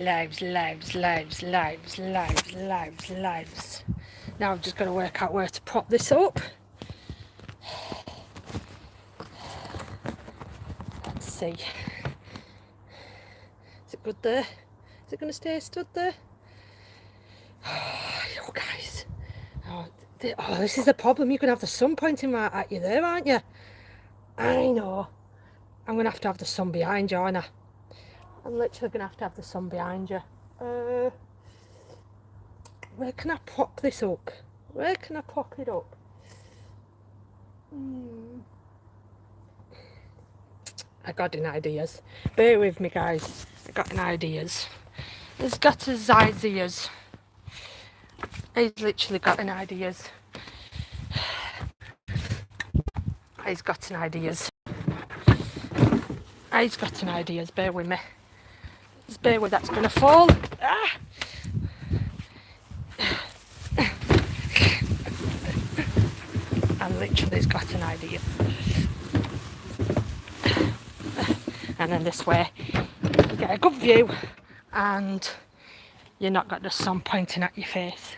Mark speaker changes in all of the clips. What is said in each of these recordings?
Speaker 1: Lives. Now I'm just going to work out where to prop this up. Let's see. Is it good there? Is it going to stay stood there? Oh, guys. Oh, this is the problem. You're going to have the sun pointing right at you there, aren't you? I know. I'm going to have the sun behind you, aren't I? I'm literally going to have the sun behind you. Where can I prop this up? Where can I prop it up? I got an ideas. Bear with me, guys. I got an ideas. He's got his ideas. He's literally got an ideas. He's got an ideas. He's got an ideas. Bear with me. Just bear with, that's going to fall. Ah! And literally he's got an idea. And then this way you get a good view and you're not got the sun pointing at your face.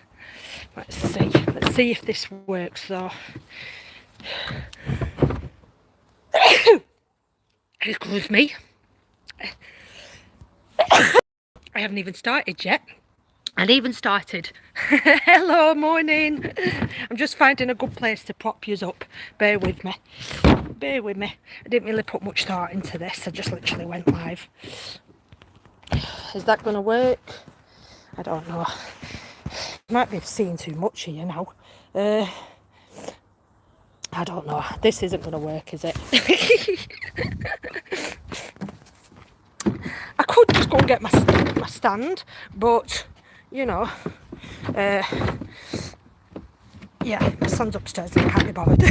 Speaker 1: Let's see if this works though. Excuse me. I haven't even started yet. And even started. Hello, morning. I'm just finding a good place to prop yous up. Bear with me. Bear with me. I didn't really put much thought into this. I just literally went live. Is that going to work? I don't know. Might be seeing too much here now. I don't know. This isn't going to work, is it? I could just go and get my stand, but you know, yeah, my son's upstairs and I can't be bothered.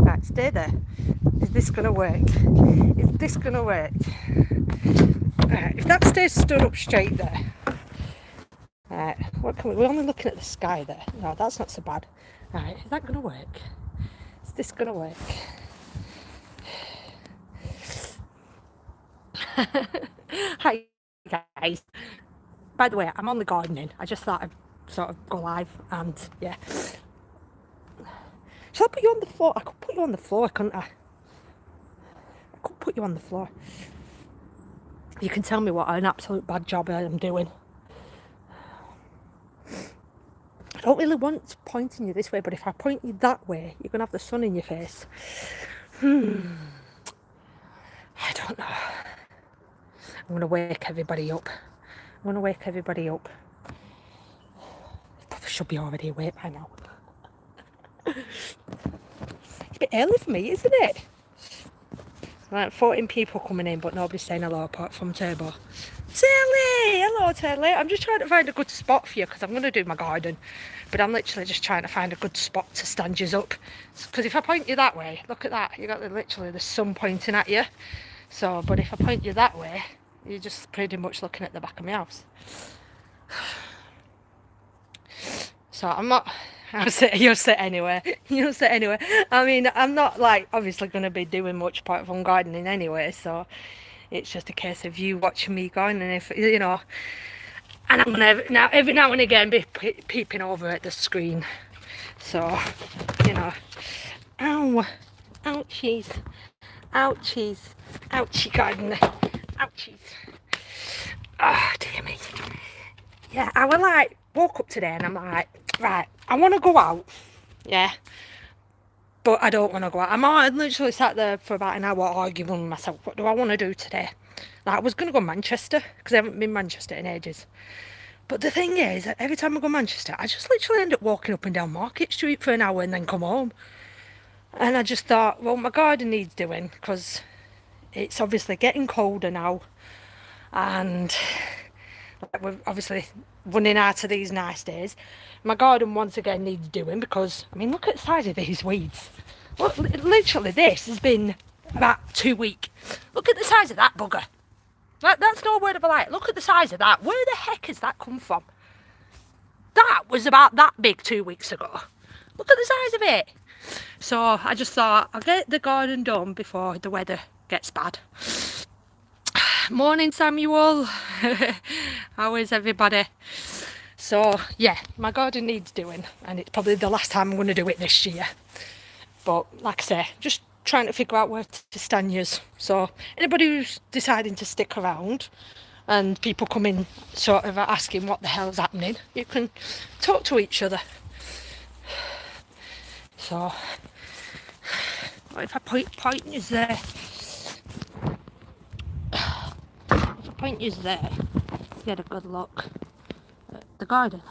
Speaker 1: Right, stay there. Is this going to work? Is this going to work? Right, if that stays stood up straight there. Right, what can we're only looking at the sky there. No, that's not so bad. Right, is that going to work? Is this going to work? Hi guys. By the way, I'm on the gardening. I just thought I'd sort of go live and yeah. Shall I put you on the floor? I could put you on the floor, couldn't I? I could put you on the floor. You can tell me what an absolute bad job I am doing. I don't really want pointing you this way, but if I point you that way, you're going to have the sun in your face. I don't know. I'm going to wake everybody up. Probably should be already awake by now. It's a bit early for me, isn't it? Like 14 people coming in, but nobody's saying hello apart from Turbo. Tilly! Hello, Tilly. I'm just trying to find a good spot for you because I'm going to do my garden. But I'm literally just trying to find a good spot to stand you up. Because if I point you that way, look at that. You got literally the sun pointing at you. So, but if I point you that way, you're just pretty much looking at the back of my house. So I'm not... You'll sit anywhere. I mean, I'm not like obviously going to be doing much apart from gardening anyway. So it's just a case of you watching me gardening, if you know. And I'm gonna every now and again be peeping over at the screen. So you know. Ow, ouchies, ouchie gardener, ouchies. Oh dear me. Yeah, I was like woke up today and I'm like, right, I want to go out, yeah, but I don't want to go out. I literally sat there for about an hour arguing with myself. What do I want to do today? Like, I was going to go to Manchester because I haven't been Manchester in ages. But the thing is, every time I go to Manchester, I just literally end up walking up and down Market Street for an hour and then come home. And I just thought, well, my garden needs doing because it's obviously getting colder now. And we're obviously running out of these nice days. My garden once again needs doing because, I mean, look at the size of these weeds. Look, literally this has been about 2 weeks. Look at the size of that bugger. That's no word of a lie. Look at the size of that. Where the heck has that come from? That was about that big 2 weeks ago. Look at the size of it. So I just thought I'll get the garden done before the weather gets bad. Morning, Samuel. How is everybody? So yeah, my garden needs doing, and it's probably the last time I'm going to do it this year. But like I say, just trying to figure out where to stand yous. So anybody who's deciding to stick around and people come in sort of asking what the hell's happening, you can talk to each other. So what if I point yous there? If I point yous there, get a good look at the garden.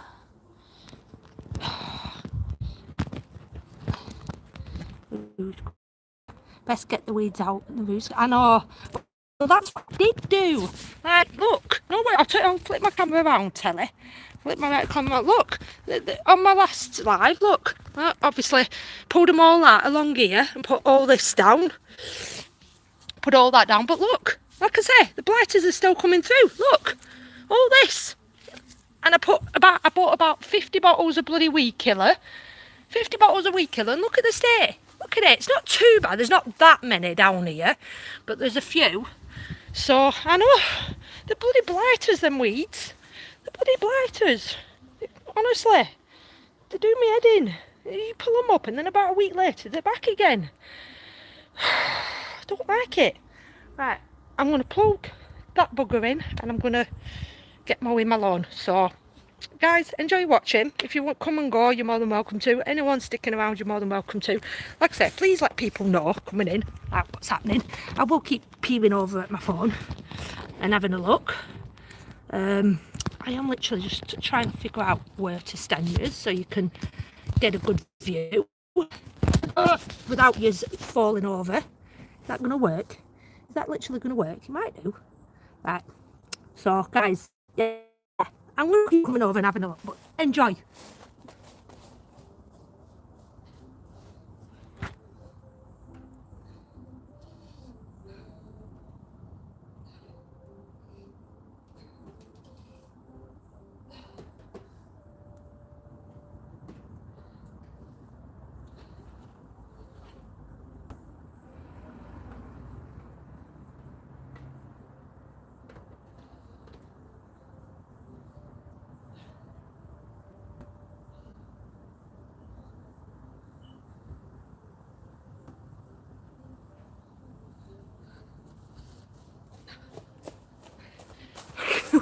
Speaker 1: Best get the weeds out and the roots. I know. Well, that's what I did do. Like, look. No, wait, I'll flip my camera around, Telly. Flip my camera. Look. On my last live, look. Obviously, pulled them all out along here and put all this down. Put all that down. But look. Like I say, the blighters are still coming through. Look. All this. And I bought about 50 bottles of bloody weed killer. 50 bottles of weed killer. And look at the state. Look at it, it's not too bad, there's not that many down here, but there's a few. So, I know, the bloody blighters, them weeds, the bloody blighters, honestly, they do me head in. You pull them up and then about a week later, they're back again. I don't like it. Right, I'm going to plug that bugger in and I'm going to get mowing my lawn. So, guys, enjoy watching. If you want come and go, you're more than welcome to. Anyone sticking around, you're more than welcome to. Like I said, please let people know coming in like what's happening. I will keep peering over at my phone and having a look. I am literally just trying to figure out where to stand you so you can get a good view without you falling over. Is that going to work? Is that literally going to work? It might do. Right. So, guys, yeah. I'm going to keep coming over and having a look, but enjoy.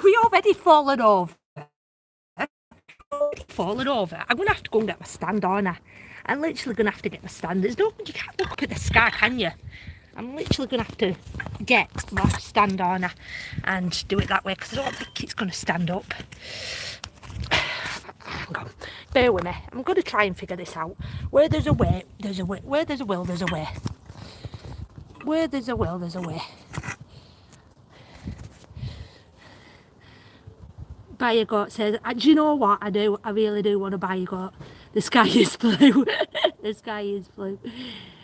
Speaker 1: We already fallen over. Fallen over. I'm going to have to go and get my stand, aren't I? I'm literally going to have to get my stand. You can't look up at the sky, can you? I'm literally going to have to get my stand, aren't I? And do it that way because I don't think it's going to stand up. Hang on. Bear with me. I'm going to try and figure this out. Where there's a way, there's a way. Where there's a will, there's a way. Where there's a will, there's a way. Buy a goat says, do you know what I do? I really do want to buy a goat. The sky is blue. The sky is blue.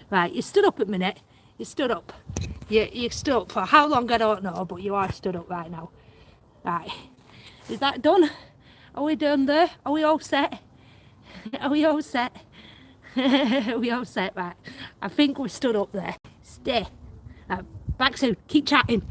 Speaker 1: Right, you stood up a minute. You stood up. You stood up for how long I don't know, but you are stood up right now. Right. Is that done? Are we done there? Are we all set? Are we all set? Are we all set? Right. I think we're stood up there. Stay. Back soon. Keep chatting.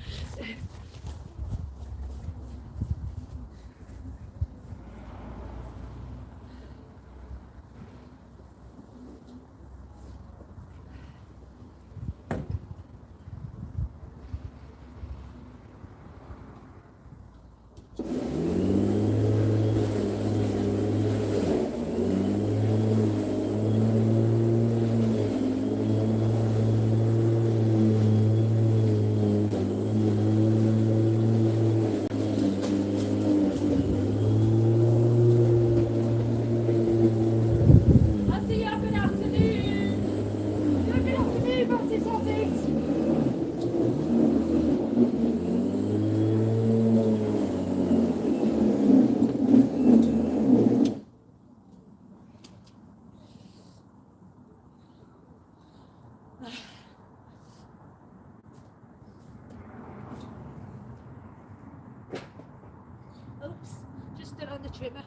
Speaker 1: Oops, just stood on the trimmer.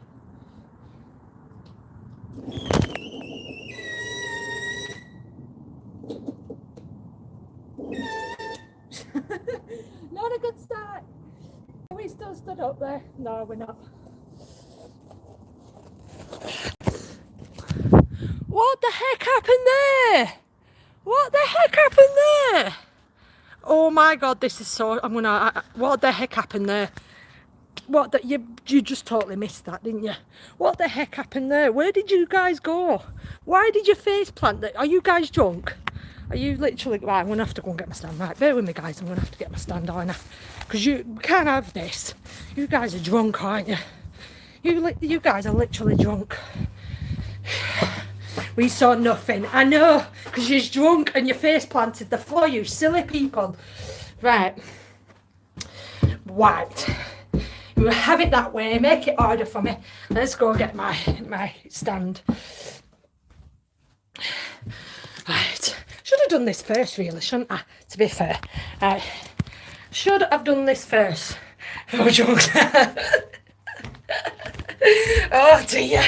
Speaker 1: Not a good start. we still stood up there? No, we're not. What the heck happened there? What the heck happened there? Oh my god, this is so... what the heck happened there? You just totally missed that, didn't you? What the heck happened there? Where did you guys go? Why did you face plant that? Are you guys drunk? Are you literally... Right, I'm going to have to go and get my stand. Right, bear with me, guys. I'm going to have to get my stand on now. Because we can't have this. You guys are drunk, aren't you? You guys are literally drunk. We saw nothing. I know, because you're drunk and your face planted the floor, you silly people. Right. Right. You have it that way. Make it harder for me. Let's go get my stand. Right. Should have done this first, really, shouldn't I? To be fair. Right. Should have done this first. Oh, jokes. Oh, dear.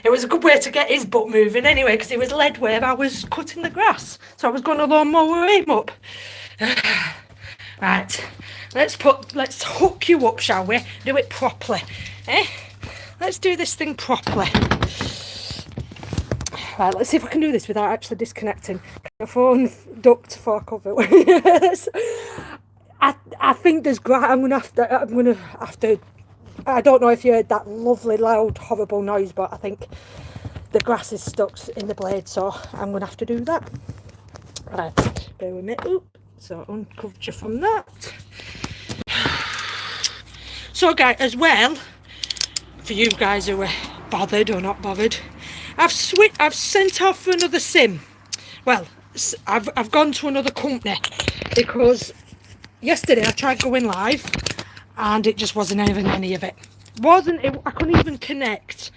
Speaker 1: It was a good way to get his butt moving anyway, because he was lead where I was cutting the grass. So I was going to lawnmower him up. Right. Let's hook you up, shall we? Do it properly. Eh? Let's do this thing properly. Right, let's see if I can do this without actually disconnecting. The phone ducked for cover. I think there's I'm gonna have to. I don't know if you heard that lovely, loud, horrible noise, but I think the grass is stuck in the blade, so I'm gonna have to do that. Right, bear with me. Oop. So uncovered you from that. So, guys, as well, for you guys who are bothered or not bothered, I've sent off for another sim. Well, I've gone to another company because yesterday I tried going live and it just wasn't even any of it. I couldn't even connect.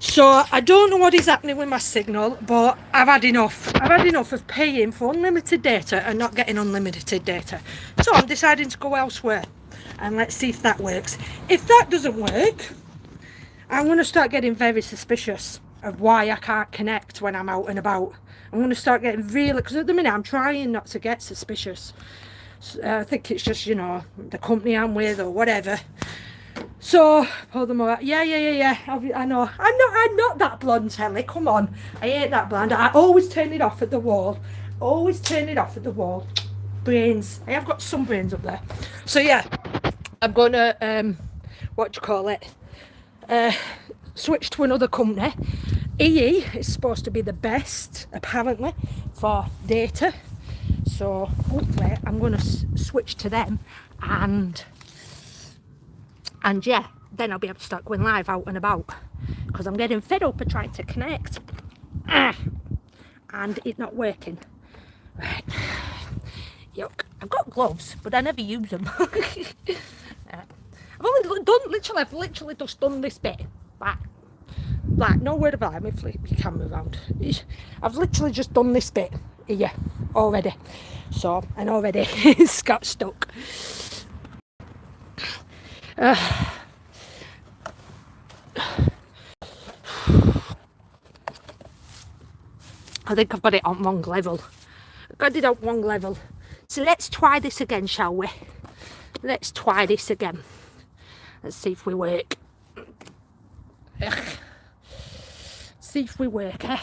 Speaker 1: So I don't know what is happening with my signal, but I've had enough. I've had enough of paying for unlimited data and not getting unlimited data. So I'm deciding to go elsewhere and let's see if that works. If that doesn't work, I'm going to start getting very suspicious of why I can't connect when I'm out and about. I'm going to start getting really, because at the minute I'm trying not to get suspicious. I think it's just, you know, the company I'm with or whatever. So, pull them all out. Yeah. I know. I'm not that blonde, Ellie. Come on. I ain't that blonde. I always turn it off at the wall. Always turn it off at the wall. Brains. I have got some brains up there. So, yeah. I'm going to, switch to another company. EE is supposed to be the best, apparently, for data. So, hopefully, I'm going to switch to them and yeah, then I'll be able to start going live out and about, because I'm getting fed up of trying to connect and it's not working. Right. Yuck. I've got gloves, but I never use them. I've literally just done this bit. Like no word of a lie. Let me flip your camera around. I've literally just done this bit here already. So, and already it's got stuck. I think I've got it on wrong level. I've got it on wrong level. So let's try this again, shall we? Let's try this again. Let's see if we work. See if we work, eh?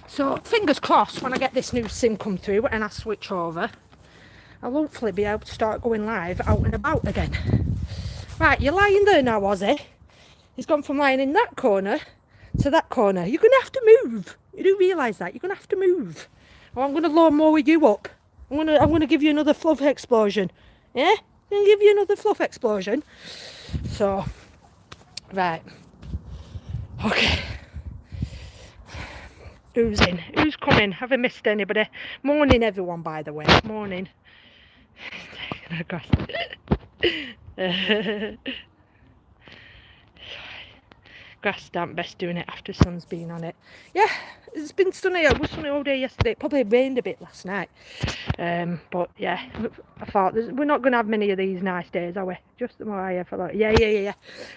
Speaker 1: So fingers crossed when I get this new sim come through and I switch over, I'll hopefully be able to start going live out and about again. Right, you're lying there now, Ozzy. He's gone from lying in that corner to that corner. You're going to have to move. You do realise that. You're going to have to move. Or I'm going to lawnmower you up. I'm going to give you another fluff explosion. Yeah? I'm going to give you another fluff explosion. So, right. Okay. Who's in? Who's coming? Have I missed anybody? Morning, everyone, by the way. Morning. Oh, God. Grass stamp, best doing it after sun's been on it. Yeah, it's been sunny. It was sunny all day yesterday. It probably rained a bit last night. But yeah, I thought we're not going to have many of these nice days, are we? Just the more I ever thought. Yeah.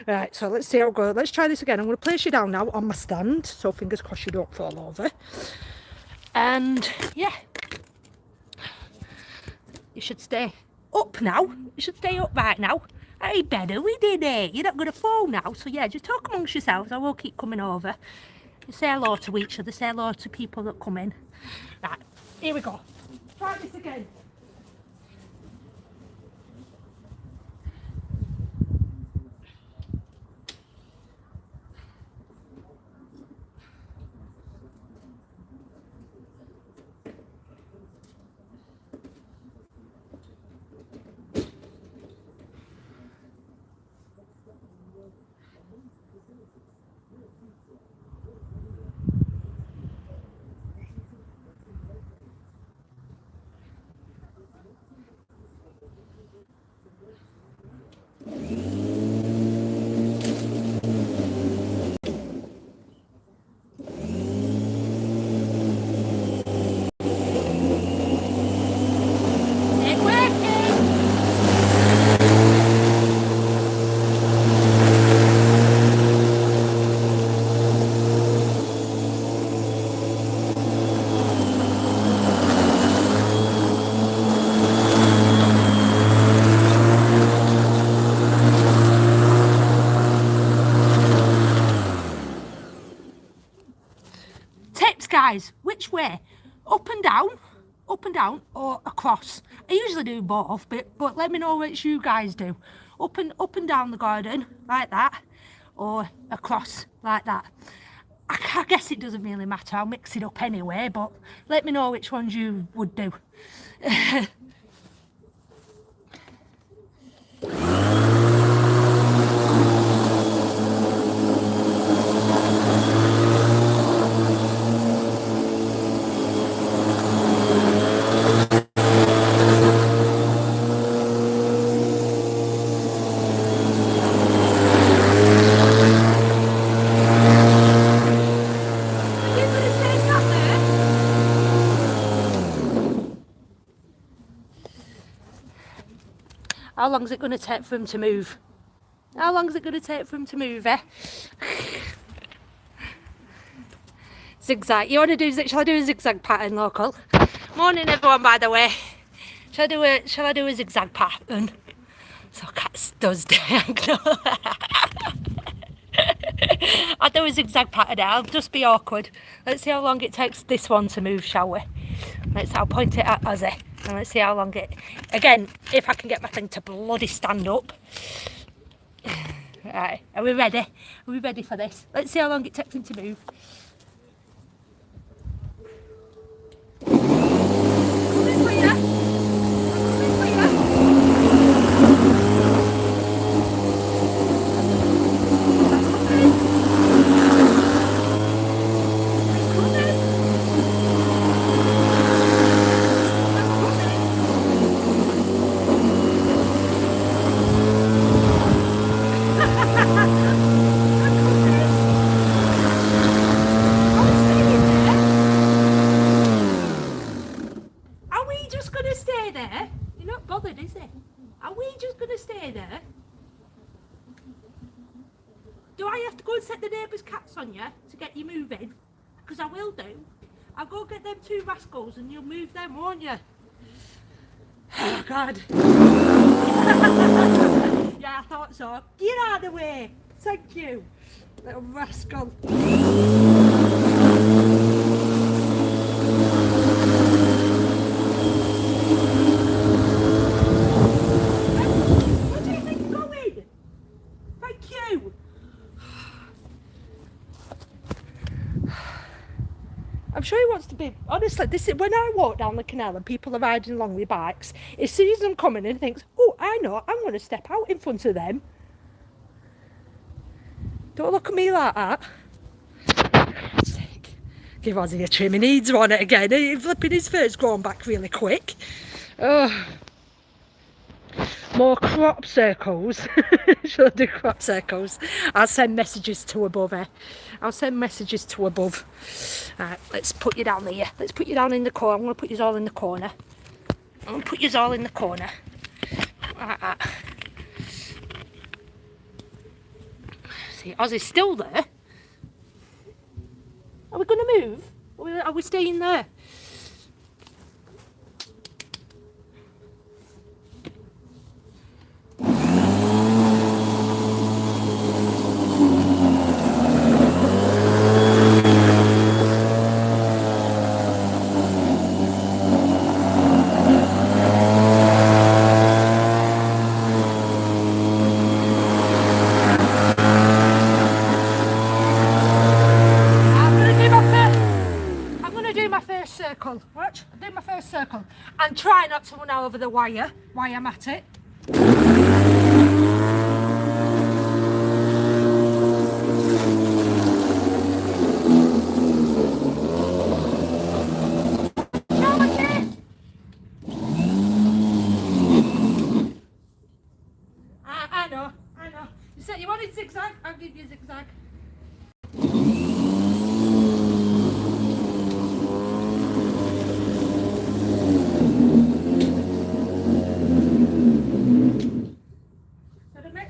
Speaker 1: Right, so let's see how it goes. Let's try this again. I'm going to place you down now on my stand, so fingers crossed you don't fall over. And yeah, you should stay up now. You should stay upright now. Hey, better, we did it. You're not going to fall now. So, yeah, just talk amongst yourselves. I will keep coming over. You say hello to each other. Say hello to people that come in. Right, here we go. Try this again. Guys, which way? Up and down, or across? I usually do both, but let me know which you guys do. Up and down the garden like that, or across like that. I guess it doesn't really matter. I'll mix it up anyway, but let me know which ones you would do. How long is it going to take for him to move? How long is it going to take for him to move, eh? Zigzag. You want to do, shall I do a zigzag pattern, local? Morning everyone, by the way. Shall I do a zigzag pattern? So Cat's does I'll do a zigzag pattern. I'll just be awkward. Let's see how long it takes this one to move, shall we? I'll point it at Ozzy. And let's see how long it... Again, if I can get my thing to bloody stand up. Right, are we ready? Are we ready for this? Let's see how long it takes him to move. Coming for you. Coming for you. Set the neighbours' cats on you to get you moving, because I will do. I'll go get them two rascals and you'll move them, won't you? Oh God. Yeah, I thought so. Get out of the way. Thank you, little rascal. Where do you think you're going? Thank you. I'm sure he wants to be, honestly, this is when I walk down the canal and people are riding along with bikes, he sees them coming and thinks, oh, I know, I'm going to step out in front of them. Don't look at me like that. Give Ozzy a trim, he needs one again. He's flipping his fur's grown back really quick. Oh. More crop circles. Shall I do crop circles? I'll send messages to above here. I'll send messages to above. Right, let's put you down here. Let's put you down in the corner. I'm going to put you all in the corner. I'm going to put you all in the corner. Like that. See, Ozzy's still there. Are we going to move? Are we staying there? not to run over the wire while I'm at it. I know. You said you wanted zigzag? I'll give you zigzag.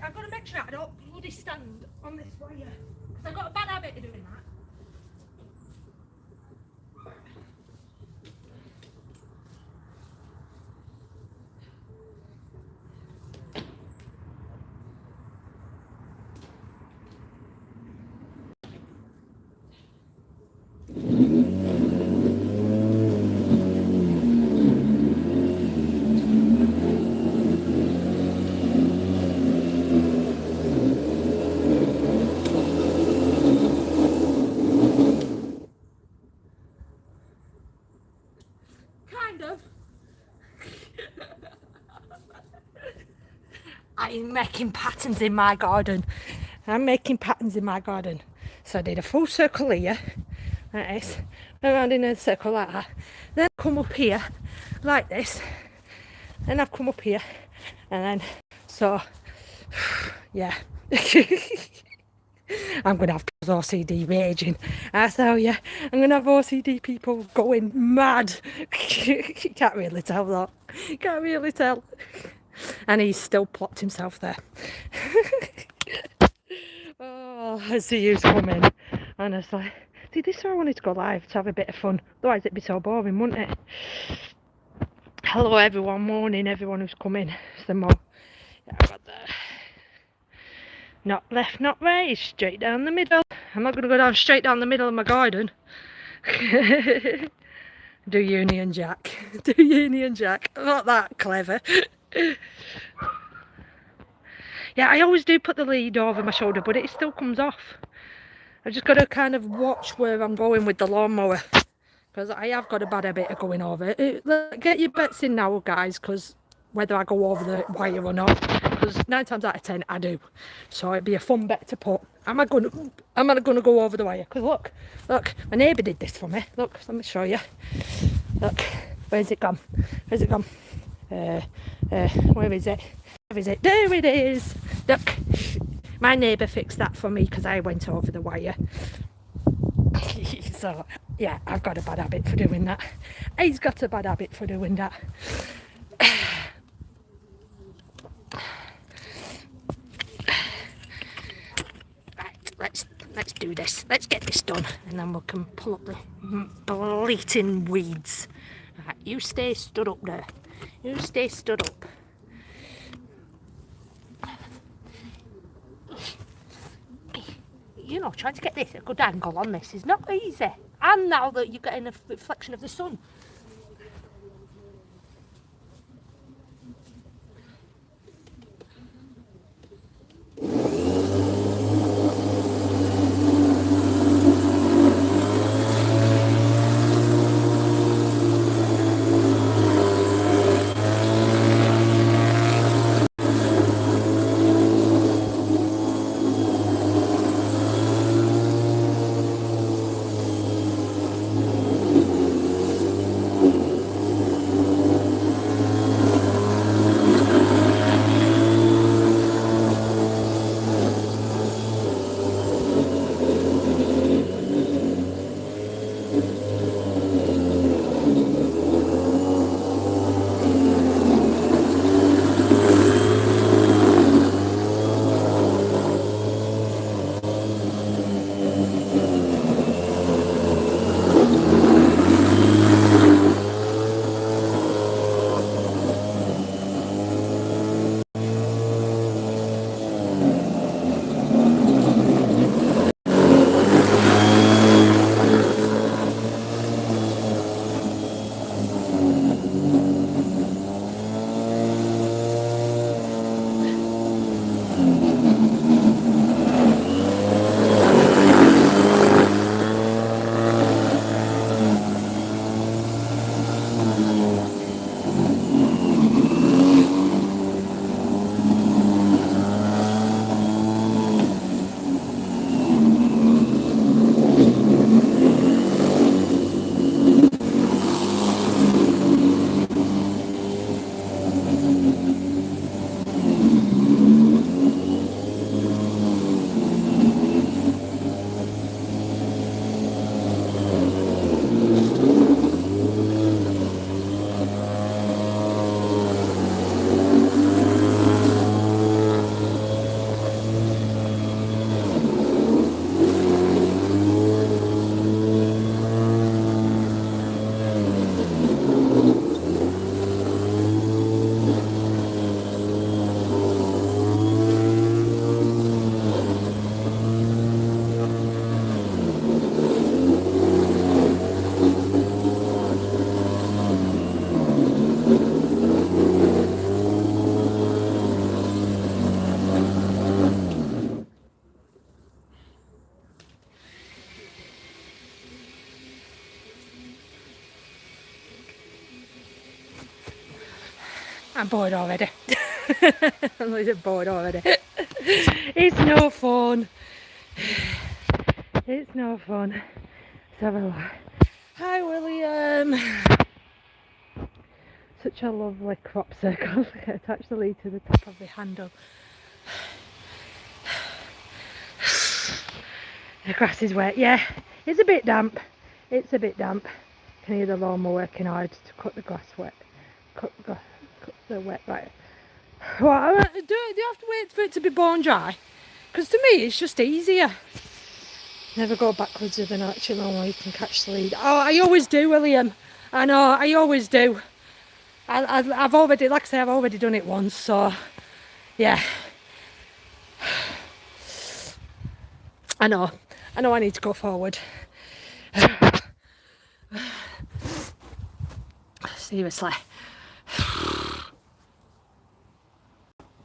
Speaker 1: I've got to make sure I don't bloody stand on this wire, because I've got a bad habit of doing that. I'm making patterns in my garden. So I did a full circle here, like this, around in a circle like that. Then come up here, like this. Then I've come up here, and then, so, yeah. I'm going to have OCD raging. I tell you, I'm going to have OCD people going mad. Can't really tell that. Can't really tell. And he's still plopped himself there. Oh, I see you coming. Honestly. See, this is why I wanted to go live, to have a bit of fun. Otherwise it'd be so boring, wouldn't it? Hello everyone, morning everyone who's coming. It's the more. Yeah, I got there. Not left, not right, straight down the middle. I'm not going to go down straight down the middle of my garden. Do Union Jack. Do Union Jack. I'm not that clever. Yeah, I always do put the lead over my shoulder, but it still comes off. I've just got to kind of watch where I'm going with the lawnmower, because I have got a bad habit of going over it. Get your bets in now, guys, because whether I go over the wire or not, because 9 times out of 10 I do. So it'd be a fun bet to put. Am I gonna go over the wire? Because look, my neighbour did this for me. Look, let me show you. Look, where's it gone? Where is it? Where is it? There it is. Look, my neighbour fixed that for me because I went over the wire. So yeah, I've got a bad habit for doing that. He's got a bad habit for doing that. Right, let's do this. Let's get this done, and then we can pull up the bleating weeds. Right, you stay stood up there. You stay stood up. You know, trying to get this a good angle on this is not easy. And now that you're getting a reflection of the sun. I'm bored already. I'm a little bored already. It's no fun. It's no fun. Let's have a look. Hi, William. Such a lovely crop circle. Attach the lead to the top of the handle. The grass is wet. Yeah, it's a bit damp. It's a bit damp. You can hear the lawnmower working hard to cut the grass wet. Cut the wet right. Well, do you have to wait for it to be bone dry? Because to me, it's just easier. Never go backwards with an arching lawnmower. You can catch the lead. Oh, I always do, William. I know, I always do. I've already, like I say, I've already done it once, so yeah. I know I need to go forward. Seriously.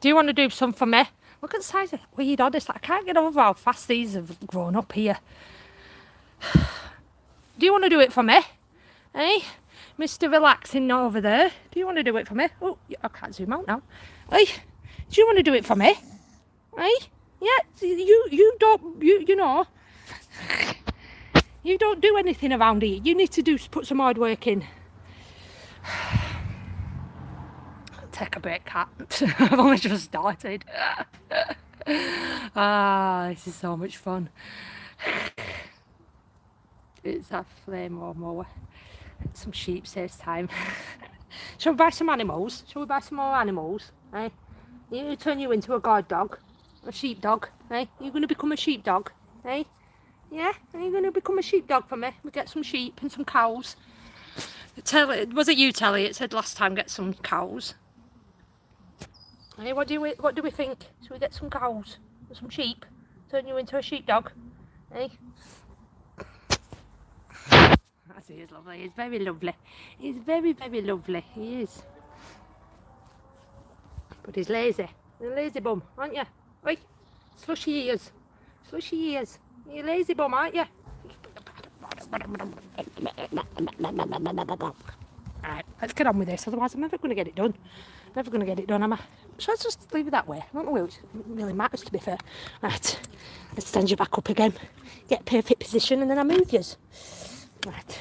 Speaker 1: Do you want to do some for me? Look at the size of weed, honestly. I can't get over how fast these have grown up here. Do you want to do it for me? Hey? Mr. Relaxing over there. Do you want to do it for me? Oh, I can't zoom out now. Hey? Do you want to do it for me? Hey? Yeah, you don't, you know. You don't do anything around here. You need to put some hard work in. Take a break, cat. I've only just started. This is so much fun. It's a flame lawnmower. Some sheep saves time. Shall we buy some animals? Shall we buy some more animals? Eh? You turn you into a guard dog. A sheepdog. Eh? You're going to become a sheepdog. Eh? Yeah? Are you going to become a sheepdog for me? We get some sheep and some cows. Was it you, Telly? It said last time get some cows. Hey, what do we think? Should we get some cows and some sheep? Turn you into a sheepdog? Hey? He is lovely. He's very lovely. He's very, very lovely. He is. But he's lazy. You're a lazy bum, aren't you? Oi, slushy ears. Slushy ears. You're a lazy bum, aren't you? Alright, let's get on with this, otherwise I'm never going to get it done. Never going to get it done, am I? So let's just leave it that way. I don't know which really matters, to be fair. Right, let's stand you back up again. Get a perfect position and then I move yous. Right.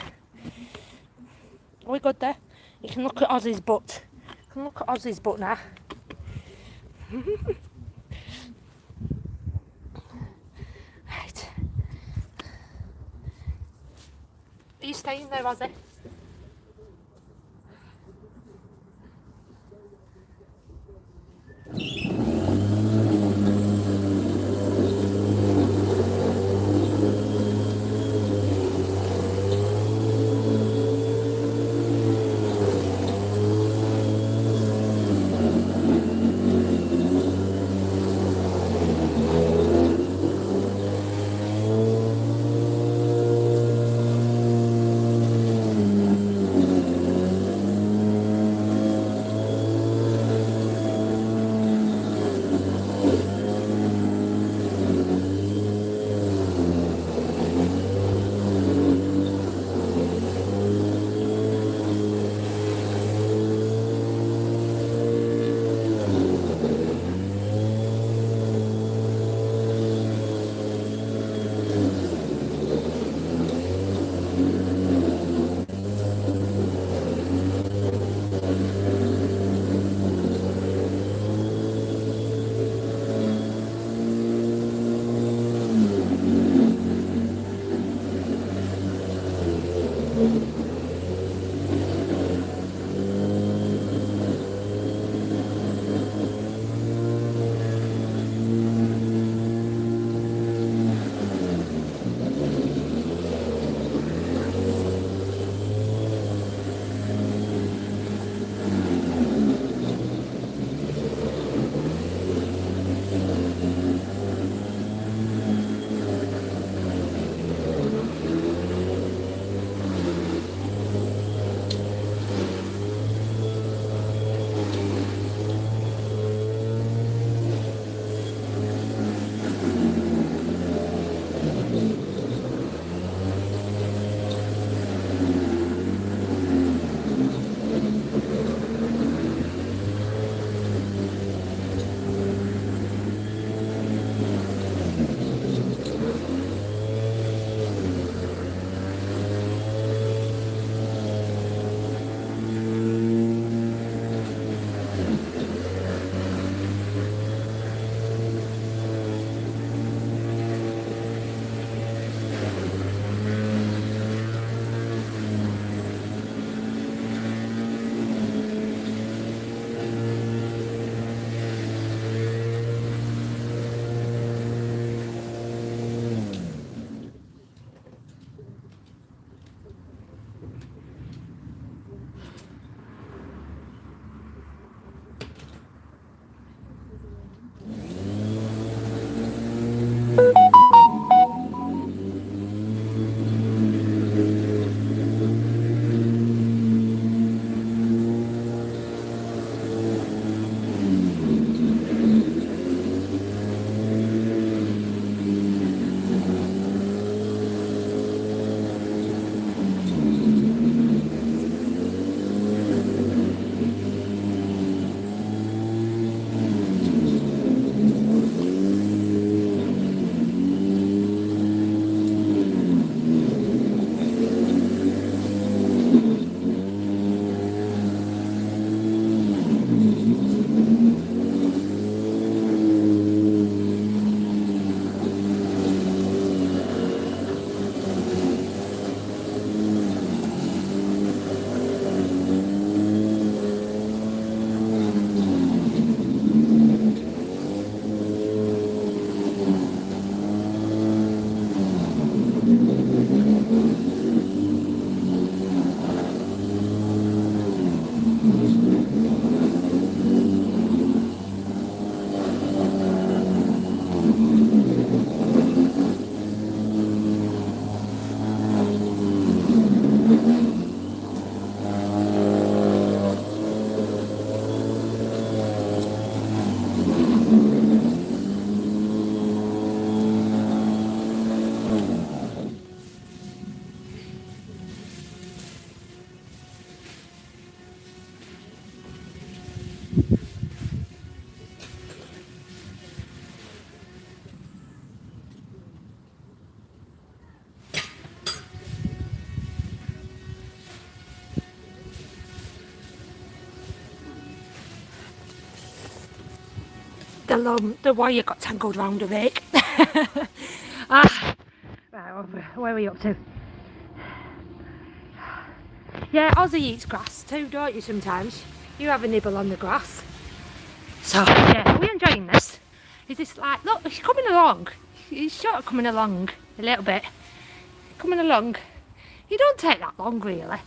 Speaker 1: Are we good there? You can look at Ozzy's butt. You can look at Ozzy's butt now. Right. Are you staying there, Ozzy? the wire got tangled round a rake. Ah, right, where are we up to? Yeah, Ozzy eats grass too, don't you, sometimes? You have a nibble on the grass. So, yeah, are we enjoying this? Is this like, look, he's coming along. He's sort of coming along a little bit. Coming along. He don't take that long, really.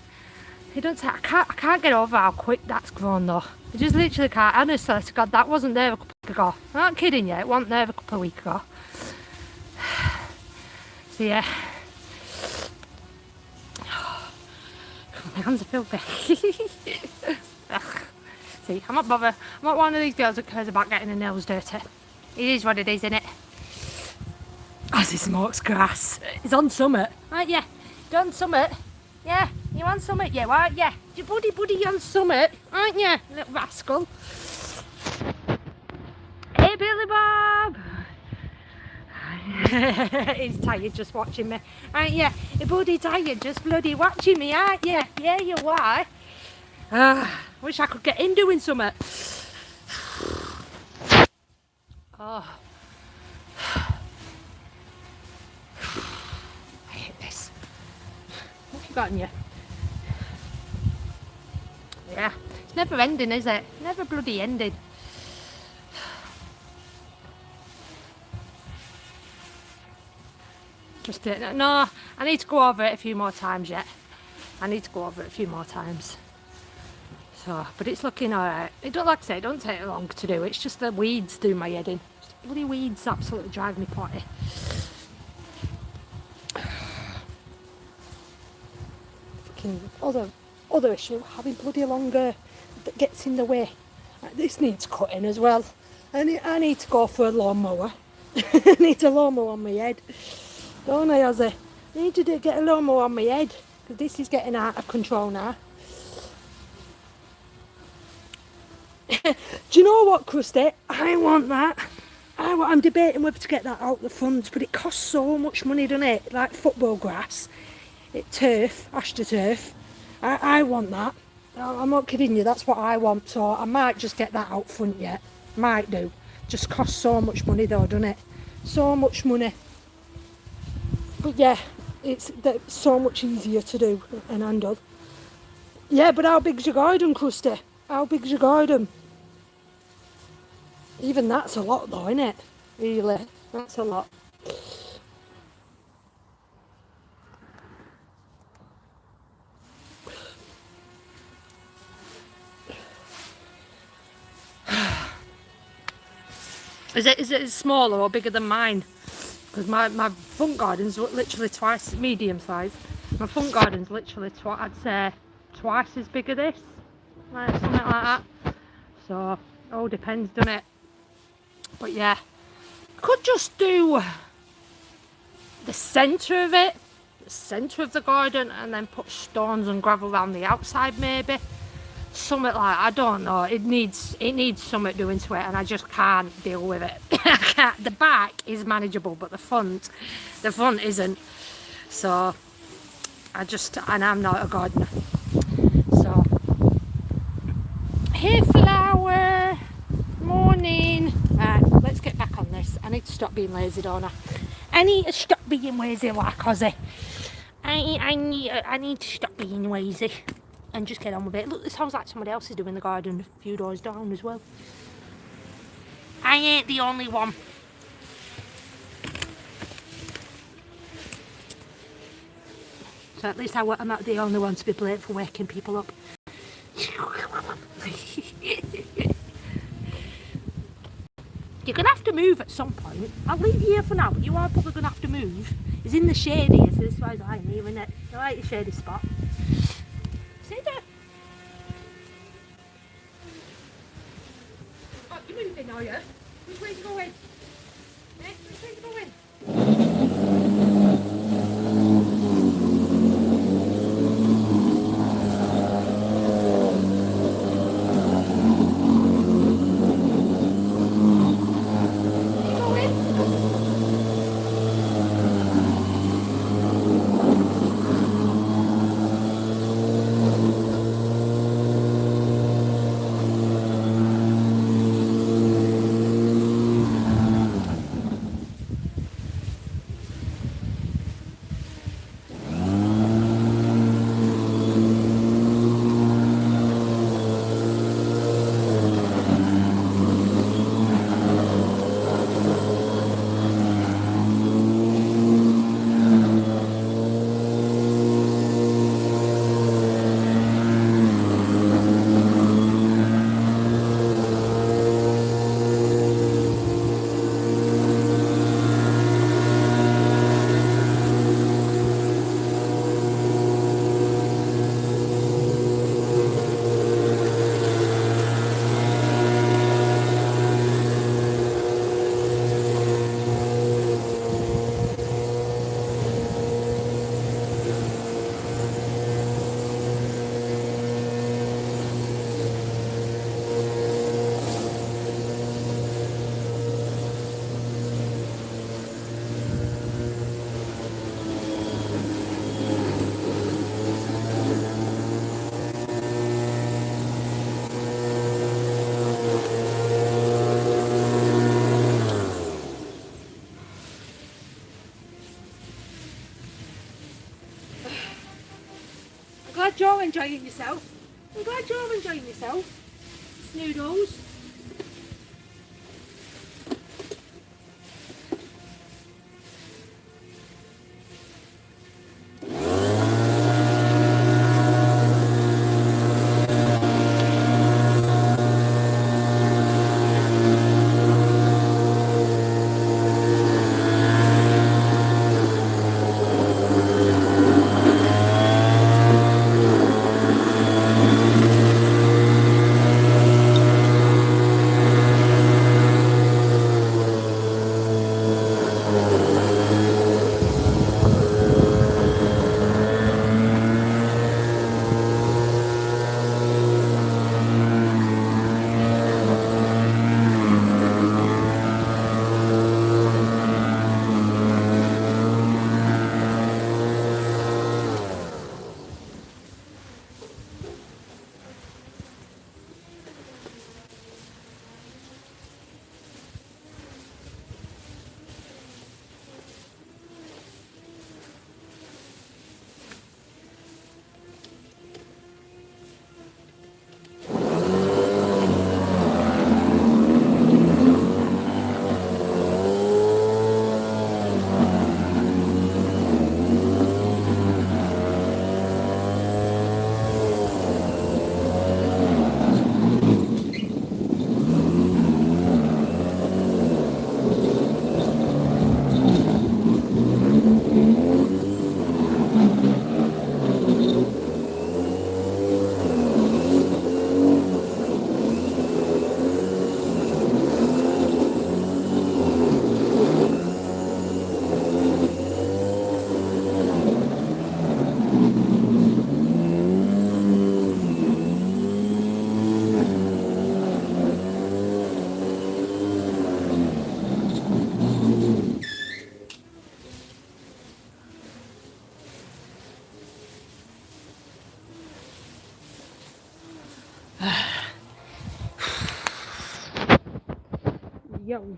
Speaker 1: He don't take, I can't get over how quick that's grown, though. I just literally can't. Honestly, to God, that wasn't there a couple of weeks ago. I'm not kidding you, it wasn't there a couple of weeks ago. So, yeah. My hands are filthy. See, I'm not bothered. I'm not one of these girls that cares about getting her nails dirty. It is what it is, isn't it? As he smokes grass. He's on summit. Aren't you? You're on summit. Yeah, you're on summit, you aren't you? Your buddy you're on summit, aren't you? Little rascal. Hey, Billy Bob! He's tired just watching me, aren't you? Your buddy tired just bloody watching me, aren't you? Yeah, you are. Wish I could get in doing something. Oh. I hate this. What have you got in you? Yeah, it's never ending, is it? Never bloody ending. Just no, I need to go over it a few more times yet. I need to go over it a few more times. So, but it's looking alright. It don't, like I say, it don't take long to do. It's just the weeds do my head in. Just bloody weeds absolutely drive me potty. Fucking other issue, having bloody longer that gets in the way. This needs cutting as well. I need to go for a lawnmower. I need a lawnmower on my head. Don't I, Ozzy? I need to get a lawnmower on my head because this is getting out of control now. Do you know what, Krusty? I want that. I'm debating whether to get that out of the funds, but it costs so much money, doesn't it? Like football grass, turf, astroturf. I want that. I'm not kidding you, that's what I want. So I might just get that out front yet. Might do. Just costs so much money though, doesn't it? So much money. But yeah, it's so much easier to do and handle. Yeah, but how big's your garden, Krusty? How big's your garden? Even that's a lot though, isn't it? Really, that's a lot. Is it smaller or bigger than mine? Because my front garden's literally twice medium size. My front garden's literally I'd say twice as big as this, like something like that. So it all depends, doesn't it? But yeah, could just do the centre of it, the centre of the garden, and then put stones and gravel around the outside maybe. Something like, I don't know, it needs something doing to it, and I just can't deal with it. The back is manageable, but the front isn't. So and I'm not a gardener. So, hey flower, morning. Right, let's get back on this. I need to stop being lazy, don't I? I need to stop being lazy like Ozzy. I need to stop being lazy and just get on with it. Look, it sounds like somebody else is doing the garden a few doors down as well. I ain't the only one. So at least I'm not the only one to be blamed for waking people up. You're going to have to move at some point. I'll leave you here for now, but you are probably going to have to move. It's in the shady, so this is why I'm here, isn't it? I like the shady spot. See there? Oh, you're moving, are you? Which way are you going? Eh? Which way are you going? enjoying yourself. I'm glad you're all enjoying yourself. Snoodles.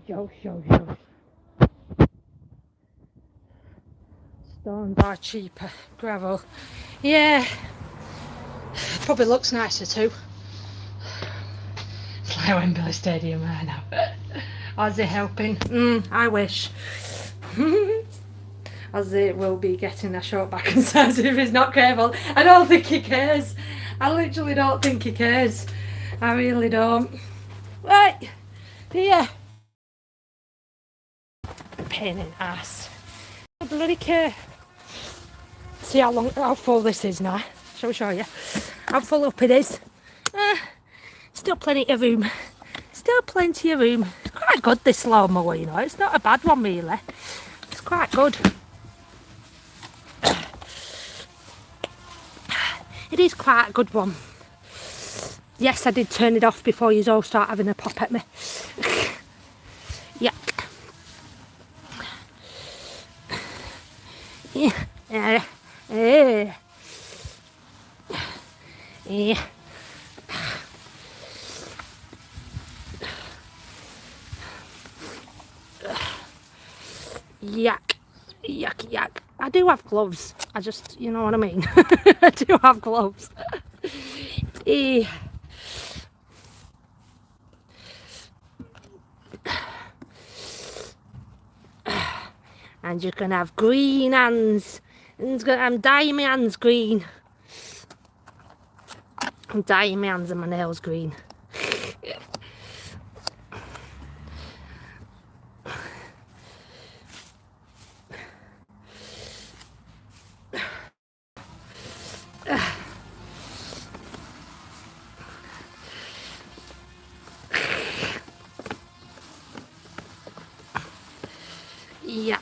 Speaker 1: Yo. Stones are cheaper. Gravel. Yeah. Probably looks nicer too. It's like Wembley Stadium right now. Ozzy helping. I wish. Ozzy will be getting a short back and size if he's not careful. I don't think he cares. I literally don't think he cares. I really don't. Right. Here. Pain in the ass. I bloody care. See how full this is now. Shall we show you how full up it is? Still plenty of room. Still plenty of room. It's quite good, this lawnmower, you know. It's not a bad one really. It's quite good. It is quite a good one. Yes, I did turn it off before you all start having a pop at me. Yeah. Yeah. Yeah. Yuck. I do have gloves. I just, you know what I mean. I do have gloves. And you're gonna have green hands. I'm dyeing my hands green. I'm dyeing my hands and my nails green. Yuck.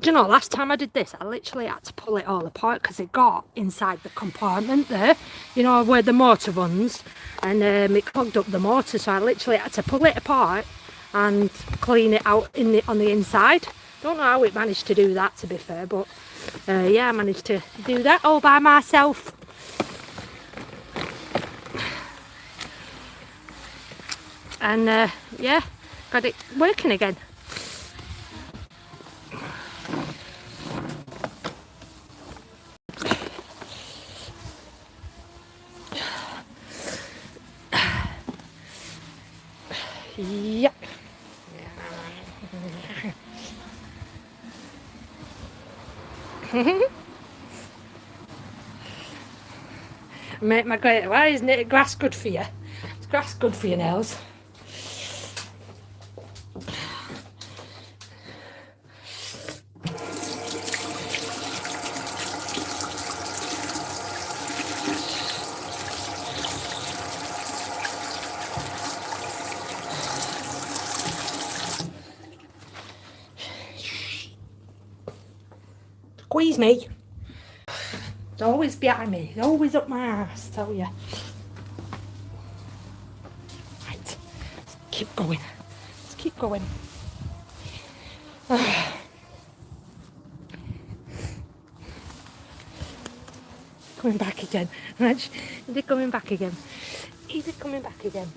Speaker 1: Do you know, last time I did this, I literally had to pull it all apart because it got inside the compartment there, you know, where the motor runs, and it clogged up the motor, so I literally had to pull it apart and clean it out on the inside. Don't know how it managed to do that, to be fair, but yeah, I managed to do that all by myself. And yeah, got it working again. Yep. Mate, my great, why isn't it grass good for you? Is grass good for your nails? Squeeze me. It's always behind me. It's always up my arse, tell you. Right. Let's keep going. Let's keep going. Coming back again. Is it coming back again? Is it coming back again?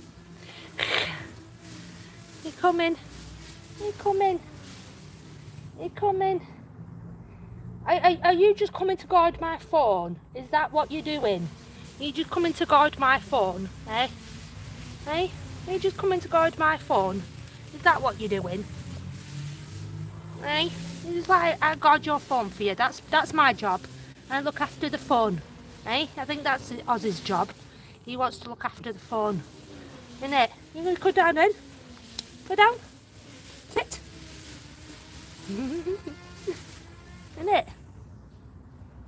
Speaker 1: You coming? You coming? You coming? Are you just coming to guard my phone? Is that what you're doing? Are you just coming to guard my phone? Eh? Eh? Are you just coming to guard my phone? Is that what you're doing? Eh? It's like I guard your phone for you. That's my job. I look after the phone. Eh? I think that's Oz's job. He wants to look after the phone. Isn't it? You gonna go down then? Go down. Sit. Isn't it?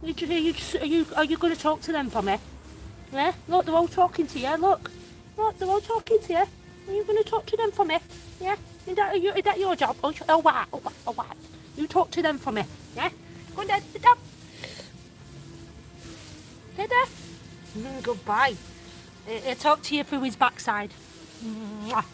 Speaker 1: Are you going to talk to them for me? Yeah? Look, they're all talking to you. Look, they're all talking to you. Are you going to talk to them for me? Yeah? Is that your job? Oh, wow. Oh, wow. You talk to them for me. Yeah? Go on then. Sit down. Sit there. Goodbye. He'll talk to you through his backside. Mwah.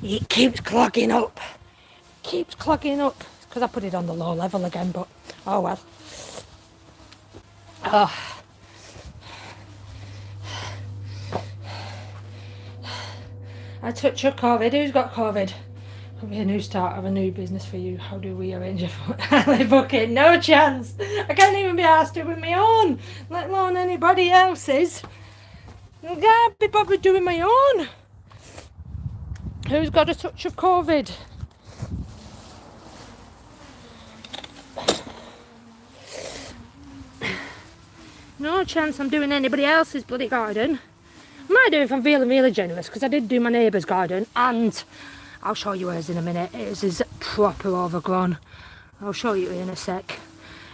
Speaker 1: It keeps clogging up. Keeps clogging up. It's because I put it on the low level again, but oh well. Oh. A touch of COVID. Who's got COVID? Could be a new start of a new business for you. How do we arrange a booking? No chance. I can't even be asked to with my own, let alone anybody else's. I can't be bothered doing my own. Who's got a touch of COVID? No chance I'm doing anybody else's bloody garden. I might do if I'm feeling really generous, because I did do my neighbour's garden, and I'll show you hers in a minute. It is proper overgrown. I'll show you in a sec.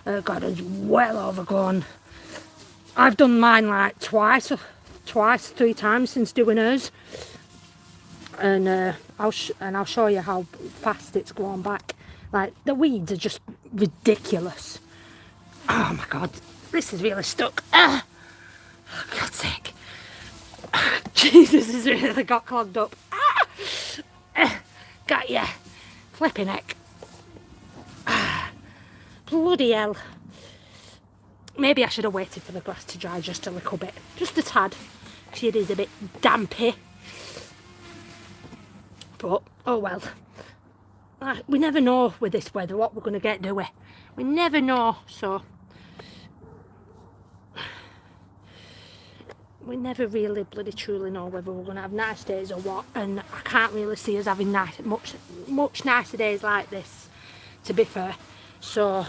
Speaker 1: Her garden's well overgrown. I've done mine like twice, 3 times since doing hers, and I'll show you how fast it's grown back. Like, the weeds are just ridiculous. Oh my god, this is really stuck. For God's sake. Jesus, this really got clogged up. Got ya. Flipping heck. Bloody hell. Maybe I should have waited for the grass to dry just a little bit. Just a tad. Because it is a bit dampy. But, oh well. We never know with this weather what we're going to get, do we? We never know, so... we never really bloody truly know whether we're going to have nice days or what, and I can't really see us having much nicer days like this, to be fair. So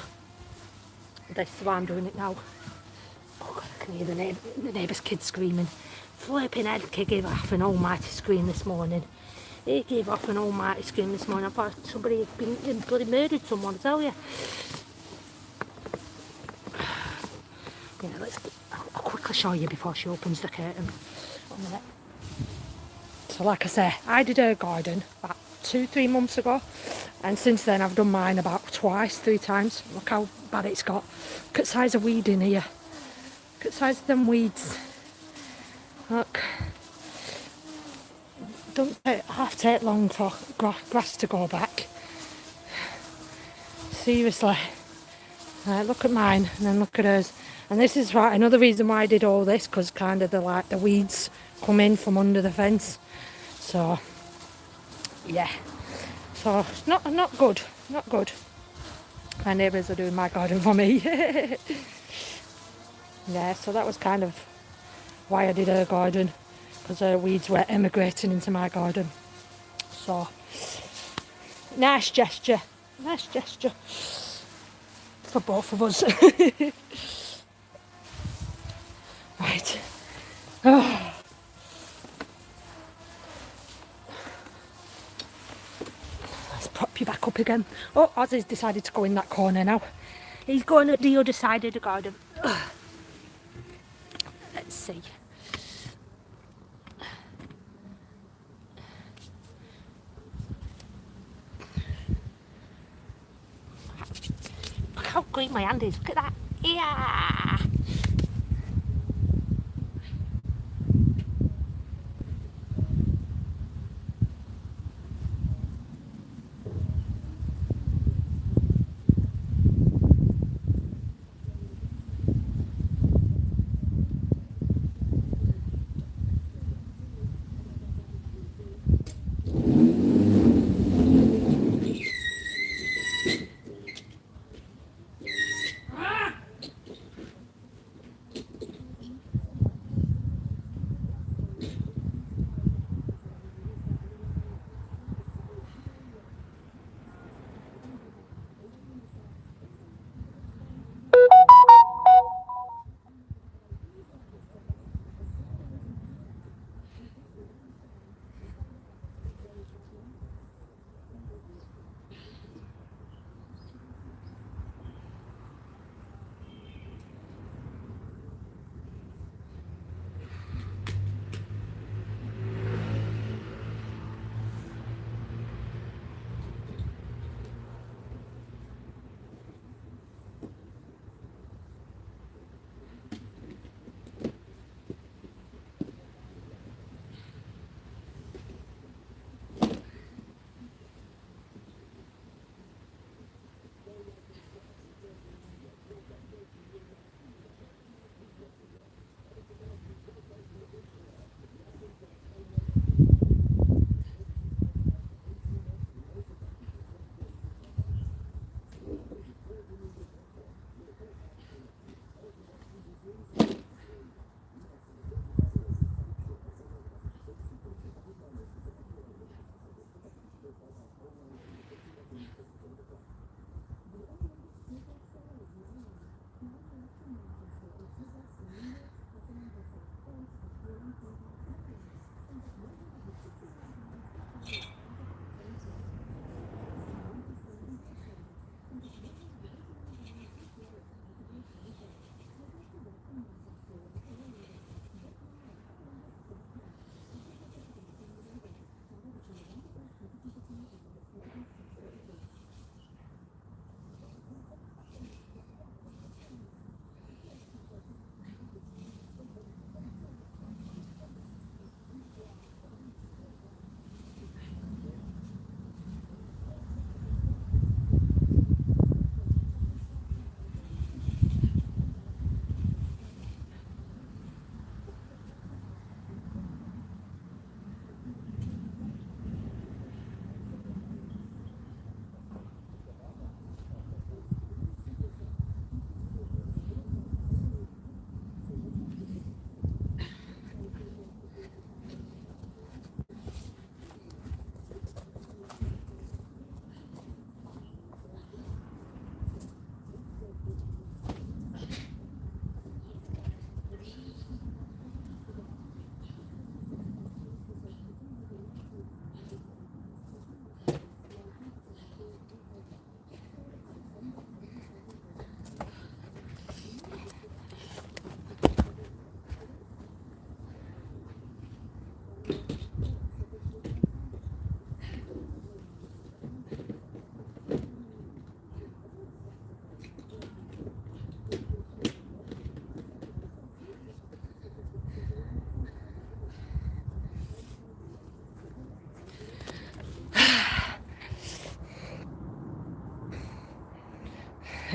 Speaker 1: this is why I'm doing it now. Oh god, I can hear the neighbour's kids screaming. Flipping head, he gave off an almighty scream this morning. He gave off an almighty scream this morning. I thought somebody had been bloody murdered someone, I tell you. Yeah, I'll quickly show you before she opens the curtain. So like I say, I did her garden about 2-3 months ago, and since then I've done mine about 3 times. Look how bad it's got. Look at the size of weed in here. Look at the size of them weeds. Look. Don't have to take long for grass to go back. Seriously. Look at mine and then look at hers. And this is right, another reason why I did all this, because kind of the weeds come in from under the fence. So yeah, so it's not good, not good. My neighbours are doing my garden for me. Yeah, so that was kind of why I did her garden, because her weeds were emigrating into my garden. So nice gesture for both of us. Right. Oh. Let's prop you back up again. Oh, Ozzy's decided to go in that corner now. He's going at the other side of the garden. Ugh. Let's see. Look how green my hand is. Look at that. Yeah.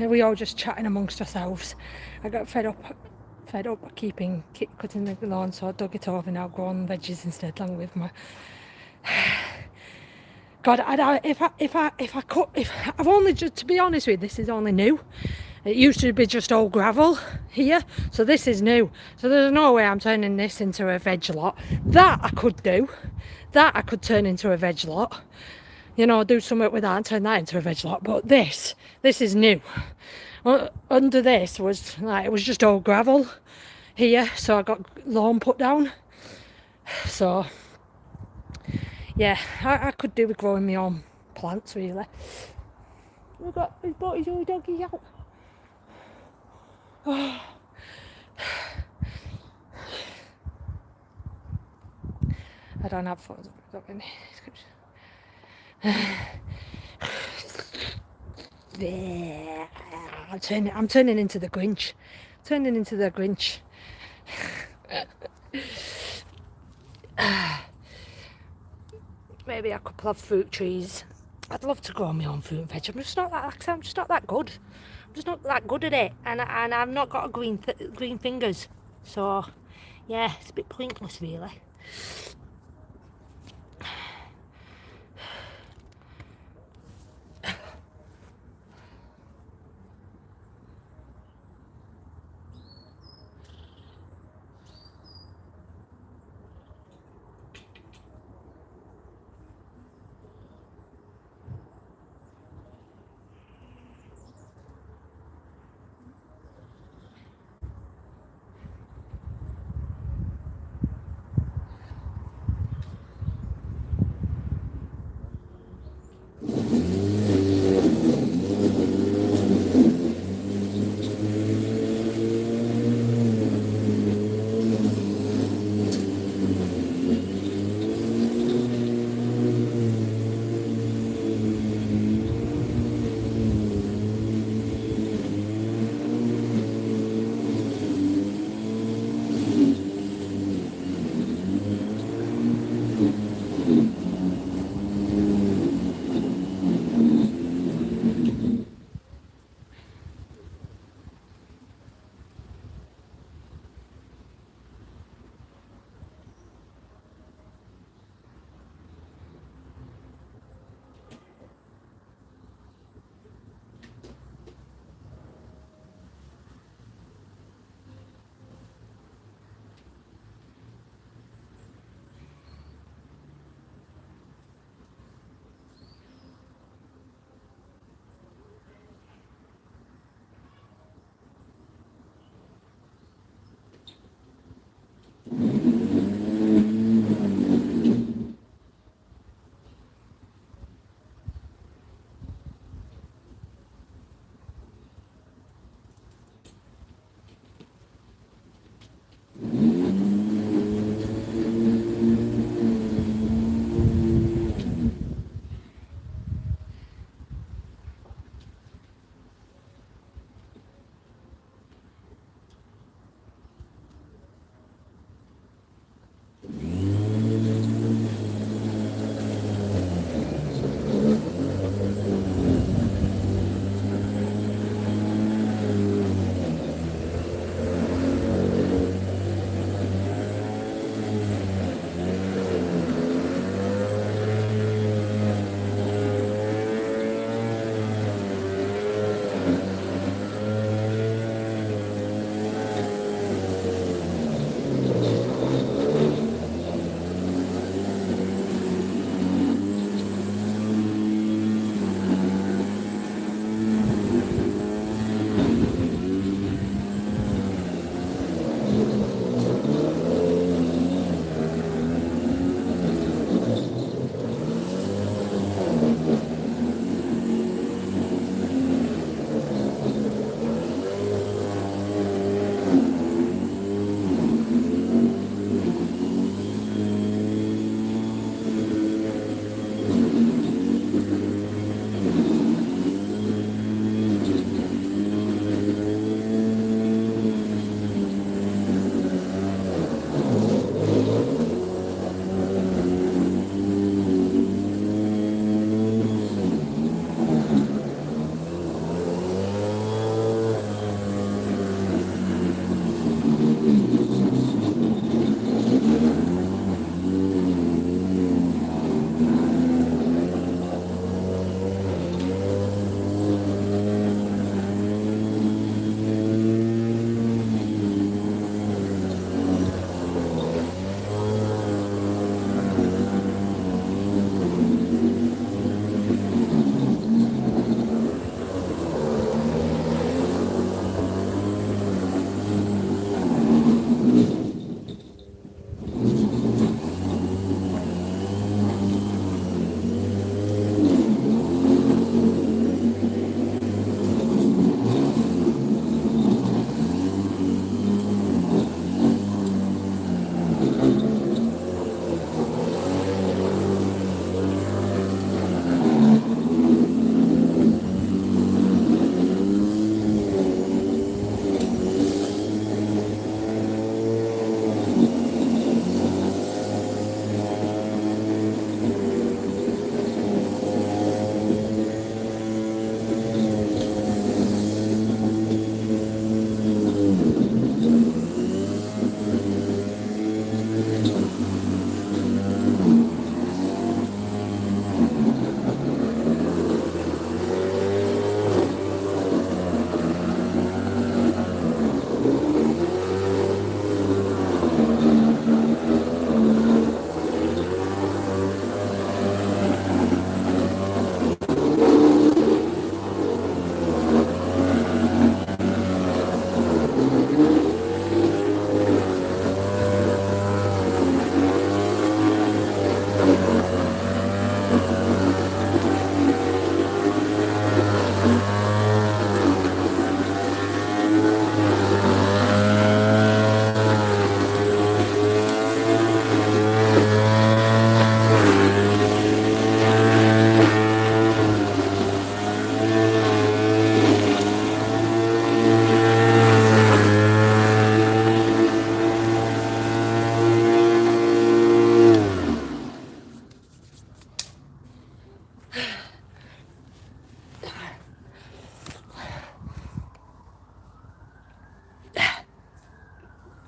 Speaker 1: we all just chatting amongst ourselves. I got fed up cutting the lawn, so I dug it over and now grow on veggies instead, along with my God. I've only just, to be honest with you, this is only new. It used to be just all gravel here, so this is new. So there's no way I'm turning this into a veg lot. That I could do. That I could turn into a veg lot. You know, do something with that and turn that into a veg lot. But this is new. Under this was like, it was just all gravel here, so I got lawn put down. So yeah, I could do with growing my own plants really. He's brought his old doggy out. Oh. I don't have photos of it. I'm turning into the Grinch. Maybe I could plant fruit trees. I'd love to grow my own fruit and veg. I'm just not that good. I'm just not that good at it, and I've not got a green fingers. So yeah, it's a bit pointless really.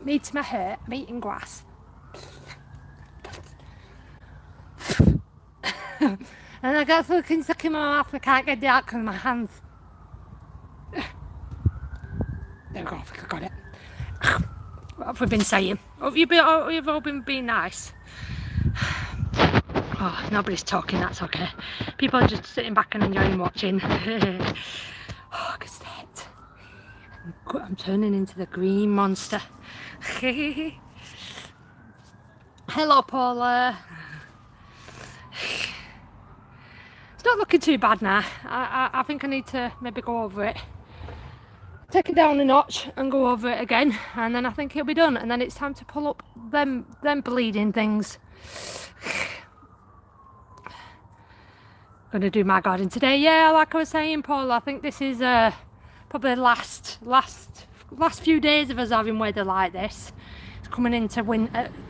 Speaker 1: Me to my hurt, I'm eating grass. And I got fucking stuck in my mouth, I can't get it out because of my hands. There we go, I think I got it. What have we been saying? Hope you've all been being nice. Oh, nobody's talking, that's okay. People are just sitting back and enjoying watching. Oh, good state. I'm turning into the green monster. Hello, Paula. It's not looking too bad now. I think I need to maybe go over it. Take it down a notch and go over it again, and then I think it'll be done, and then it's time to pull up them bleeding things. Gonna do my garden today. Yeah, like I was saying, Paul, I think this is probably the last few days of us having weather like this. It's coming into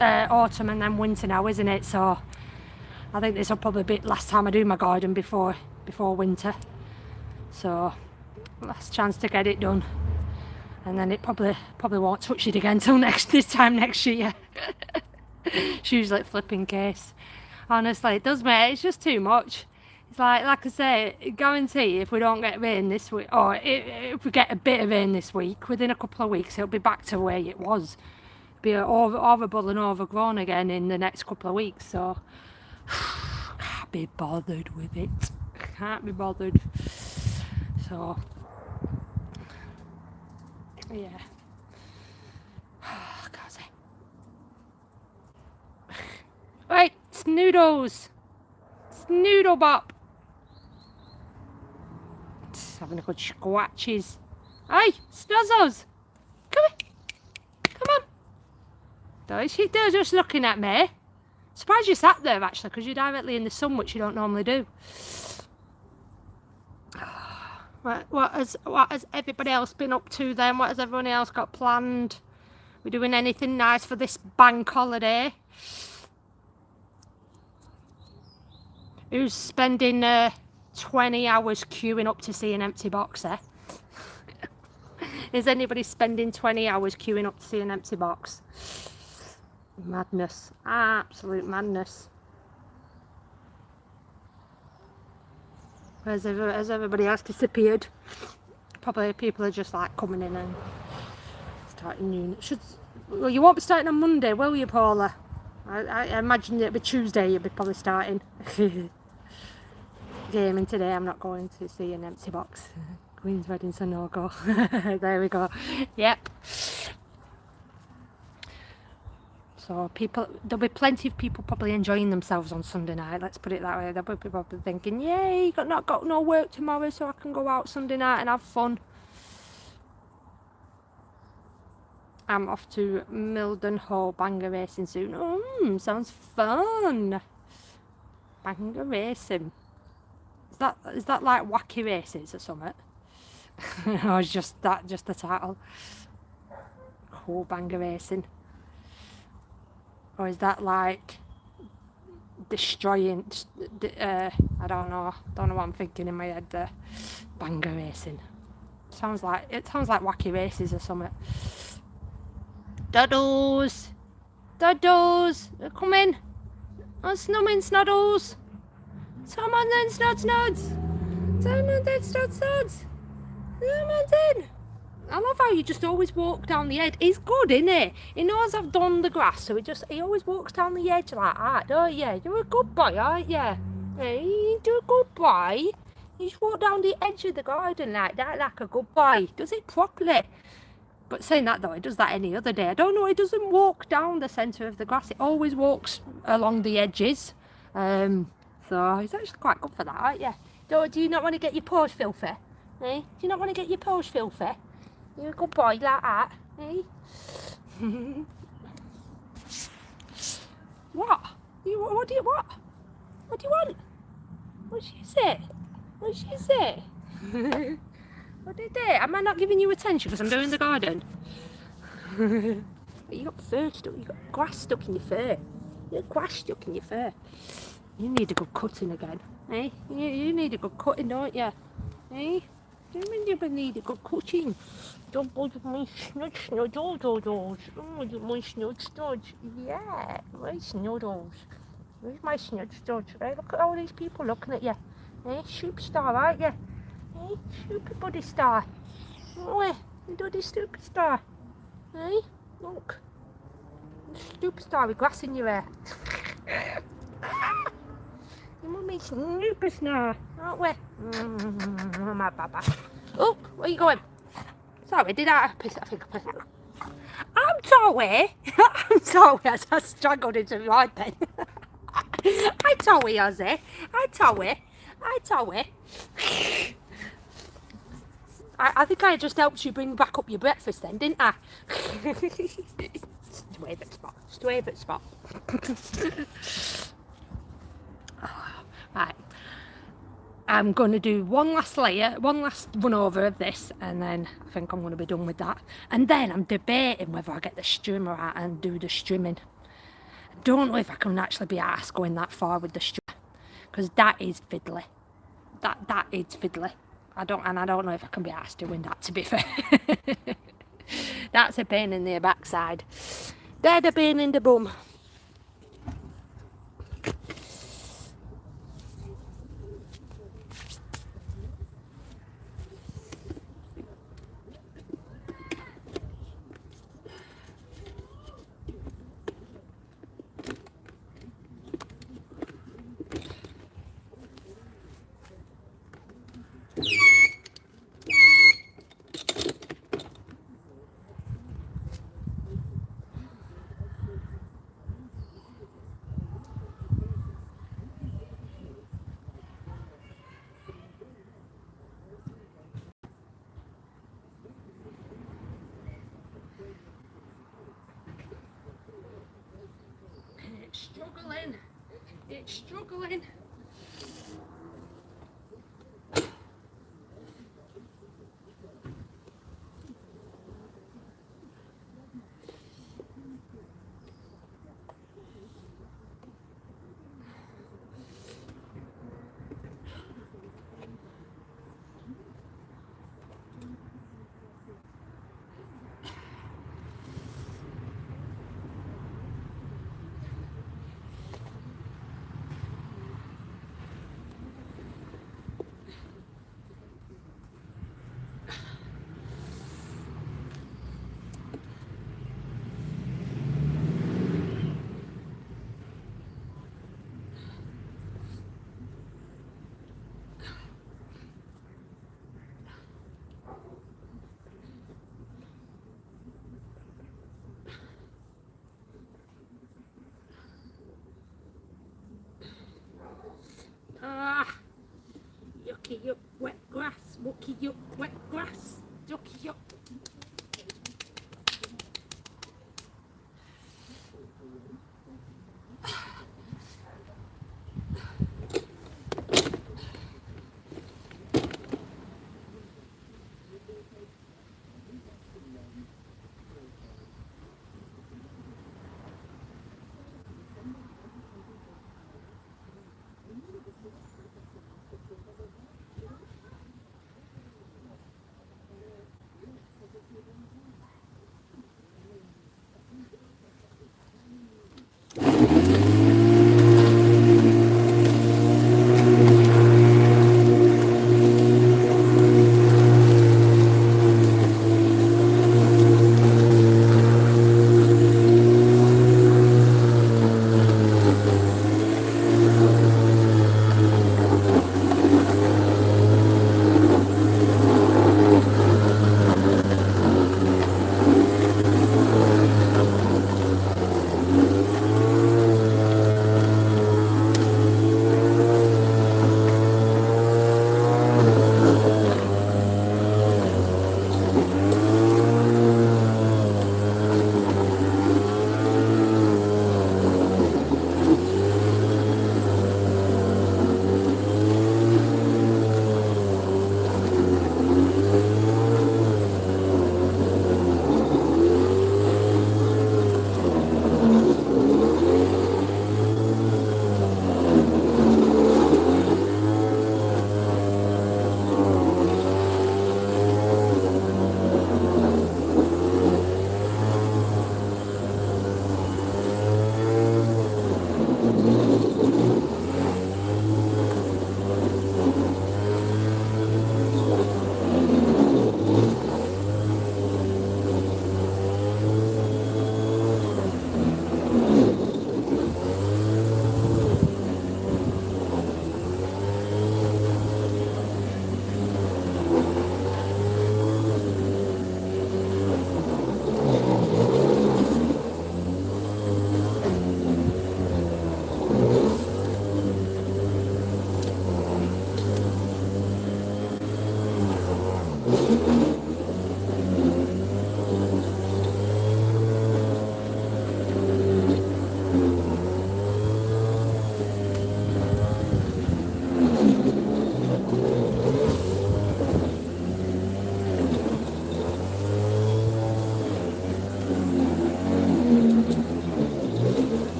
Speaker 1: autumn and then winter now, isn't it? So I think this will probably be the last time I do my garden before winter. So last chance to get it done, and then it probably won't touch it again till this time next year. It's usually flipping case. Honestly, it does, mate. It's just too much. It's like I say, guarantee if we don't get rain this week, or if we get a bit of rain this week, within a couple of weeks it'll be back to where it was. It'll be horrible and overgrown again in the next couple of weeks. So can't be bothered with it. Can't be bothered. So yeah. Oh, God. Right, Snoodles. Snoodle bop. Having a good squatches. Hey, Snuzzles. Come here. Come on. They're just looking at me. Surprised you sat there actually, because you're directly in the sun, which you don't normally do. What has everybody else been up to then? What has everyone else got planned? We doing anything nice for this bank holiday? Who's spending 20 hours queuing up to see an empty box there? Is anybody spending 20 hours queuing up to see an empty box? Madness. Absolute madness. Has everybody else disappeared? Probably people are just like coming in and starting new. Well, you won't be starting on Monday, will you, Paula? I imagine it'll be Tuesday you'll be probably starting. Gaming today, I'm not going to see an empty box. Queen's wedding's a no-go. There we go. Yep. So there'll be plenty of people probably enjoying themselves on Sunday night, let's put it that way. They'll be probably thinking, yay, not got no work tomorrow, so I can go out Sunday night and have fun. I'm off to Mildenhall Banger Racing soon. Sounds fun. Banger Racing. Is that like wacky races or something? Or is just the title? Cool, Banger Racing. Or is that like destroying? I don't know what I'm thinking in my head there. Banger Racing. Sounds like wacky races or something. Doddles, come in. Oh, snumming snoddles. Come on then, snods. Come on then, snods. Come on then. I love how you just always walk down the edge. He's good, isn't he? He knows I've done the grass, so he always walks down the edge like that, don't you? You're a good boy, aren't you? Hey, you're a good boy. You just walk down the edge of the garden like that, like a good boy. Does it properly. But saying that though, he does that any other day. I don't know, he doesn't walk down the centre of the grass. It always walks along the edges. So he's actually quite good for that, aren't you? Do you not want to get your paws filthy? Eh? Do you not want to get your paws filthy? You're a good boy like that, eh? What? What do you want? What did she say? What did she say? What did they? Am I not giving you attention because I'm doing the garden? You got fur stuck, you got grass stuck in your fur. You got grass stuck in your fur. You need a good cutting again, eh? You need a good cutting, don't you? Eh? You need a good cooking. Don't bother my snuddles. Oh, my snuddles. Yeah, my snuddles. Where's my snuddles? Right, look at all these people looking at you. Hey, superstar, aren't you? Hey, super buddy star. Oh, you do this superstar. Hey, look. Superstar with grass in your hair. Your mummy's superstar, aren't we? My baba. Oh, where are you going? Sorry, did I piss? I think I pissed. I'm sorry. I'm sorry as I struggled into my pen. I sorry, Ozzy. I sorry. I think I just helped you bring back up your breakfast then, didn't I? Stupid spot. Right. I'm going to do one last run over of this, and then I think I'm going to be done with that. And then I'm debating whether I get the strimmer out and do the strimming. I don't know if I can actually be asked going that far with the strimmer, because that is fiddly. That is fiddly. I don't know if I can be asked doing that, to be fair. That's a pain in the backside. They're the pain in the bum. It's struggling. Yucky yuck, wet grass. Wucky yuck, wet grass. Yucky yuck.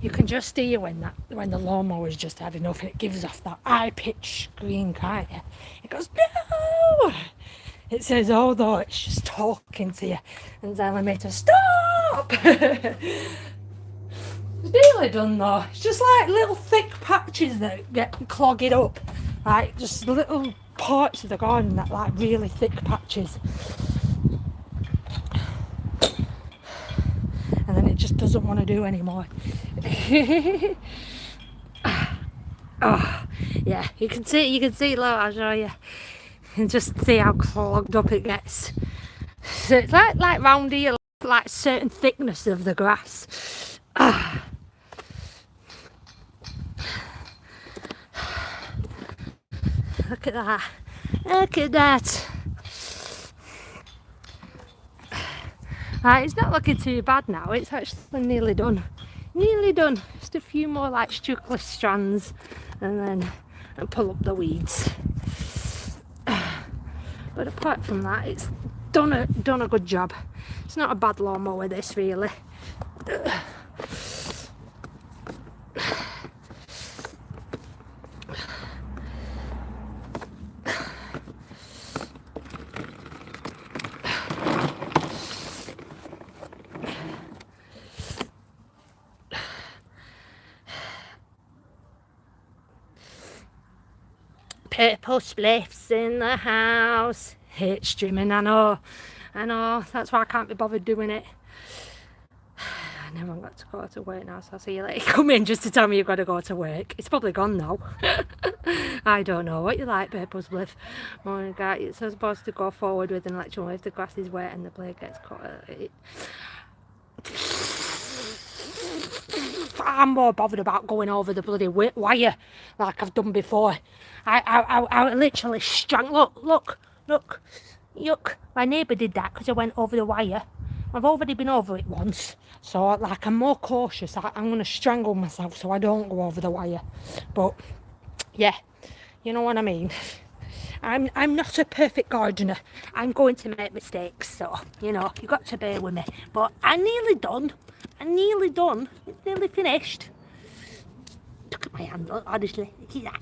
Speaker 1: You can just hear when the lawnmower's just had enough and it gives off that high-pitched scream, can't you? It goes, no! It says, oh, though, it's just talking to you and telling me to stop! It's nearly done, though. It's just like little thick patches that get clogged up. Like, just little parts of the garden that, like, really thick patches. And then it just doesn't want to do anymore. Oh, yeah, you can see, look, I'll show you. And just see how clogged up it gets. So it's like round here, like certain thickness of the grass. Look at that. Look at that. It's not looking too bad now. It's actually nearly done. Nearly done. Just a few more like stucco strands and then I'll pull up the weeds. But apart from that, it's done a good job. It's not a bad lawnmower, this, really. Purple spliffs in the house. Hate streaming, I know, that's why I can't be bothered doing it. I never got to go to work now, so I'll see you later. Come in just to tell me you've got to go to work. It's probably gone now. I don't know what you like, Purple spliff. Oh, God, it's supposed to go forward with an electron if the grass is wet and the blade gets caught. I'm more bothered about going over the bloody wire like I've done before. I literally strangled. Look, yuck. My neighbour did that because I went over the wire I've already been over it once, so like I'm more cautious. I'm going to strangle myself so I don't go over the wire. But yeah, you know what I mean. I'm not a perfect gardener. I'm going to make mistakes, so you know, you've got to bear with me. But I'm nearly done. I'm nearly done. It's nearly finished. Look at my hand, honestly. See that?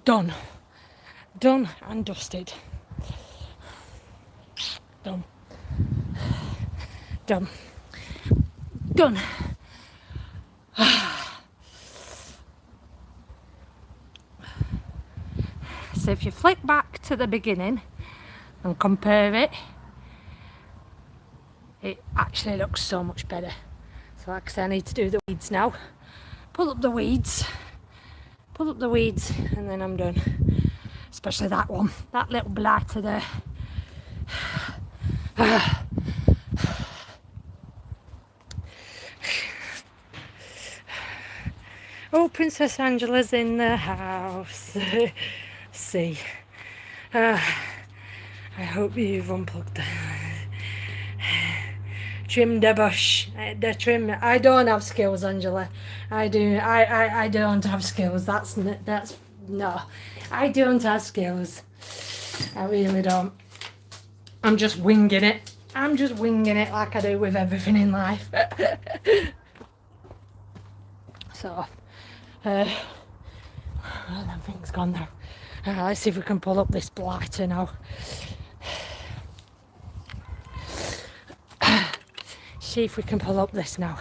Speaker 1: Done. Done and dusted. Done. Done. Done. So if you flick back to the beginning and compare it, it actually looks so much better. So like I say, I need to do the weeds now. Pull up the weeds, and then I'm done. Especially that one, that little blighter there. Oh, Princess Angela's in the house. See. I hope you've unplugged the trim the bush. The trim. I don't have skills, Angela. I don't have skills. That's no. I don't have skills. I really don't. I'm just winging it. I'm just winging it like I do with everything in life. So, that thing's gone now. Let's see if we can pull up this blighter now. See if we can pull up this now.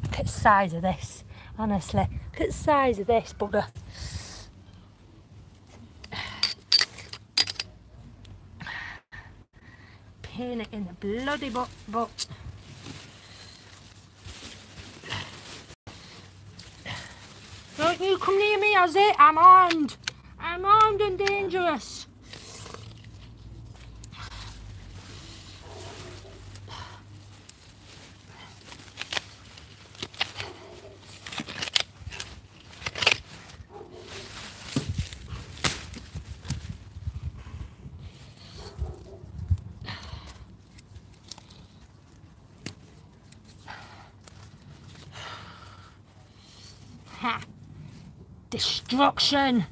Speaker 1: Look at the size of this, honestly. Look at the size of this bugger. Pin it in the bloody butt. Don't you come near me, Ozzy. I'm armed. I'm armed and dangerous. Ha! Destruction!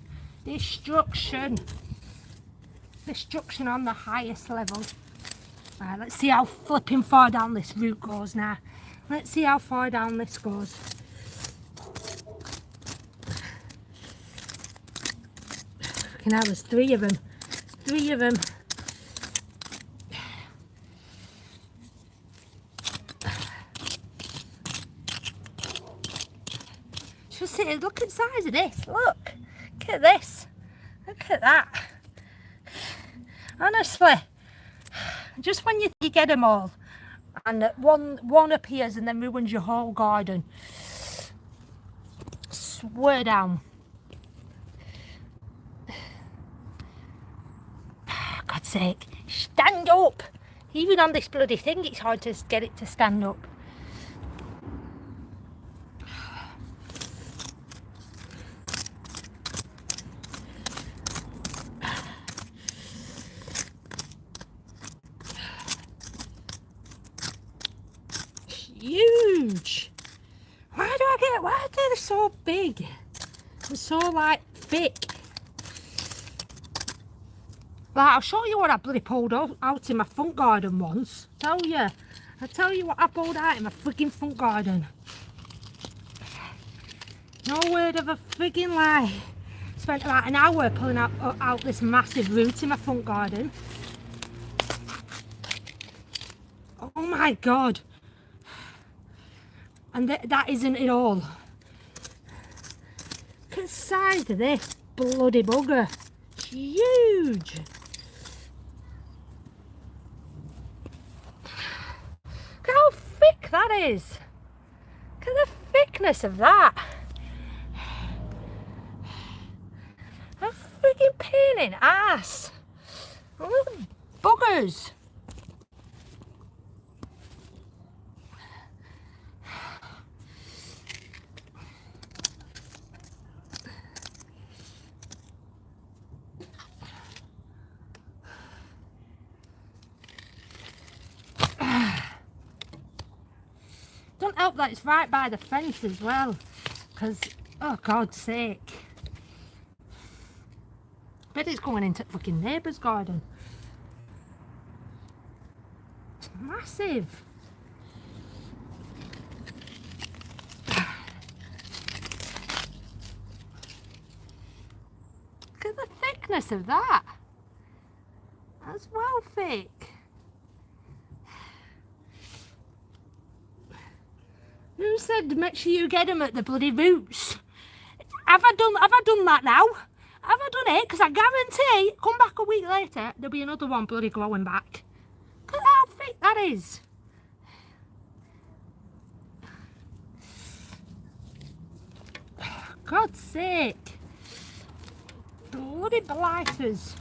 Speaker 1: Destruction! Destruction on the highest level. Right, let's see how flipping far down this route goes now. Let's see how far down this goes. Fucking hell, there's 3 of them. 3 of them. Just see, look at the size of this. Look at this. Look at that. Honestly, just when you get them all, and one appears and then ruins your whole garden. Swear down. God's sake, stand up. Even on this bloody thing, it's hard to get it to stand up. Huge. Why are they so big? They're so like thick. Like, I'll show you what I bloody pulled out in my front garden once. I tell you what I pulled out in my frigging front garden. No word of a frigging lie. Spent about an hour pulling out this massive root in my front garden. Oh my God. And that isn't it all. Look at the size of this bloody bugger. It's huge. Look how thick that is. Look at the thickness of that. A freaking pain in the ass. Little buggers. hope that it's right by the fence as well, because, oh God's sake. Bet it's going into the fucking neighbour's garden. It's massive. Look at the thickness of that. That's well thick. Who said make sure you get them at the bloody roots? Have I done that now? Have I done it? Because I guarantee, come back a week later, there'll be another one bloody growing back. Look at how thick that is. God's sake. Bloody blighters.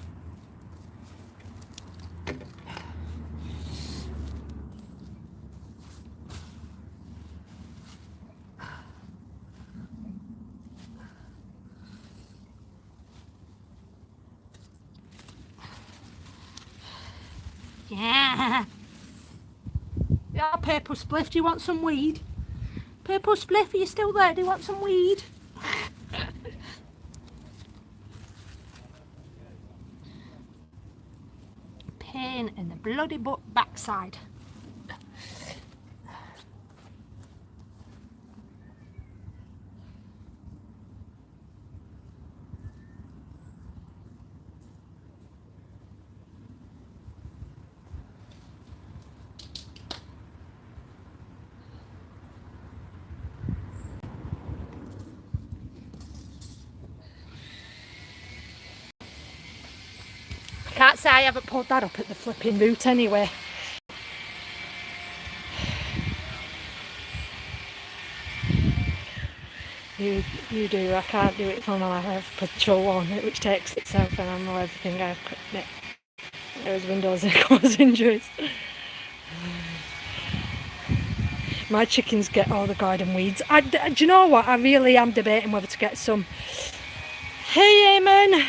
Speaker 1: Yeah. Yeah, Paper Spliff, do you want some weed? Paper Spliff, are you still there? Do you want some weed? Pain in the bloody butt backside. Can't say I haven't pulled that up at the flipping root anyway. You do, I can't do it from I have patrol on it, which takes itself, and I know everything I've cut it. There's windows that cause injuries. My chickens get all the garden weeds. Do you know what? I really am debating whether to get some. Hey, Eamon!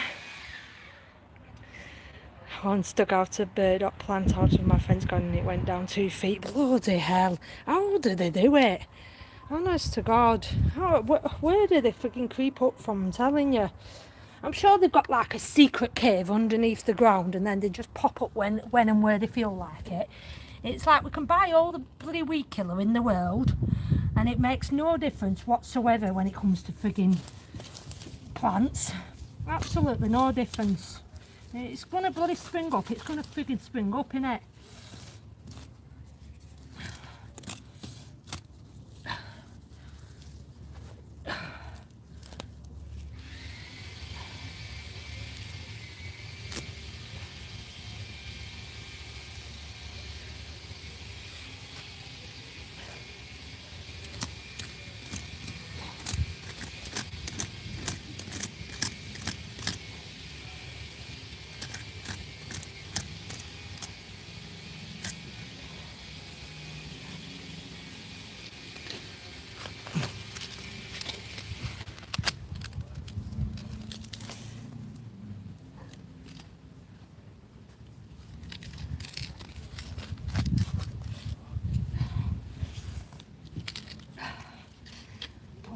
Speaker 1: Once dug out a burdock plant out of my fence garden and it went down 2 feet. Bloody hell. How do they do it? Honest to God. Where do they freaking creep up from? I'm telling you. I'm sure they've got like a secret cave underneath the ground and then they just pop up when and where they feel like it. It's like we can buy all the bloody weed killer in the world and it makes no difference whatsoever when it comes to frigging plants. Absolutely no difference. It's gonna bloody spring up. It's gonna friggin' spring up, innit?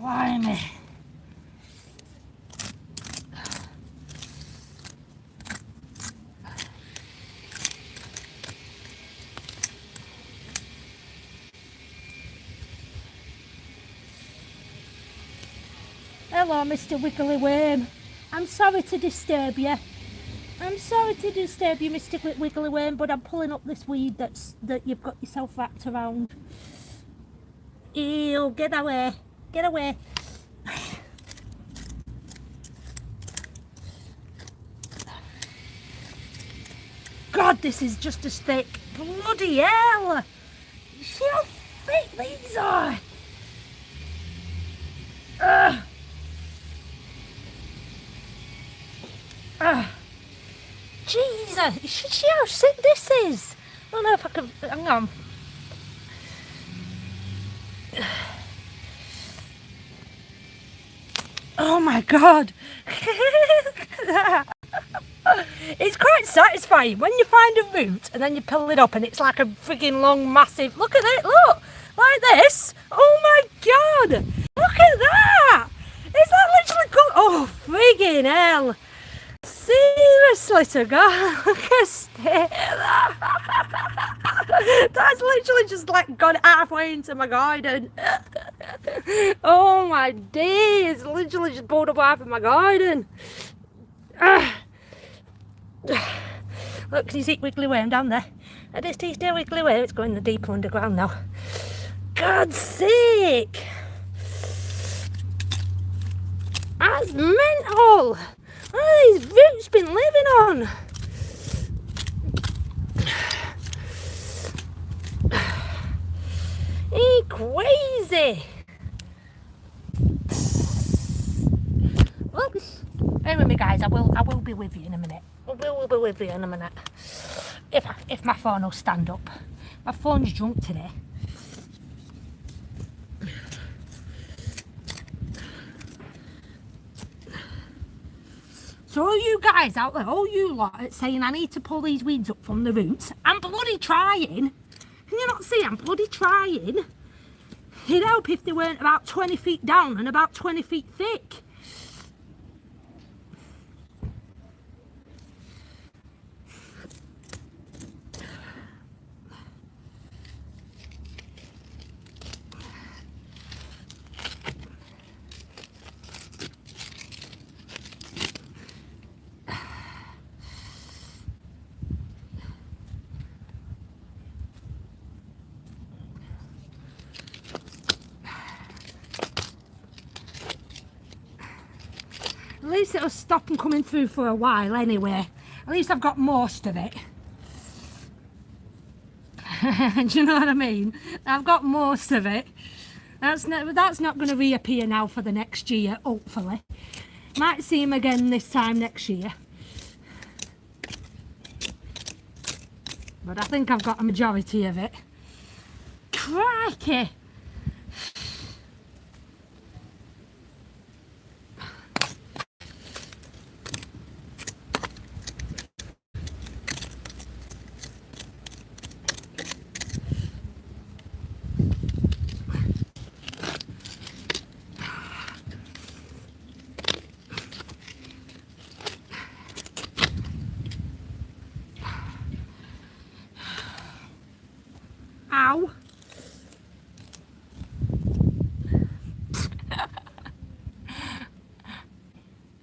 Speaker 1: Blimey. Hello, Mr. Wiggly Worm. I'm sorry to disturb you. I'm sorry to disturb you, Mr. Wiggly Worm, but I'm pulling up this weed that you've got yourself wrapped around. Ew, get away. Get away. God, this is just as thick. Bloody hell. See how thick these are. Jesus, you should see how sick this is. I don't know if I can, hang on. Oh my God. It's quite satisfying when you find a root and then you pull it up and it's like a frigging long massive, look at it, look Like this? Oh my god! Look at that! Is that literally cool? Oh, friggin' hell! Seriously, to God, look at it. That's literally just like gone halfway into my garden. Oh my days, literally just pulled up half of my garden. Look, can you see Wiggly Way? I'm down there. I just see still Wiggly Way. It's going the deeper underground now. God's sake! That's mental! What have these roots been living on? He crazy! Oops. Bear with me, guys. I will be with you in a minute. I will be with you in a minute. If my phone will stand up. My phone's drunk today. So all you guys out there, all you lot saying I need to pull these weeds up from the roots, I'm bloody trying. Can you not see I'm bloody trying? It'd help if they weren't about 20 feet down and about 20 feet thick. At least it'll stop them coming through for a while anyway. At least I've got most of it. Do you know what I mean? I've got most of it. That's not going to reappear now for the next year, hopefully. Might see him again this time next year. But I think I've got a majority of it. Crikey! Ow!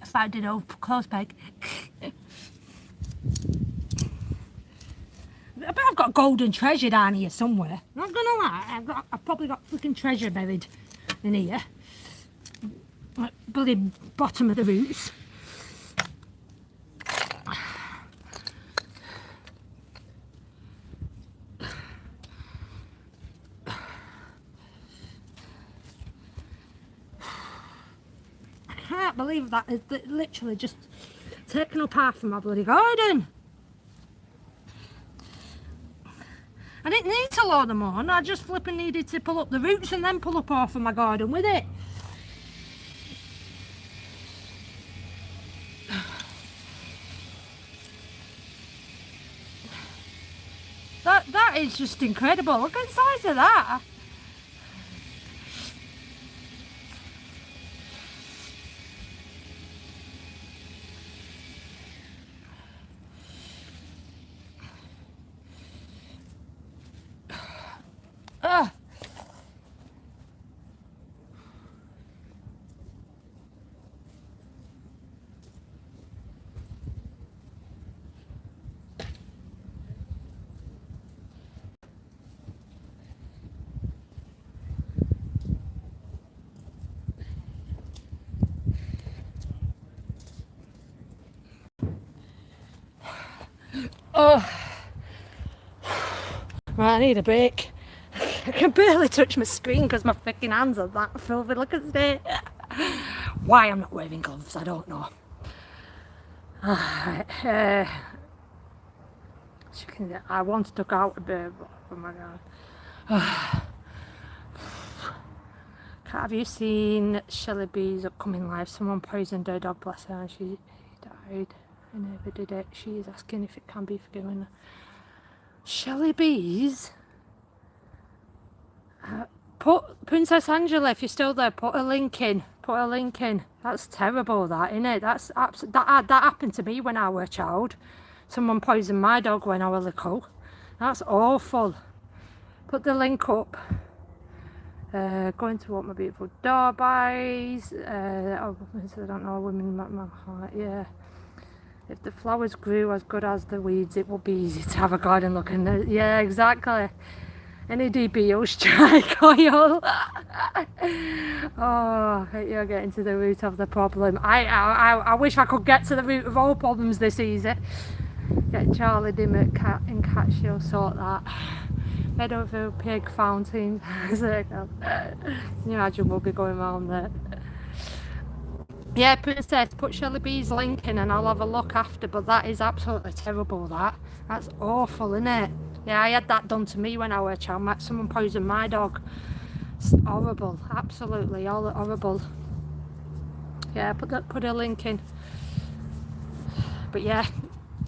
Speaker 1: If I did a close peg. I bet I've got golden treasure down here somewhere. Not gonna lie, I've probably got freaking treasure buried in here. Like bloody bottom of the roots. I can't believe that is literally just taken up half of my bloody garden. I didn't need to load them on, I just flipping needed to pull up the roots and then pull up half of my garden with it. That is just incredible. Look at the size of that. Oh, right, I need a break. I can barely touch my screen because my freaking hands are that filthy. Look at it. Why I'm not wearing gloves, I don't know. I once took out a bit, oh my god. Have you seen Shelly B's upcoming live? Someone poisoned her dog, bless her, and she died. I never did it. She is asking if it can be forgiven. Shelly B's? Put Princess Angela, if you're still there, put a link in. Put a link in. That's terrible, that, isn't it? That's that happened to me when I was a child. Someone poisoned my dog when I was little. That's awful. Put the link up. Going to walk my beautiful doorbys. I don't know, women make my heart. Yeah. If the flowers grew as good as the weeds, it would be easy to have a garden looking. Yeah, exactly. Any DBO strike oil. Oh, you're getting to the root of the problem. I wish I could get to the root of all problems this easy. Get Charlie Dimmock cat and cat, she'll sort that. Meadowville pig fountain. Can you imagine we'll be going around there? Yeah, Princess, put Shelley B's link in and I'll have a look after, but that is absolutely terrible, that's awful, isn't it? Yeah, I had that done to me when I was a child. Someone poisoned my dog. It's horrible, absolutely horrible. Yeah, put a link in. But yeah,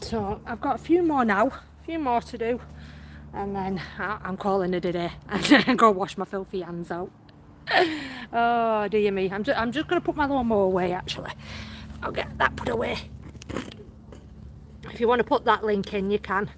Speaker 1: so I've got a few more now, a few more to do, and then I'm calling it a day and go wash my filthy hands out. Oh dear me, I'm just going to put my lawnmower away actually. I'll get that put away. If you want to put that link in, you can.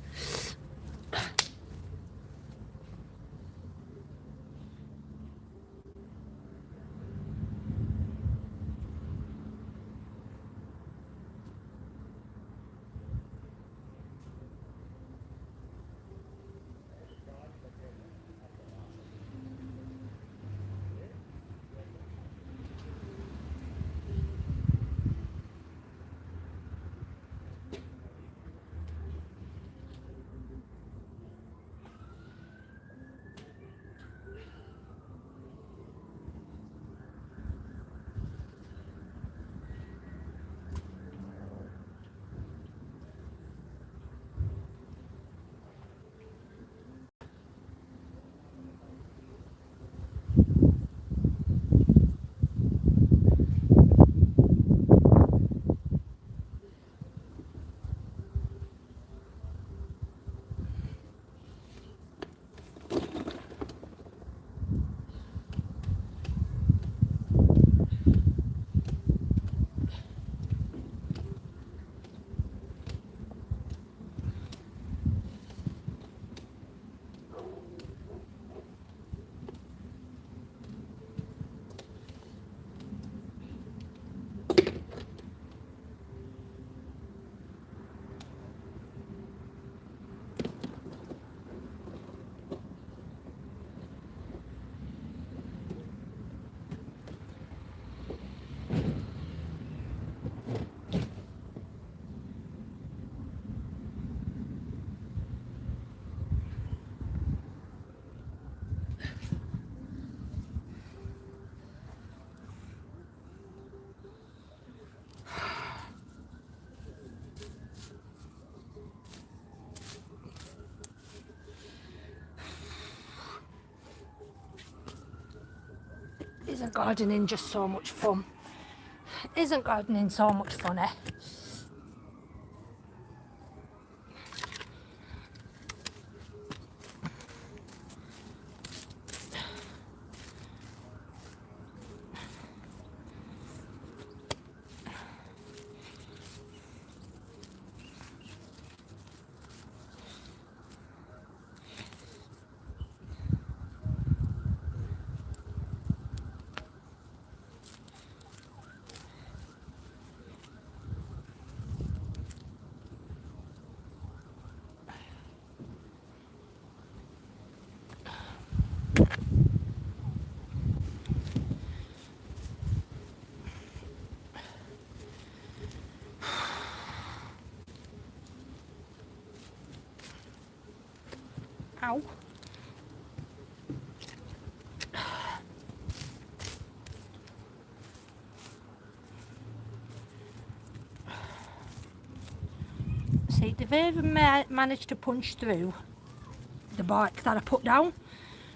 Speaker 1: Isn't gardening just so much fun? Isn't gardening so much fun, eh? Ow. See, they've even managed to punch through the bike that I put down.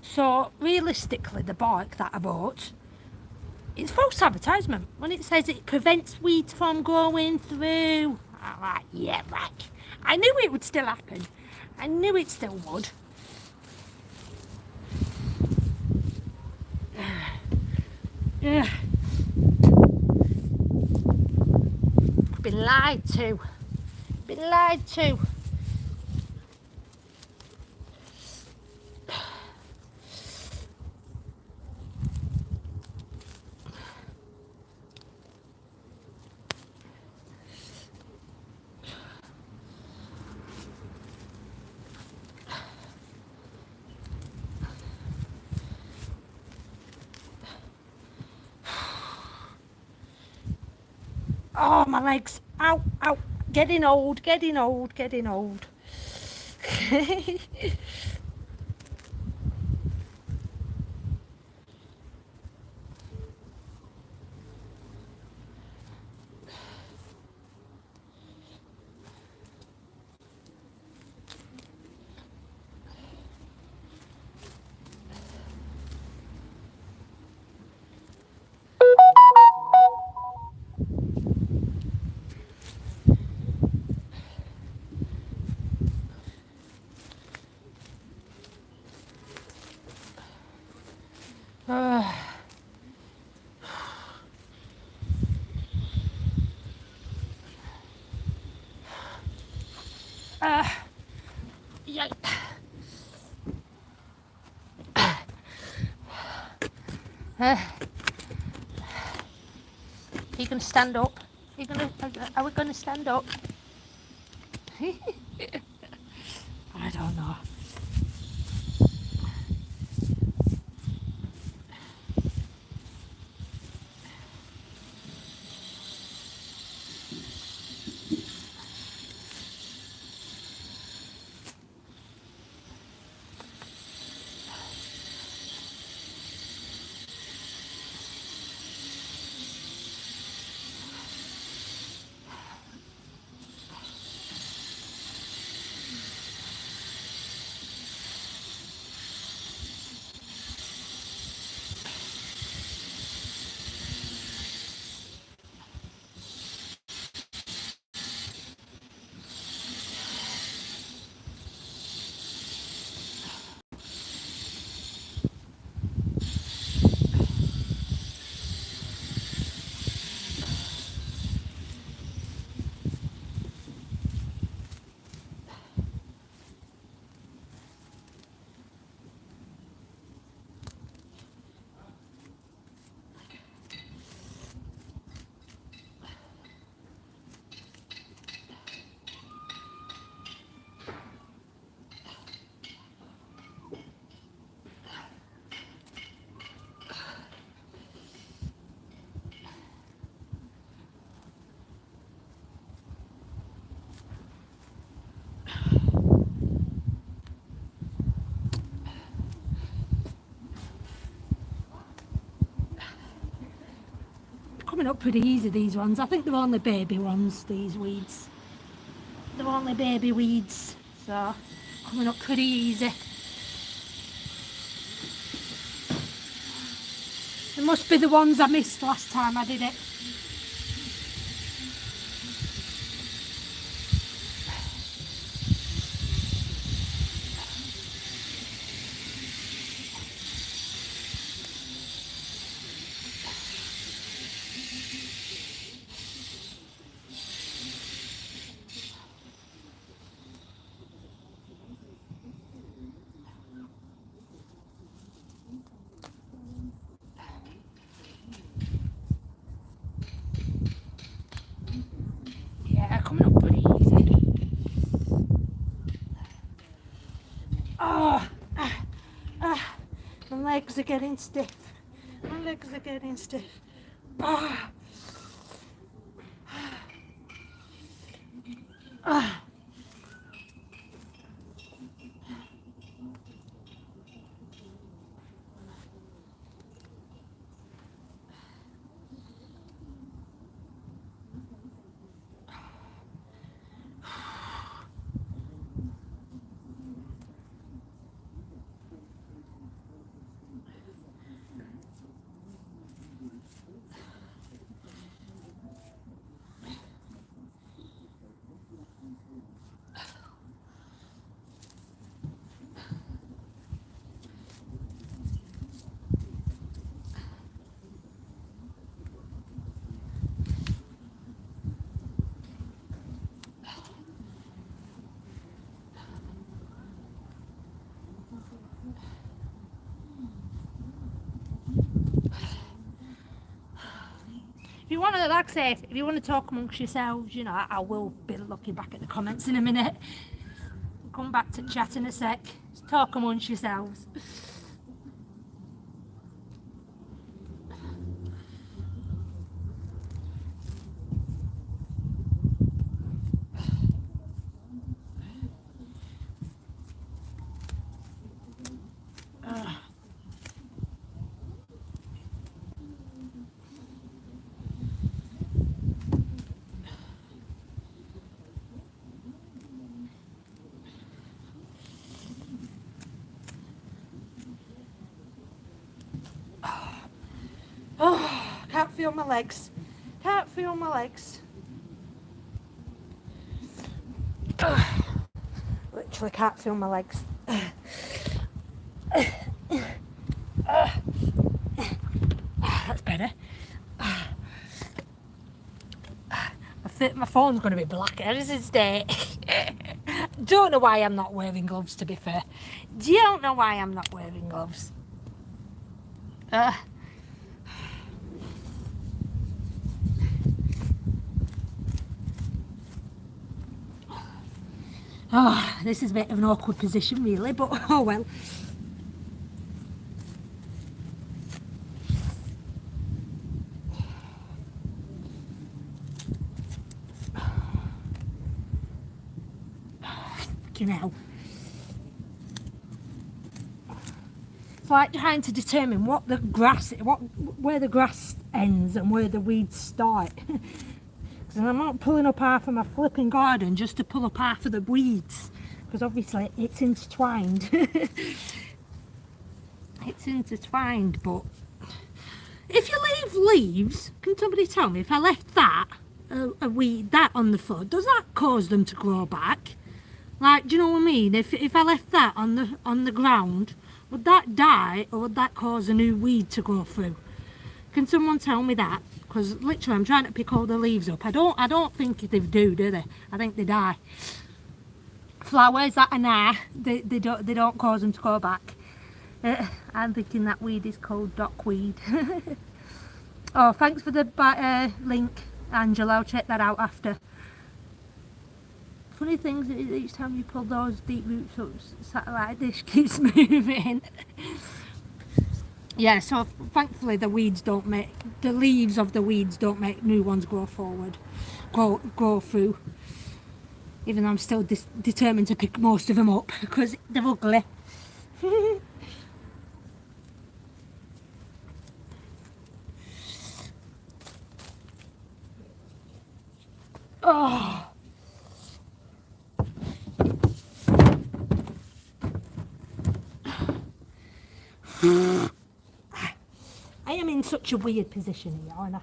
Speaker 1: So realistically, the bike that I bought, it's false advertisement when it says it prevents weeds from growing through. I'm like, yeah, right. I knew it would still happen. I knew it still would. Yeah. Been lied to. Been lied to. Oh, my legs. Ow, ow. Getting old, getting old, getting old. uh, yeah. Are you going to stand up? Are we going to stand up? I don't know. Coming up pretty easy, these ones. I think they're only baby ones, these weeds. They're only baby weeds, so coming up pretty easy. It must be the ones I missed last time I did it. Yeah, coming up pretty easy. Oh, my legs are getting stiff. My legs are getting stiff. Oh. Oh. If you want to, like I say, if you want to talk amongst yourselves, you know, I will be looking back at the comments in a minute. Come back to chat in a sec. Just talk amongst yourselves. Oh, can't feel my legs. Can't feel my legs. Literally can't feel my legs. That's better. I think my phone's going to be black as this day. Don't know why I'm not wearing gloves, to be fair. Don't know why I'm not wearing gloves. Oh, this is a bit of an awkward position really, but oh well. You know, it's like trying to determine where the grass ends and where the weeds start. Because I'm not pulling up half of my flipping garden just to pull up half of the weeds, because obviously it's intertwined. It's intertwined. But if you leave leaves, can somebody tell me, if I left that a weed that on the floor, does that cause them to grow back? Like, do you know what I mean? If I left that on the ground, would that die, or would that cause a new weed to grow through? Can someone tell me that? Because literally I'm trying to pick all the leaves up. I don't think they do they? I think they die. Flowers that are nah, they don't cause them to go back. I'm thinking that weed is called dockweed. Oh, thanks for the link, Angela. I'll check that out after. Funny things is each time you pull those deep roots up, satellite dish keeps moving. Yeah, so thankfully the leaves of the weeds don't make new ones grow forward, grow through. Even though I'm still determined to pick most of them up because they're ugly. Oh. I am in such a weird position here, aren't I?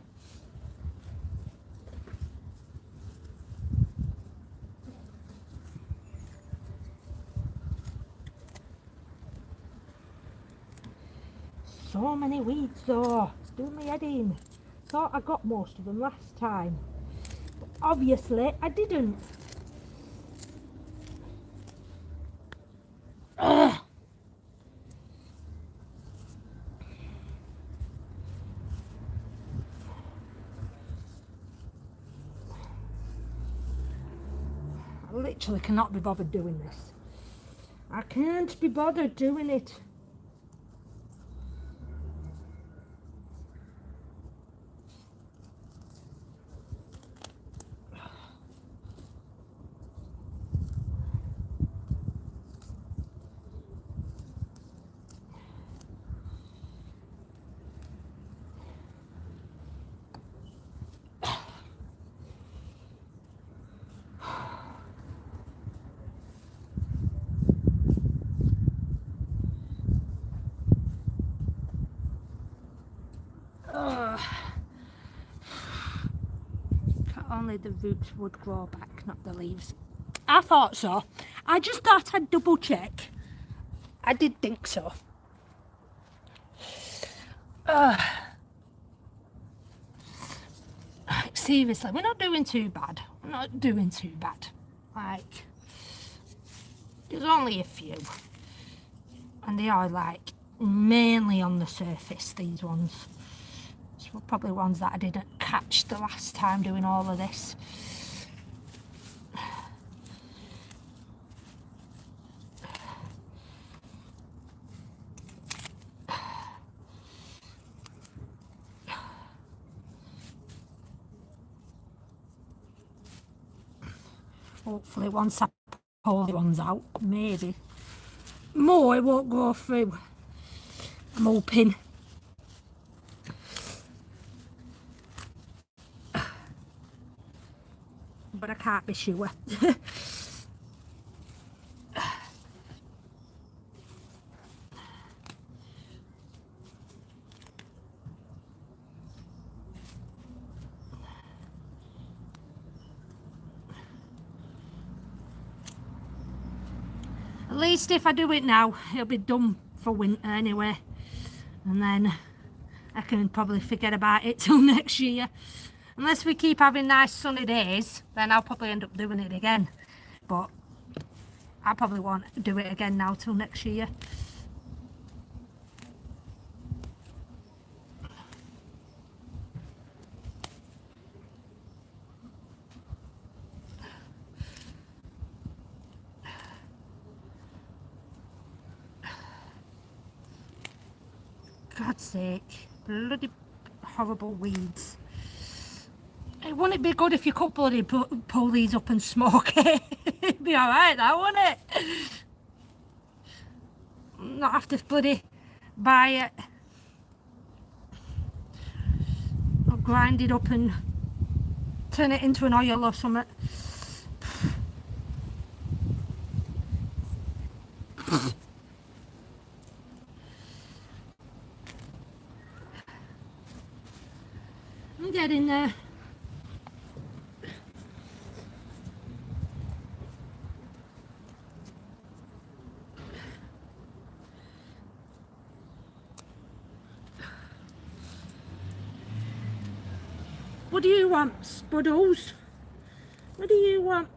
Speaker 1: So many weeds though, it's doing my head in. Thought I got most of them last time, but obviously I didn't. Ugh. I literally cannot be bothered doing this. I can't be bothered doing it. Only the roots would grow back, not the leaves. I thought so. I just thought I'd double check. I did think so. Seriously, we're not doing too bad. We're not doing too bad. Like, there's only a few. And they are like mainly on the surface, these ones. So probably ones that I didn't catch the last time doing all of this. Hopefully once I pull the ones out, maybe more it won't go through. I'm hoping. But I can't be sure. At least if I do it now, it'll be done for winter anyway. And then I can probably forget about it till next year. Unless we keep having nice sunny days, then I'll probably end up doing it again. But I probably won't do it again now till next year. God's sake, bloody horrible weeds. Wouldn't it be good if you could bloody pull these up and smoke it? It'd be alright that, wouldn't it? Not have to bloody buy it. Or grind it up and turn it into an oil or something. I'm getting there. What do you want, Spuddles? What do you want?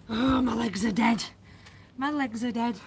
Speaker 1: Oh, my legs are dead. My legs are dead.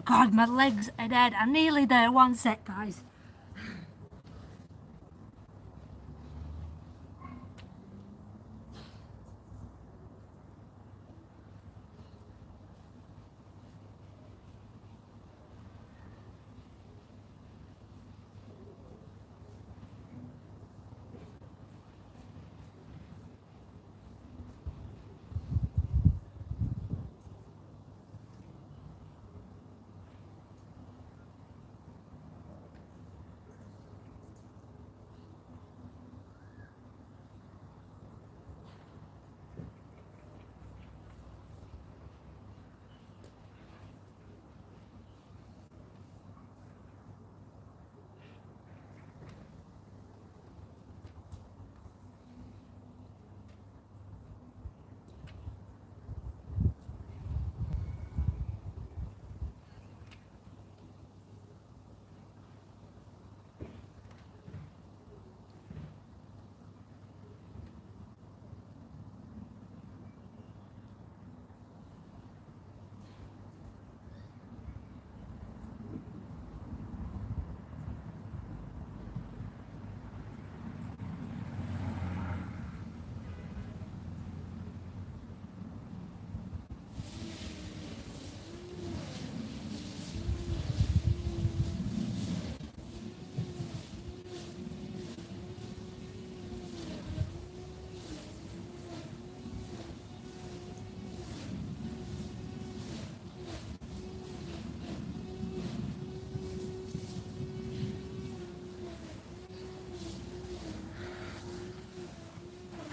Speaker 1: God, my legs are dead. I'm nearly there. One sec, guys.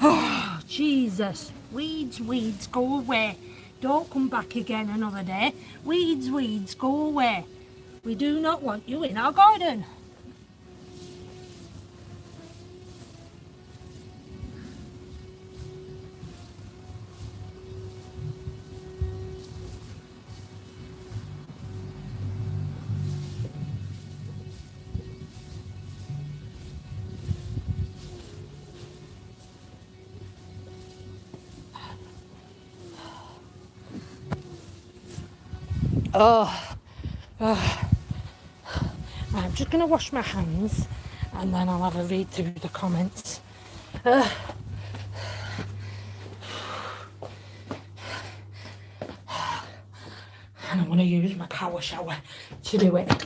Speaker 1: Oh, Jesus. Weeds, weeds, go away. Don't come back again another day. Weeds, weeds, go away. We do not want you in our garden. Oh, oh. I'm just going to wash my hands and then I'll have a read through the comments. And I'm going to use my power shower to do it.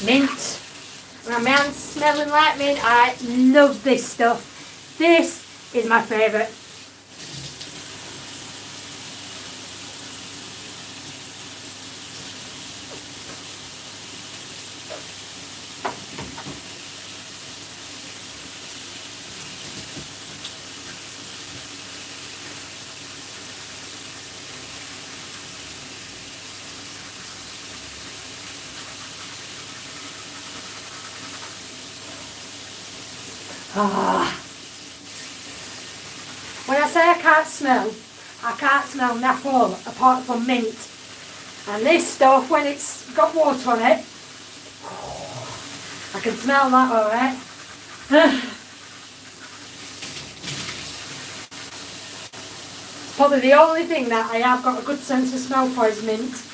Speaker 1: Mint. My man's smelling like mint. I love this stuff. This is my favourite. Ah. When I say I can't smell nothing apart from mint. And this stuff, when it's got water on it, I can smell that alright. Probably the only thing that I have got a good sense of smell for is mint.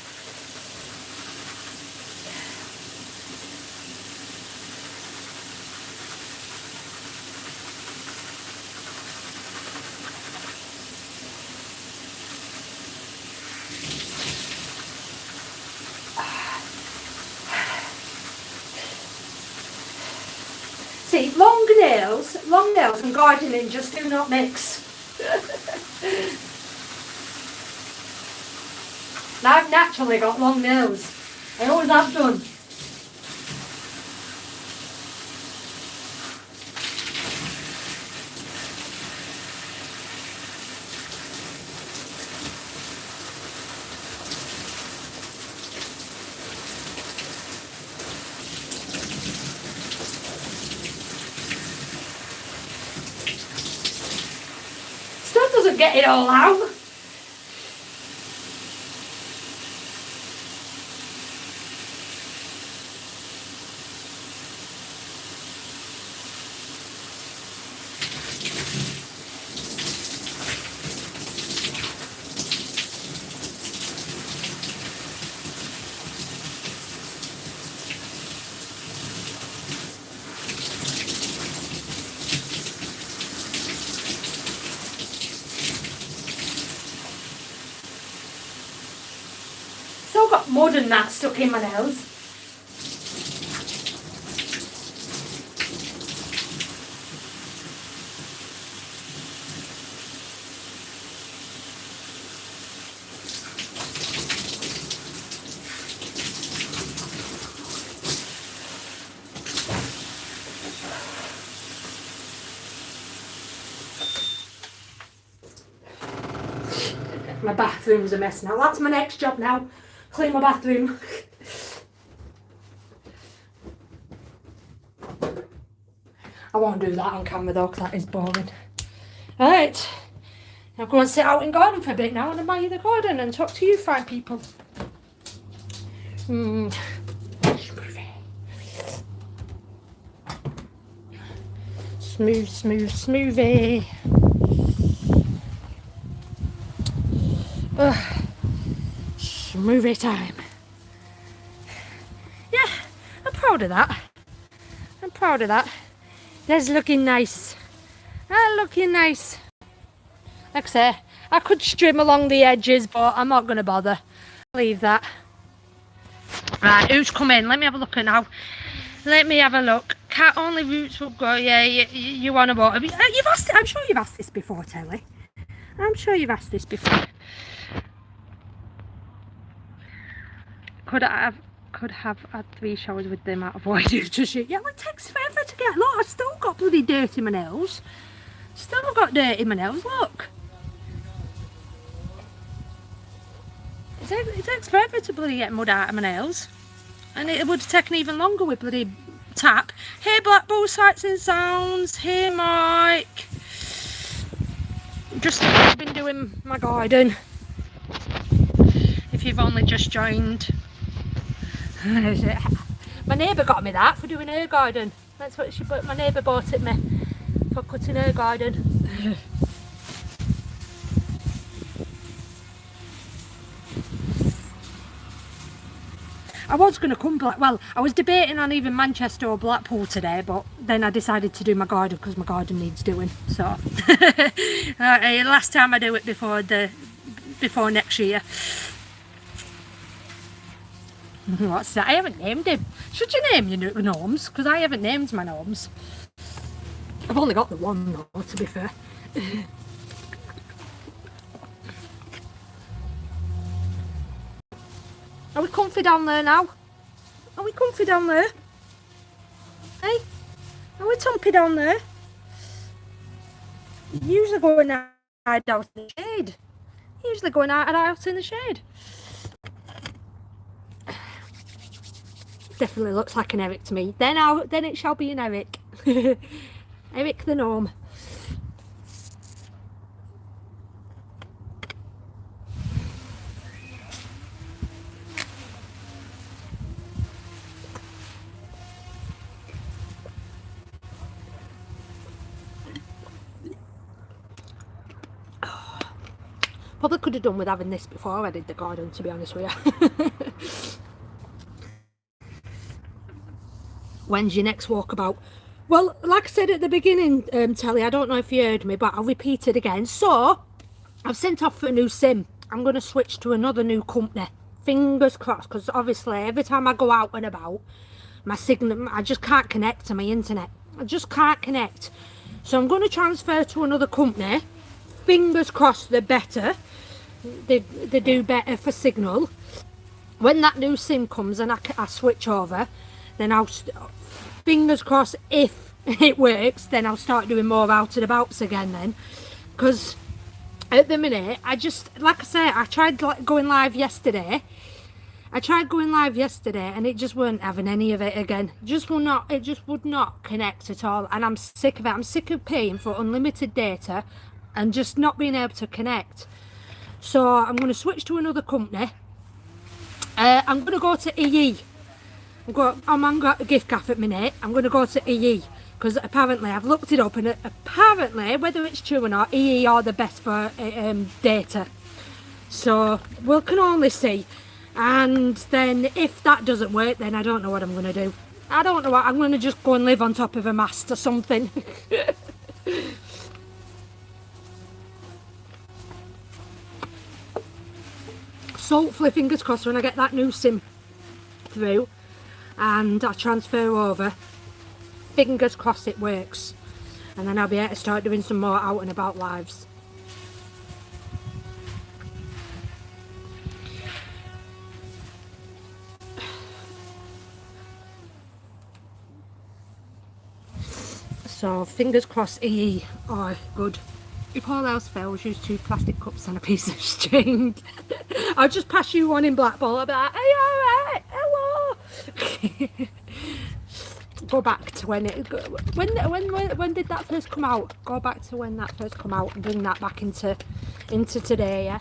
Speaker 1: See, long nails and gardening just do not mix. And I've naturally got long nails. I always have done. Still doesn't get it all out. Still got mud and that stuck in my nails. My bathroom's a mess now. That's my next job now. Clean my bathroom. I won't do that on camera though, because that is boring. Alright. I'll go and sit out in garden for a bit now and admire the garden and talk to you fine people. Smoothie. Smoothie. Smoothie time. Yeah, I'm proud of that. I'm proud of that. That's looking nice. Looking nice. Like I say, I could trim along the edges, but I'm not going to bother. Leave that. Right, who's come in? Let me have a look at now. Let me have a look. Cat only roots will grow. Yeah, you want to water. You've asked. I'm sure you've asked this before, Telly. I'm sure you've asked this before. Could have had 3 showers with the amount of water I do to shoot. Yeah, well, it takes forever to get. Look, I've still got bloody dirt in my nails. Still got dirt in my nails. Look. It takes forever to bloody get mud out of my nails, and it would have taken even longer with bloody tap. Hey, Black Bull Sights and Sounds. Hey, Mike. Just been doing my garden. If you've only just joined. My neighbour got me that for doing her garden. That's what my neighbour bought it me for cutting her garden. I was going to come I was debating on even Manchester or Blackpool today, but then I decided to do my garden because my garden needs doing. So last time I do it before next year. What's that? I haven't named him. Should you name your gnomes? Because I haven't named my gnomes. I've only got the one though, to be fair. Are we comfy down there now? Are we comfy down there? Hey? Are we tumpy down there? Usually going out in the shade. Usually going out in the shade. Definitely looks like an Eric to me. Then it shall be an Eric. Eric the gnome. Probably could have done with having this before I did the garden, to be honest with you. When's your next walkabout? Well, like I said at the beginning, Telly, I don't know if you heard me, but I'll repeat it again. So, I've sent off for a new SIM. I'm going to switch to another new company. Fingers crossed, because obviously every time I go out and about, my signal, I just can't connect to my internet. I just can't connect. So I'm going to transfer to another company. Fingers crossed they're better. They do better for signal. When that new SIM comes and I switch over, then I'll, fingers crossed, if it works, then I'll start doing more out and abouts again then. Because at the minute, I just, like I say, I tried going live yesterday. And it just weren't having any of it again. It just would not connect at all. And I'm sick of it. I'm sick of paying for unlimited data and just not being able to connect. So I'm going to switch to another company. I'm going to go to EE. I'm got a gift gaff at minute. I'm going to go to EE because apparently I've looked it up, and apparently, whether it's true or not, EE are the best for data. So we can only see. And then if that doesn't work, then I don't know what I'm going to do. I don't know what I'm going to just go and live on top of a mast or something. So hopefully, fingers crossed, when I get that new SIM through and I transfer over, fingers crossed it works, and then I'll be able to start doing some more out and about lives. So fingers crossed EE are good. If all else fails, use 2 plastic cups and a piece of string. I'll just pass you one in Blackpool. I'll be like, are you alright? Hello. Go back to when did that first come out? Go back to when that first come out and bring that back into today, yeah.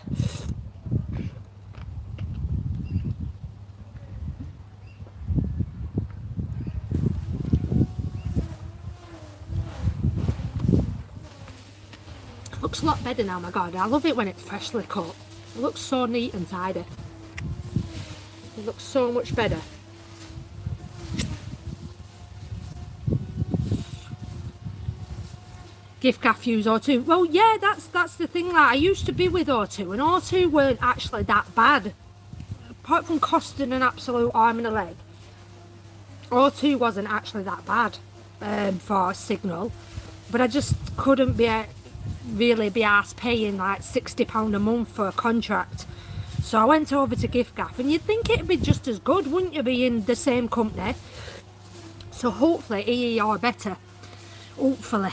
Speaker 1: Looks a lot better now, my god. I love it when it's freshly cut. It looks so neat and tidy. It looks so much better. Gift gaff use O2. Well, yeah, that's the thing. Like, I used to be with O2, and O2 weren't actually that bad. Apart from costing an absolute arm and a leg, O2 wasn't actually that bad for signal. But I just couldn't really be arsed paying like £60 a month for a contract. So I went over to gift gaff, and you'd think it'd be just as good, wouldn't you, be in the same company? So hopefully EE are better. Hopefully.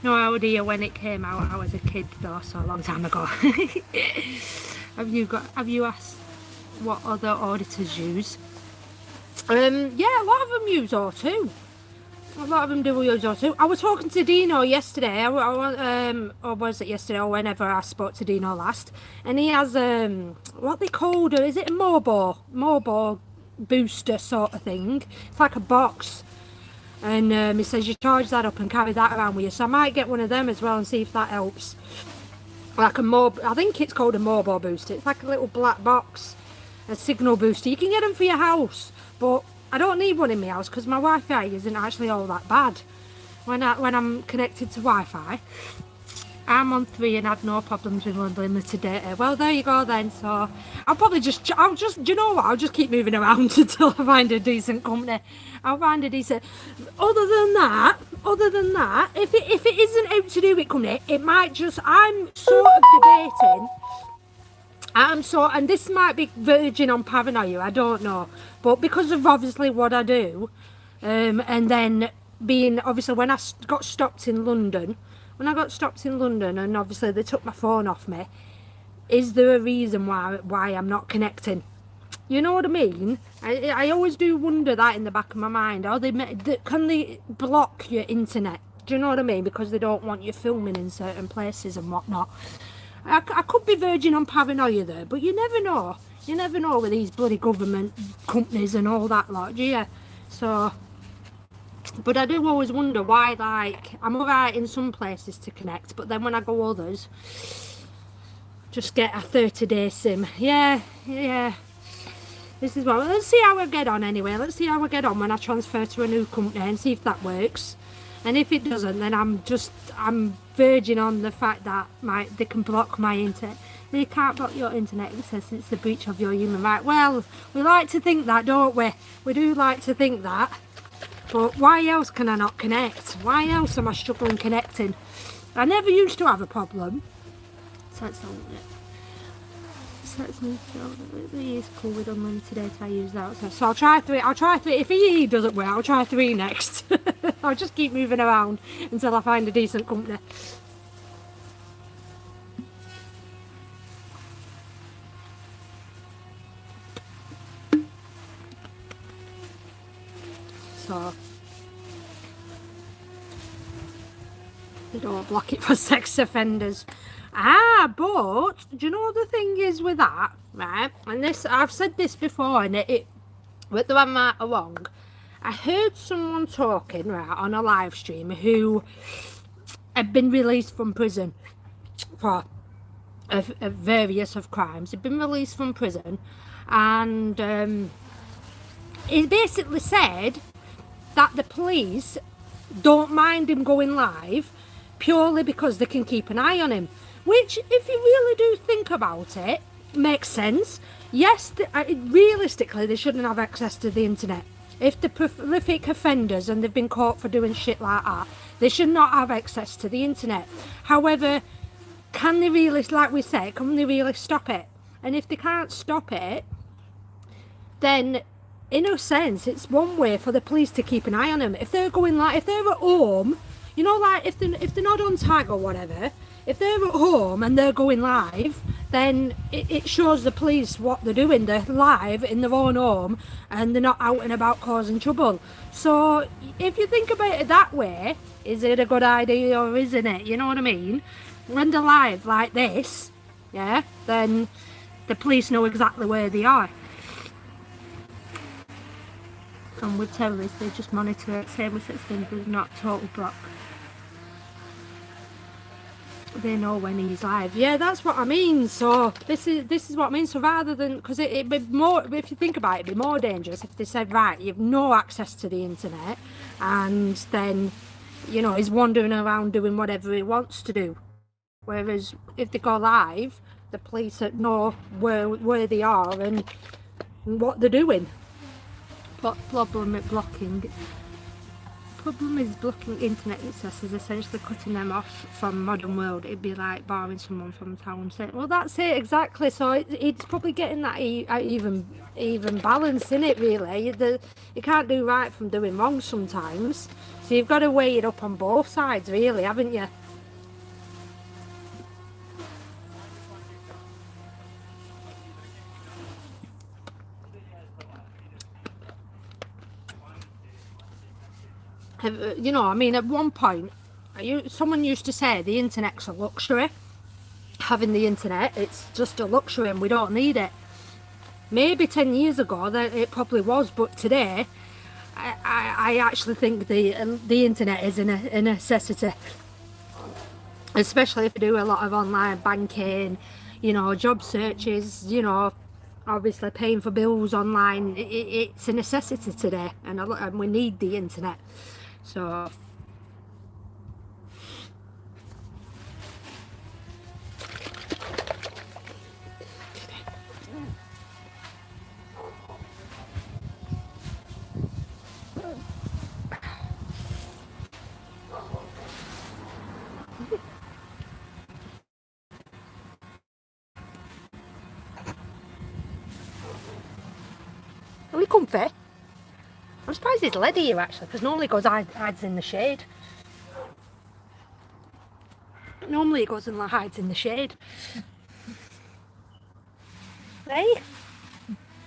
Speaker 1: No idea when it came out. I was a kid though, so a long time ago. Have you asked what other auditors use? Yeah, a lot of them use O2. A lot of them do use O2. I was talking to Dino yesterday, or was it yesterday, or whenever I spoke to Dino last, and he has what they called, is it a Mobo booster sort of thing? It's like a box, and he says you charge that up and carry that around with you. So I might get one of them as well and see if that helps. Like I think it's called a Mobo booster. It's like a little black box, a signal booster. You can get them for your house, but I don't need one in my house because my Wi-Fi isn't actually all that bad. When I'm connected to Wi-Fi, I'm on 3 and had no problems with unlimited data. Well, there you go then. So I'll just, you know what? I'll just keep moving around until I find a decent company. I'll find a decent. Other than that, if it isn't out to do with company, it might just. I'm sort of debating. And this might be verging on paranoia, I don't know, but because of obviously what I do, and then being obviously when I got stopped in London, and obviously they took my phone off me, is there a reason why I'm not connecting? You know what I mean? I always do wonder that in the back of my mind. Can they block your internet? Do you know what I mean? Because they don't want you filming in certain places and whatnot. I could be verging on paranoia there, but you never know. You never know with these bloody government companies and all that lot, do you? So, But I do always wonder why, like, I'm alright in some places to connect, but then when I go others, just get a 30-day sim. Yeah. This is what, let's see how I get on anyway. Let's see how I get on when I transfer to a new company and see if that works. And if it doesn't, then I'm verging on the fact that they can block my internet. They can't block your internet, it says it's a breach of your human right. Well, we like to think that, don't we? We do like to think that. But why else can I not connect? Why else am I struggling connecting? I never used to have a problem. So it's on it. It's cool with unlimited data. I use that. So I'll try 3. I'll try 3. If he doesn't work, I'll try 3 next. I'll just keep moving around until I find a decent company. So they don't block it for sex offenders. But do you know the thing is with that, right? And this, I've said this before, and whether I'm right or wrong, I heard someone talking, right, on a live stream who had been released from prison for various of crimes. He'd been released from prison, and he basically said that the police don't mind him going live purely because they can keep an eye on him. Which, if you really do think about it, makes sense. Yes, realistically, they shouldn't have access to the internet. If they're prolific offenders and they've been caught for doing shit like that, they should not have access to the internet. However, can they really, like we said, can they really stop it? And if they can't stop it, then in a sense, it's one way for the police to keep an eye on them. If they're going like, if they're at home, you know, like if they're not on tag or whatever, if they're at home and they're going live, then it shows the police what they're doing. They're live in their own home and they're not out and about causing trouble. So if you think about it that way, is it a good idea or isn't it? You know what I mean? When they're live like this, yeah, then the police know exactly where they are. And with terrorists, they just monitor it. Same with sex offenders, not total block. They know when he's live. Yeah, that's what I mean. So this is what I mean. So rather than, because it'd be more, if you think about it, it'd be more dangerous if they said, right, you've no access to the internet, and then, you know, he's wandering around doing whatever he wants to do. Whereas if they go live, the police know where they are and what they're doing. Problem is blocking internet access is essentially cutting them off from modern world. It'd be like barring someone from town. Well, that's it exactly. So it's probably getting that even balance in it, really. You can't do right from doing wrong sometimes, so you've got to weigh it up on both sides, really, haven't you? You know, I mean, at one point, someone used to say the internet's a luxury. Having the internet, it's just a luxury and we don't need it. Maybe 10 years ago that it probably was, but today, I actually think the internet is a necessity. Especially if you do a lot of online banking, you know, job searches, you know, obviously paying for bills online, it's a necessity today, and we need the internet. So are we comfy? I'm surprised it's led here actually, because normally it goes hides in the shade. Normally it goes and hides in the shade. Hey,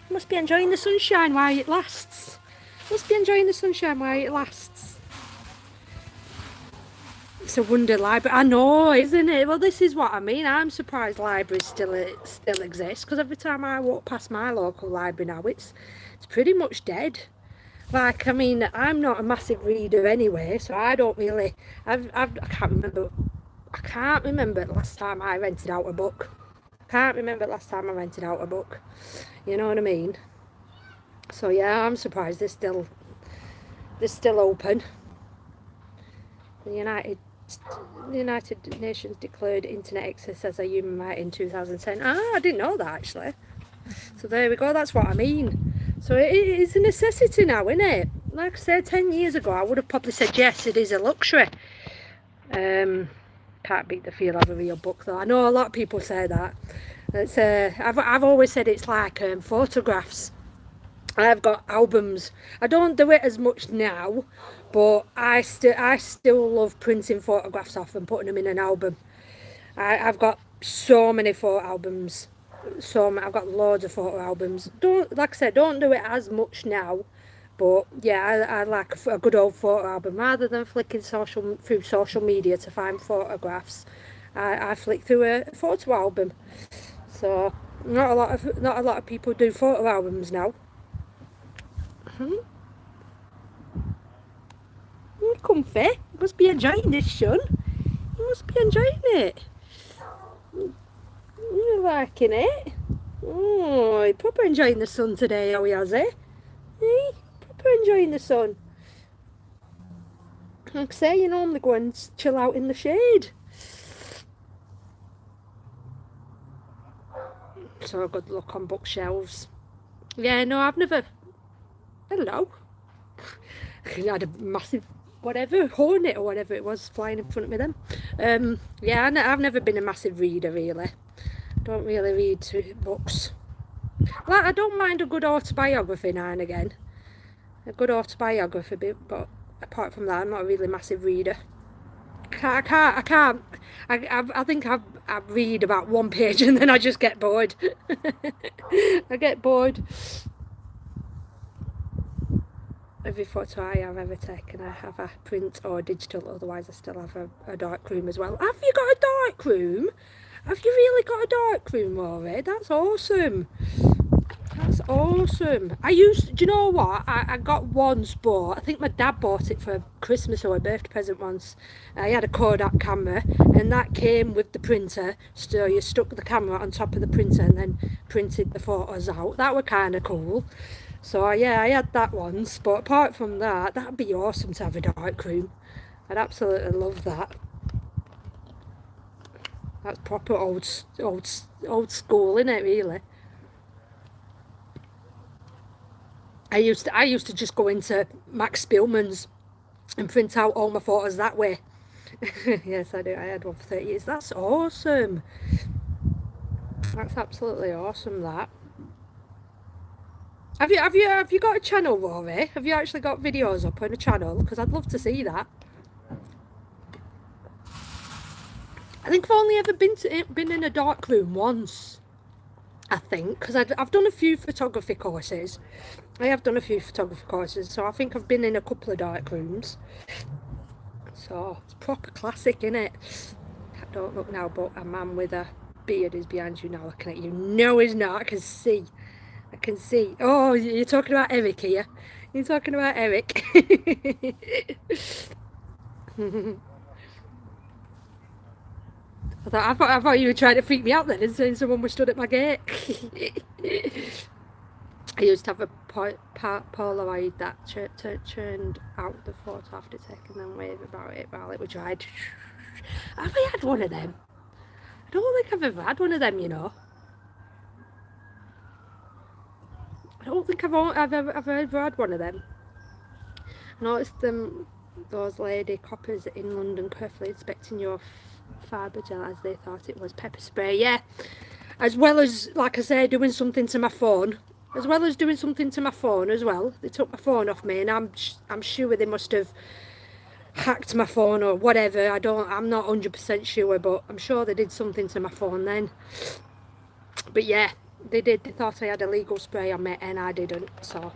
Speaker 1: must be enjoying the sunshine while it lasts. Must be enjoying the sunshine while it lasts. It's a wonder library. I know, isn't it? Well, this is what I mean. I'm surprised libraries still exist, because every time I walk past my local library now, it's pretty much dead. Like, I mean, I'm not a massive reader anyway, so I don't really. I can't remember. I can't remember the last time I rented out a book. I can't remember the last time I rented out a book. You know what I mean? So yeah, I'm surprised they're still open. The United Nations declared internet access as a human right in 2010. Ah, I didn't know that actually. So there we go. That's what I mean. So it is a necessity now, isn't it? Like I said, 10 years ago, I would have probably said yes, it is a luxury. Can't beat the feel of a real book, though. I know a lot of people say that. It's I've always said it's like photographs. I've got albums. I don't do it as much now, but I still love printing photographs off and putting them in an album. I've got so many photo albums. I've got loads of photo albums. Don't, like I said, don't do it as much now, but yeah, I like a good old photo album rather than flicking through social media to find photographs. I flick through a photo album. So not a lot of people do photo albums now. Comfy. You must be enjoying this, son. You must be enjoying it. You're liking it. Oh, you're proper enjoying the sun today, are we, Ozzy? Hey, proper enjoying the sun. Like I say, you normally go and chill out in the shade. So a good look on bookshelves. Yeah, no, I've never. Hello. I had a massive whatever hornet or whatever it was flying in front of me then. Yeah, I've never been a massive reader really. Don't really read books. Like, I don't mind a good autobiography now and again. A good autobiography bit, but apart from that, I'm not a really massive reader. I can't. I think I read about one page and then I just get bored. I get bored. Every photo I have ever taken, I have a print or digital, otherwise I still have a dark room as well. Have you got a dark room? Have you really got a dark room, Rory? That's awesome. That's awesome. Do you know what? I got once bought, I think my dad bought it for Christmas or a birthday present once. I had a Kodak camera and that came with the printer. So you stuck the camera on top of the printer and then printed the photos out. That were kind of cool. So yeah, I had that once, but apart from that, that'd be awesome to have a dark room. I'd absolutely love that. That's proper old school, isn't it? Really. I used to just go into Max Spielman's and print out all my photos that way. Yes, I do. I had one for 30 years. That's awesome. That's absolutely awesome. That. Have you got a channel, Rory? Have you actually got videos up on a channel? Because I'd love to see that. I think I've only ever been in a dark room once. I think because I've done a few photography courses. I have done a few photography courses, so I think I've been in a couple of dark rooms. So it's proper classic, innit? I don't look now, but a man with a beard is behind you now looking at you. No, he's not. I can see. I can see. Oh, you're talking about Eric here. You're talking about Eric. I thought you were trying to freak me out then and saying someone was stood at my gate. I used to have a Polaroid that churned out the photo after taking them, wave about it while it was dried. Have I had one of them? I don't think I've ever had one of them, you know. I don't think I've ever had one of them. I noticed those lady coppers in London carefully inspecting your fibre gel as they thought it was pepper spray. Yeah, as well as, like I say, doing something to my phone. As well as doing something to my phone as well. They took my phone off me and I'm sure they must have hacked my phone or whatever. I'm not 100% sure, but I'm sure they did something to my phone then. But yeah, they did. They thought I had illegal spray on me and I didn't. So,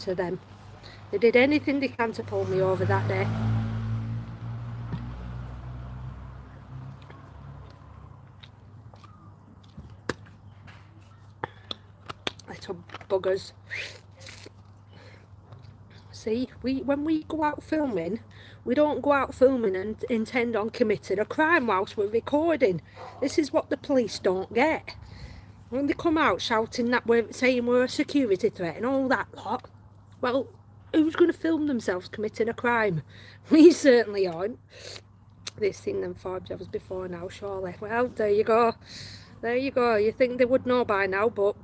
Speaker 1: to them. They did anything they can to pull me over that day. Little buggers. See, when we go out filming, we don't go out filming and intend on committing a crime whilst we're recording. This is what the police don't get. When they come out shouting that we're saying we're a security threat and all that lot, well, who's going to film themselves committing a crime? We certainly aren't. They've seen them 4 jobs before now, surely. Well, there you go. There you go. You think they would know by now, but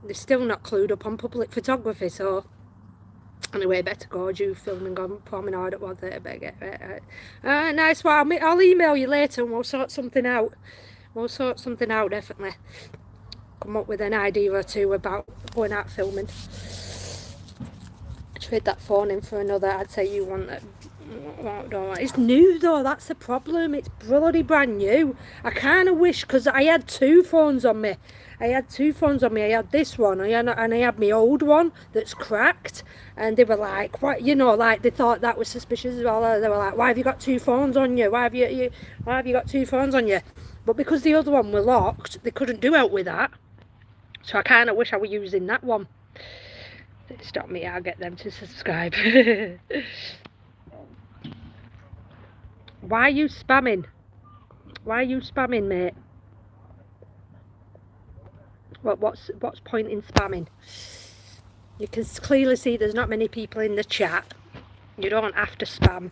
Speaker 1: they're still not clued up on public photography, so anyway, better go. You filming on promenade at 1:30, better get it. Nice one. I'll email you later and we'll sort something out. We'll sort something out, definitely. Come up with an idea or two about going out filming. Trade that phone in for another. I'd say you want it. It's new though, that's the problem. It's bloody brand new. I kind of wish, because I had 2 phones on me. I had this one and I had my old one that's cracked, and they were like, what, you know, like they thought that was suspicious as well. They were like, why have you got 2 phones on you? Why have you got 2 phones on you? But because the other one were locked, they couldn't do out with that. So I kind of wish I were using that one. Stop me, I'll get them to subscribe. Why are you spamming? Why are you spamming, mate? What's point in spamming? You can clearly see there's not many people in the chat. You don't have to spam.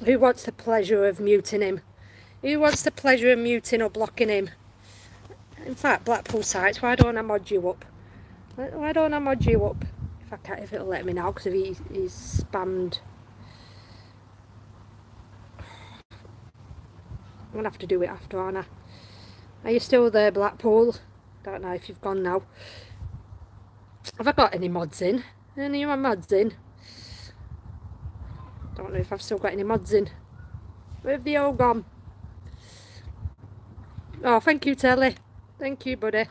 Speaker 1: Who wants the pleasure of muting him? Who wants the pleasure of muting or blocking him? In fact, Blackpool sites, why don't I mod you up? Why don't I mod you up? If it'll let me now, because he's spammed. I'm gonna have to do it after, aren't I? Are you still there, Blackpool? Don't know if you've gone now. Have I got any mods in? Any of my mods in? Don't know if I've still got any mods in. Where have they all gone? Oh, thank you, Telly. Thank you, buddy.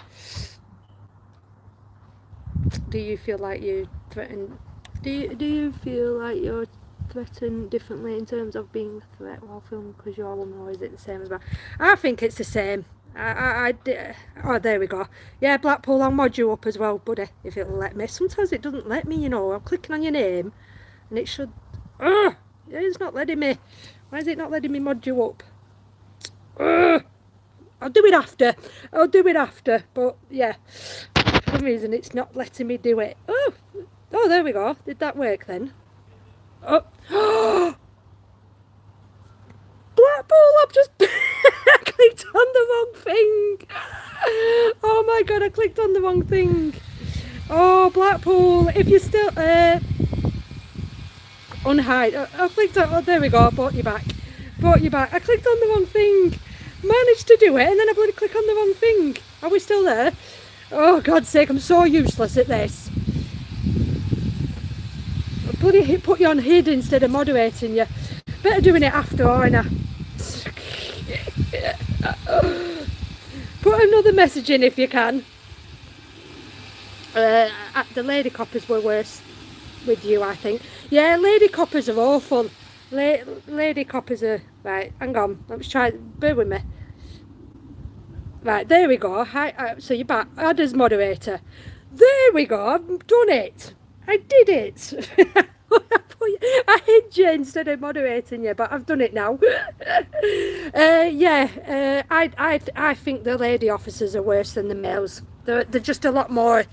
Speaker 1: Do you feel like you threatened? Do you feel like you're threatened differently in terms of being a threat while filming because you're a woman, or is it the same as well? I think it's the same. Oh, there we go. Yeah, Blackpool, I'll mod you up as well, buddy, if it'll let me. Sometimes it doesn't let me, you know. I'm clicking on your name and it should. It's not letting me. Why is it not letting me mod you up? I'll do it after. But yeah, for some reason it's not letting me do it. Oh, there we go. Did that work then? Oh, Blackpool, I've just I clicked on the wrong thing. Oh my god, I clicked on the wrong thing. Oh, Blackpool, if you're still unhide. I clicked on. Oh, there we go. I brought you back. I clicked on the wrong thing. Managed to do it, and then I bloody click on the wrong thing. Are we still there? Oh, God's sake, I'm so useless at this. I bloody put you on hid instead of moderating you. Better doing it after, aren't I? Put another message in if you can. The lady coppers were worse with you, I think. Yeah, lady coppers are awful. Lady coppers are... Right, hang on. Let's try... Bear with me. Right, there we go. Hi, so you're back. Add as moderator. There we go. I've done it. I did it. I hid you instead of moderating you, but I've done it now. I think the lady officers are worse than the males. They're just a lot more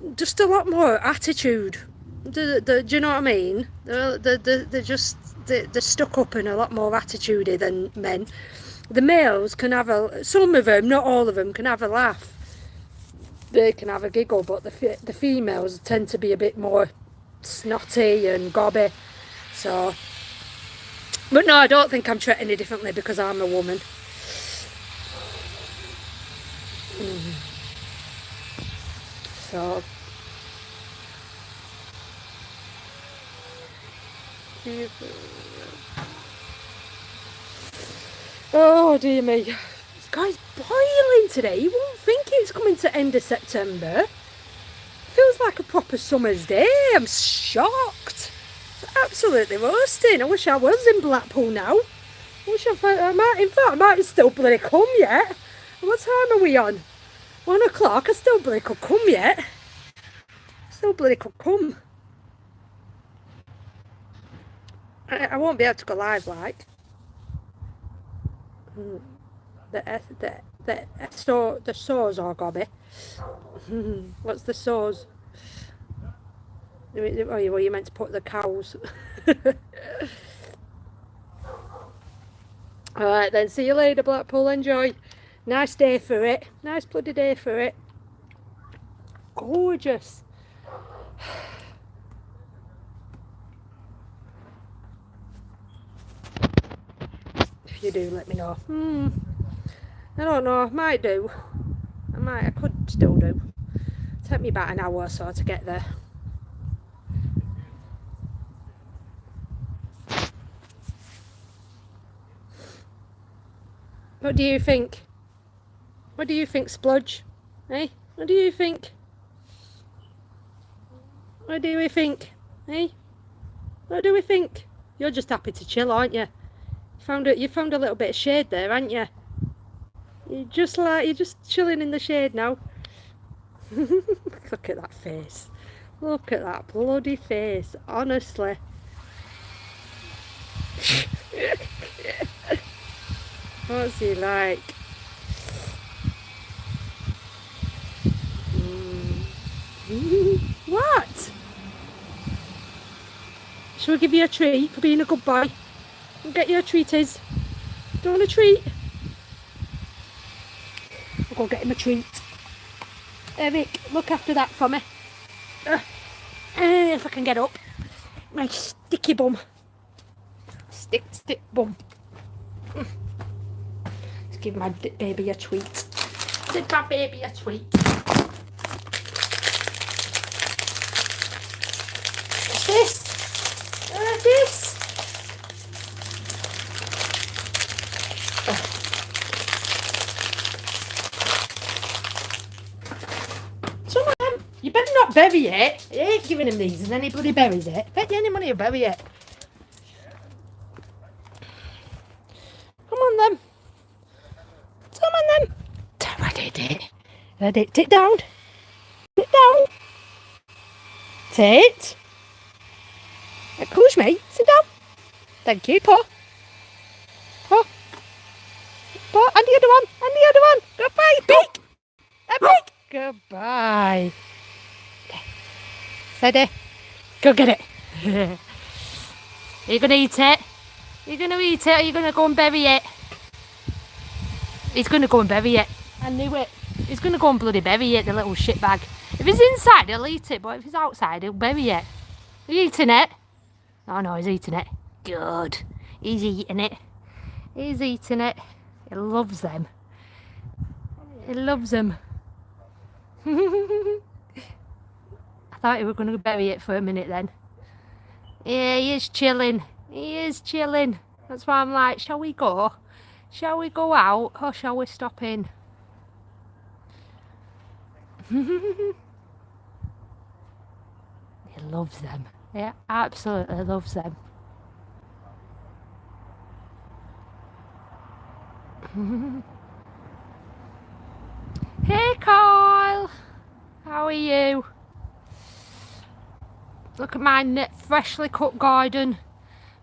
Speaker 1: attitude. Do you know what I mean? They're stuck up and a lot more attitudey than men. The males can have some of them, not all of them, can have a laugh. They can have a giggle, but the females tend to be a bit more snotty and gobby. So, but no, I don't think I'm treated any differently because I'm a woman. So. Oh dear me, this guy's boiling today. You won't think it's coming to end of September. Feels like a proper summer's day. I'm shocked. It's absolutely roasting. I wish I was in Blackpool now. I might still bloody come yet. What time are we on? 1 o'clock, I still bloody could come yet. Still bloody could come. I won't be able to go live like. The sows are gobby. What's the sows? Oh, well, you meant to put the cows. Alright then, see you later, Blackpool. Enjoy. Nice day for it. Nice bloody day for it. Gorgeous. If you do, let me know. I don't know. I might do. I could still do. Take me about an hour or so to get there. What do you think? What do you think, Spludge? Eh? What do you think? What do we think? Eh? What do we think? You're just happy to chill, aren't you? You found a little bit of shade there, haven't you? You're just chilling in the shade now. Look at that face. Look at that bloody face, honestly. What's he like? What? Shall we give you a treat for being a good boy? We'll get you a treaties. Do you want a treat? I'll go get him a treat. Eric, look after that for me. If I can get up. My sticky bum. Stick bum. Let's give my baby a treat. Give my baby a treat. What's this? This. Some of them, you better not bury it. I ain't giving him these and then he bloody buries it. Bet you any money he'll bury it. Come on then. Come on then. Ready. Sit down. Sit down. Sit. Excuse me. Sit down. Thank you, Paw. Paw. And the other one. And the other one. Goodbye. Beak. A beak. Goodbye. Steady. Go get it. Are you going to eat it? Are you going to eat it or are you going to go and bury it? He's going to go and bury it. I knew it. He's going to go and bloody bury it, the little shitbag. If he's inside, he'll eat it, but if he's outside, he'll bury it. Are you eating it? Oh no, he's eating it. Good. He's eating it. He's eating it. He loves them. He loves them. I thought he was going to bury it for a minute then. Yeah, he is chilling. He is chilling. That's why I'm like, shall we go? Shall we go out or shall we stop in? He loves them. Yeah, absolutely loves them. Hey Kyle, how are you? Look at my freshly cut garden.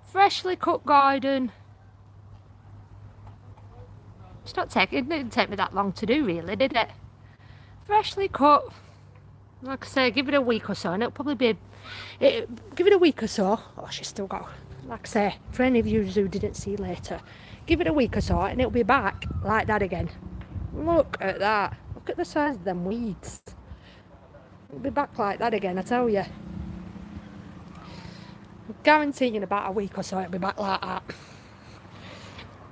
Speaker 1: Freshly cut garden. It's not taking, it didn't take me that long to do really, did it? Freshly cut. Like I say, give it a week or so and it'll probably be, give it a week or so. Oh, she's still got, like I say, for any of you who didn't see later, give it a week or so and it'll be back like that again. Look at that. Look at the size of them weeds. It'll be back like that again, I tell you. I'm guaranteeing in about a week or so it'll be back like that.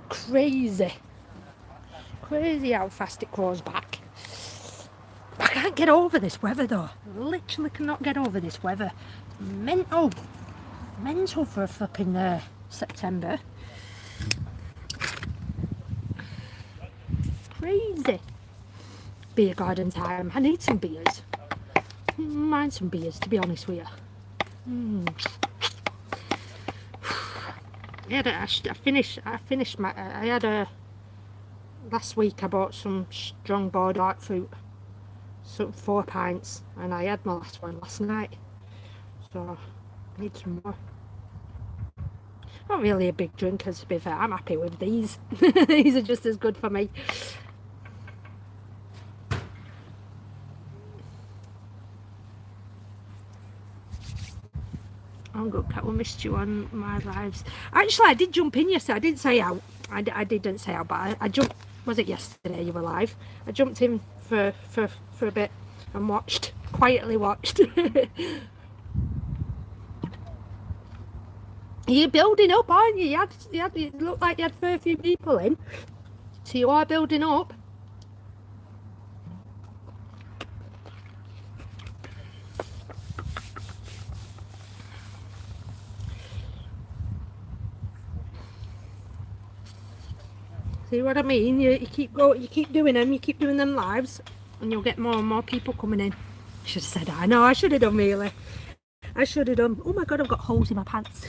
Speaker 1: Crazy. Crazy how fast it grows back. I can't get over this weather though. I literally cannot get over this weather. Mental. Mental for a flipping September. Crazy. Beer garden time. I need some beers. Mind some beers, to be honest with you. Last week I bought some strong board art fruit. So 4 pints, and I had my last one last night, so I need some more. Not really a big drinker, to be fair. I'm happy with these. These are just as good for me. I'm good, Cat. We missed you on my lives. Actually, I did jump in yesterday. I didn't say out. I didn't say out, but I jumped. Was it yesterday you were live? I jumped in for a bit and watched. Quietly watched. You're building up, aren't you? It looked like you had a few people in. So you are building up. See what I mean? You keep doing them, you keep doing them lives, and you'll get more and more people coming in. I should have said that. I know I should have done, really. I should have done. Oh my god, I've got holes in my pants.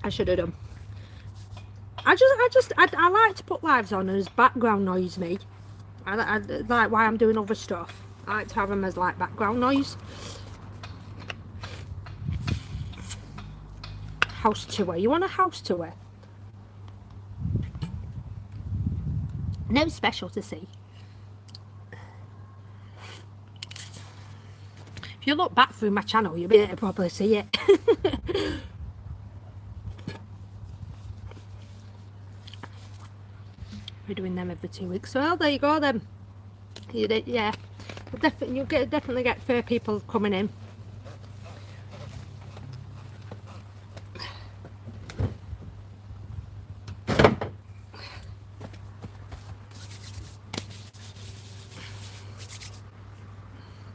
Speaker 1: I should have done. I like to put lives on as background noise. Me, I like why I'm doing other stuff. I like to have them as like background noise. House tour. You want a house tour? No special to see. If you look back through my channel, you'll be able to probably see it. We're doing them every 2 weeks. Well, there you go then. Yeah, you'll definitely get fair people coming in.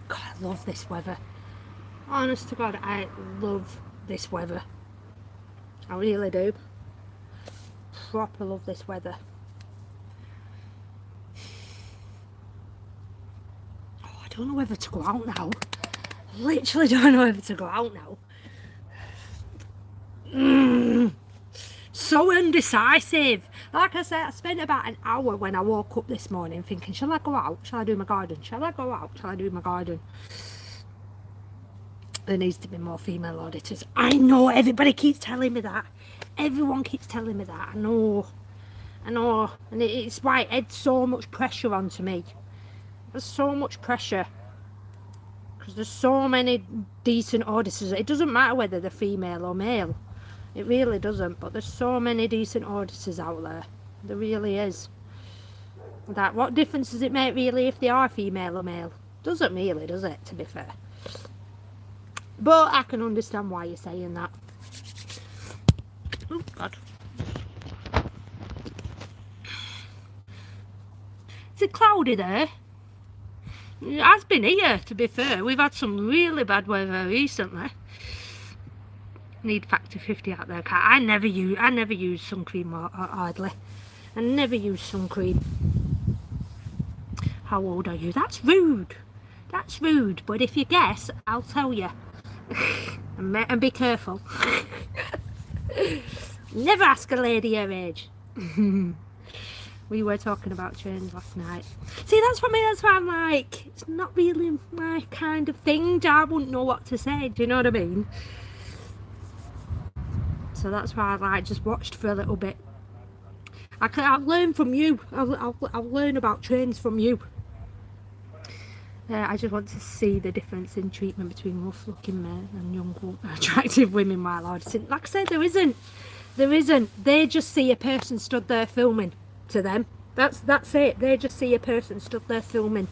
Speaker 1: God, I love this weather. Honest to God, I love this weather. I really do. Proper love this weather. I don't know whether to go out now. I literally don't know whether to go out now. So indecisive. Like I said, I spent about an hour when I woke up this morning thinking, shall I go out? Shall I do my garden? Shall I go out? Shall I do my garden? There needs to be more female auditors. I know, everybody keeps telling me that. Everyone keeps telling me that. I know. And it's why it adds so much pressure onto me. There's so much pressure. Because there's so many decent auditors. It doesn't matter whether they're female or male. It really doesn't. But there's so many decent auditors out there. There really is. That, what difference does it make really if they are female or male? Doesn't really, does it, to be fair? But I can understand why you're saying that. Oh, God. Is it cloudy there? It has been here, to be fair. We've had some really bad weather recently. Need factor 50 out there. I never use sun cream hardly. I never use sun cream. How old are you? That's rude. That's rude. But if you guess, I'll tell you. And be careful. Never ask a lady her age. We were talking about trains last night. See, that's for me. That's why I'm like, it's not really my kind of thing. I wouldn't know what to say. Do you know what I mean? So that's why I like just watched for a little bit. I'll learn from you. I'll learn about trains from you. I just want to see the difference in treatment between rough-looking men and young, attractive women while auditing. Like I said, there isn't. They just see a person stood there filming. To them, that's it. They just see a person stood there filming,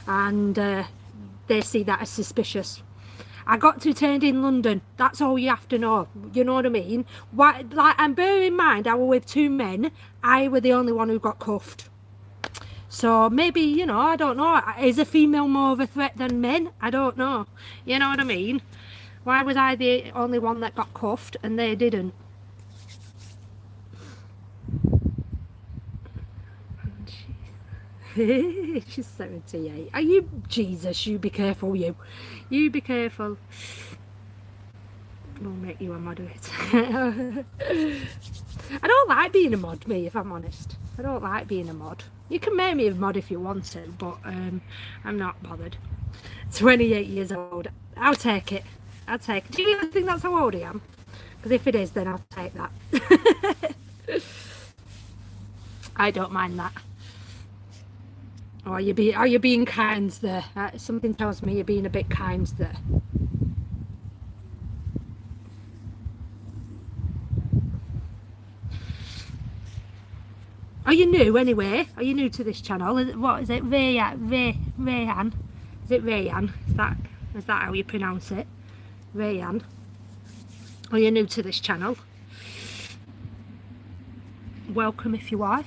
Speaker 1: and they see that as suspicious. I got to attend in London. That's all you have to know. You know what I mean? Why? Like, and bear in mind, I was with 2 men. I were the only one who got cuffed. So maybe, you know, I don't know. Is a female more of a threat than men? I don't know. You know what I mean? Why was I the only one that got cuffed and they didn't? She's 78. Are you? Jesus, you be careful, you be careful. We'll make you a moderator. I don't like being a mod, me, if I'm honest. I don't like being a mod. You can make me a mod if you want to, but I'm not bothered. 28 years old. I'll take it. I'll take it. Do you really think that's how old I am? Because if it is, then I'll take that. I don't mind that. Or are you being kind there? Something tells me you're being a bit kind there. Are you new anyway? Are you new to this channel? What is it? Rayan? Is it Rayan? Is that how you pronounce it? Rayan? Are you new to this channel? Welcome if you are.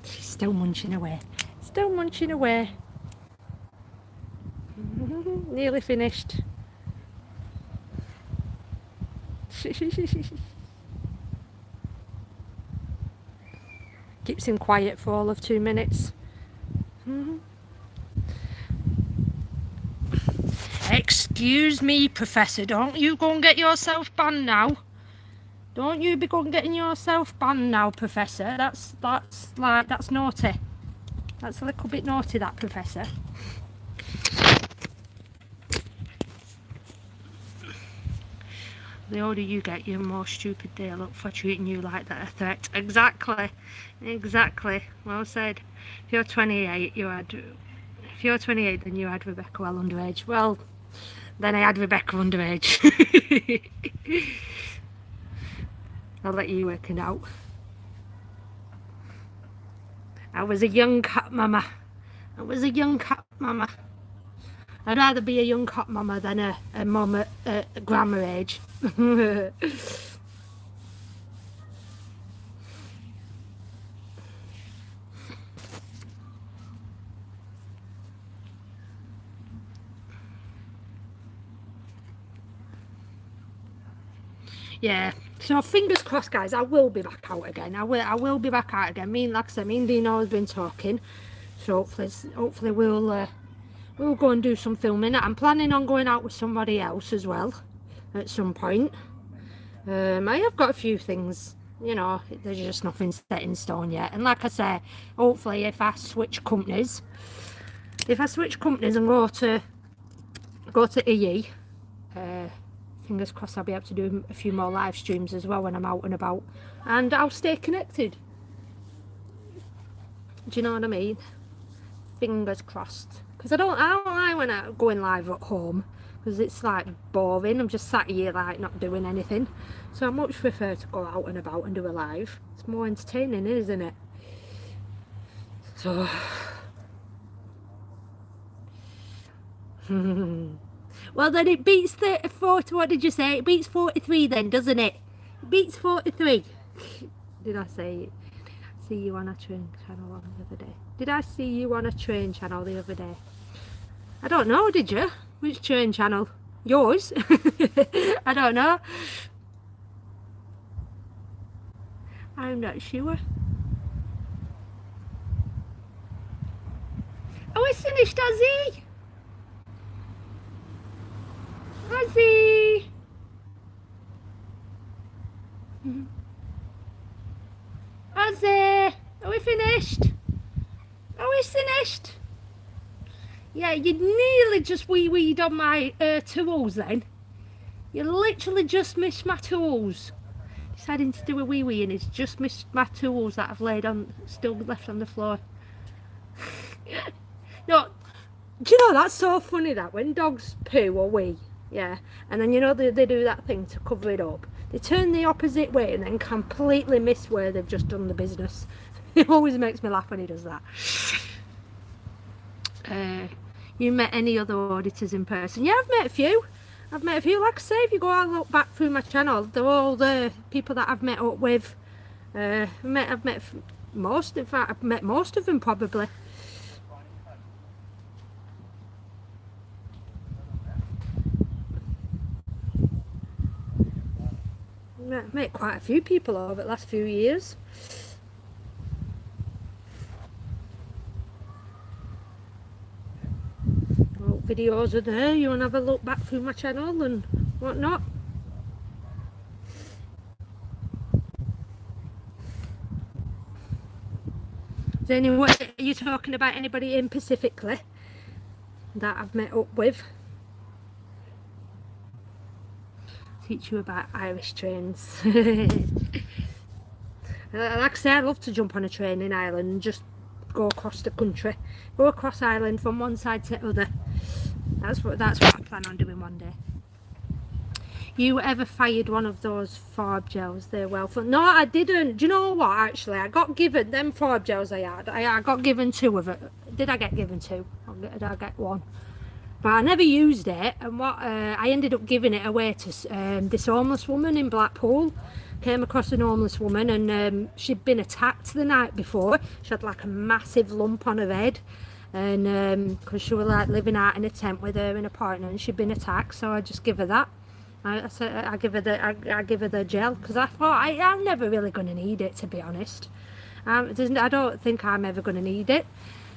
Speaker 1: She's still munching away. Still munching away. Nearly finished. Keeps him quiet for all of 2 minutes. Excuse me, Professor, don't you go and get yourself banned now. Don't you be going getting yourself banned now, Professor. That's naughty. That's a little bit naughty, that, Professor. The older you get, the more stupid they look for treating you like that a threat. Exactly. Exactly. Well said. If you're 28, if you're 28, then you had Rebecca well underage. Well, then I had Rebecca underage. I'll let you work it out. I was a young cat mama. I was a young cat mama. I'd rather be a young cat mama than a mum at grammar age. Yeah, so fingers crossed, guys. I will be back out again. I will be back out again. Like I said, me and Dino has been talking, so hopefully we'll go and do some filming. I'm planning on going out with somebody else as well at some point. I have got a few things, you know, there's just nothing set in stone yet. And like I say, hopefully if I switch companies and go to EE, fingers crossed I'll be able to do a few more live streams as well when I'm out and about, and I'll stay connected. Do you know what I mean? Fingers crossed. Because I don't like when I go in live at home, because it's like boring. I'm just sat here like not doing anything. So I much prefer to go out and about and do a live. It's more entertaining, isn't it? So well, then it beats 34 to, what did you say? It beats 43 then, doesn't it? It beats 43. Did I say it? See you on a train channel the other day. Did I see you on a train channel the other day? I don't know, did you? Which train channel? Yours? I don't know. I'm not sure. Oh, it's finished, Ozzy! Ozzy! Ozzy! Are we finished? Are we finished? Yeah, you nearly just wee-weed on my tools then. You literally just missed my tools. Deciding to do a wee-wee and it's just missed my tools that I've laid on, still left on the floor. No, do you know, that's so funny that when dogs poo or wee, yeah, and then you know they do that thing to cover it up. They turn the opposite way and then completely miss where they've just done the business. It always makes me laugh when he does that. You met any other auditors in person? Yeah, I've met a few. Like I say, if you go and look back through my channel, they're all the people that I've met up with. I've met most, in fact, I've met most of them probably. I've met quite a few people over the last few years. videos are there. You want to have a look back through my channel and whatnot. Is anyone, are you talking about anybody in specifically that I've met up with? Teach you about Irish trains. Like I say, I love to jump on a train in Ireland and just go across the country, go across Ireland from one side to the other. That's what I plan on doing one day. You ever fired one of those Purge gels? They're well fun. No, I didn't. Do you know what? Actually, I got given them Purge gels. I got given 2 of it. Did I get given 2? Or did I get 1? But I never used it, and I ended up giving it away to this homeless woman in Blackpool. Came across an homeless woman, and she'd been attacked the night before. She had like a massive lump on her head, and because she was like living out in a tent with her and a partner, and she'd been attacked, so I just give her that. I said I give her the gel, because I thought I'm never really going to need it, to be honest. I don't think I'm ever going to need it.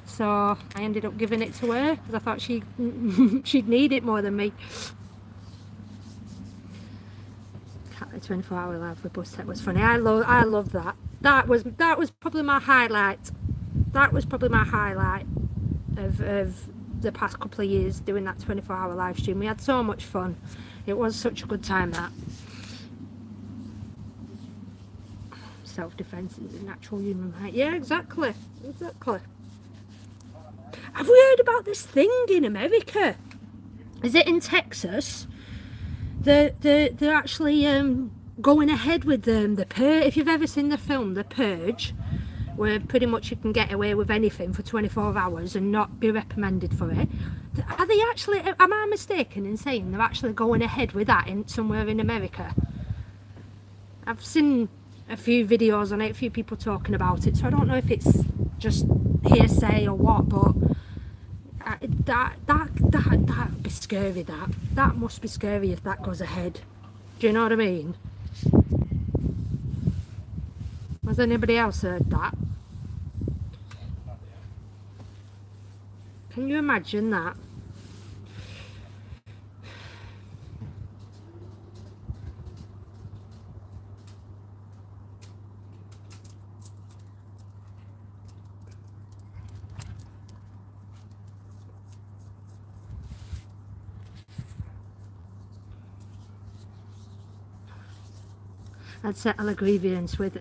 Speaker 1: So I ended up giving it to her because I thought she'd need it more than me. 24-hour live with bus set was funny. I love that. That was probably my highlight. That was probably my highlight of the past couple of years, doing that 24-hour live stream. We had so much fun. It was such a good time. That self-defense is a natural human right. Yeah, exactly. Have we heard about this thing in America? Is it in Texas? They're actually going ahead with the Purge. If you've ever seen the film The Purge, where pretty much you can get away with anything for 24 hours and not be reprimanded for it. Are they actually, am I mistaken in saying they're actually going ahead with that in somewhere in America? I've seen a few videos on it, a few people talking about it, so I don't know if it's just hearsay or what, but that'd be scary. That must be scary if that goes ahead. Do you know what I mean? Has anybody else heard that? Can you imagine that? I'd settle a grievance with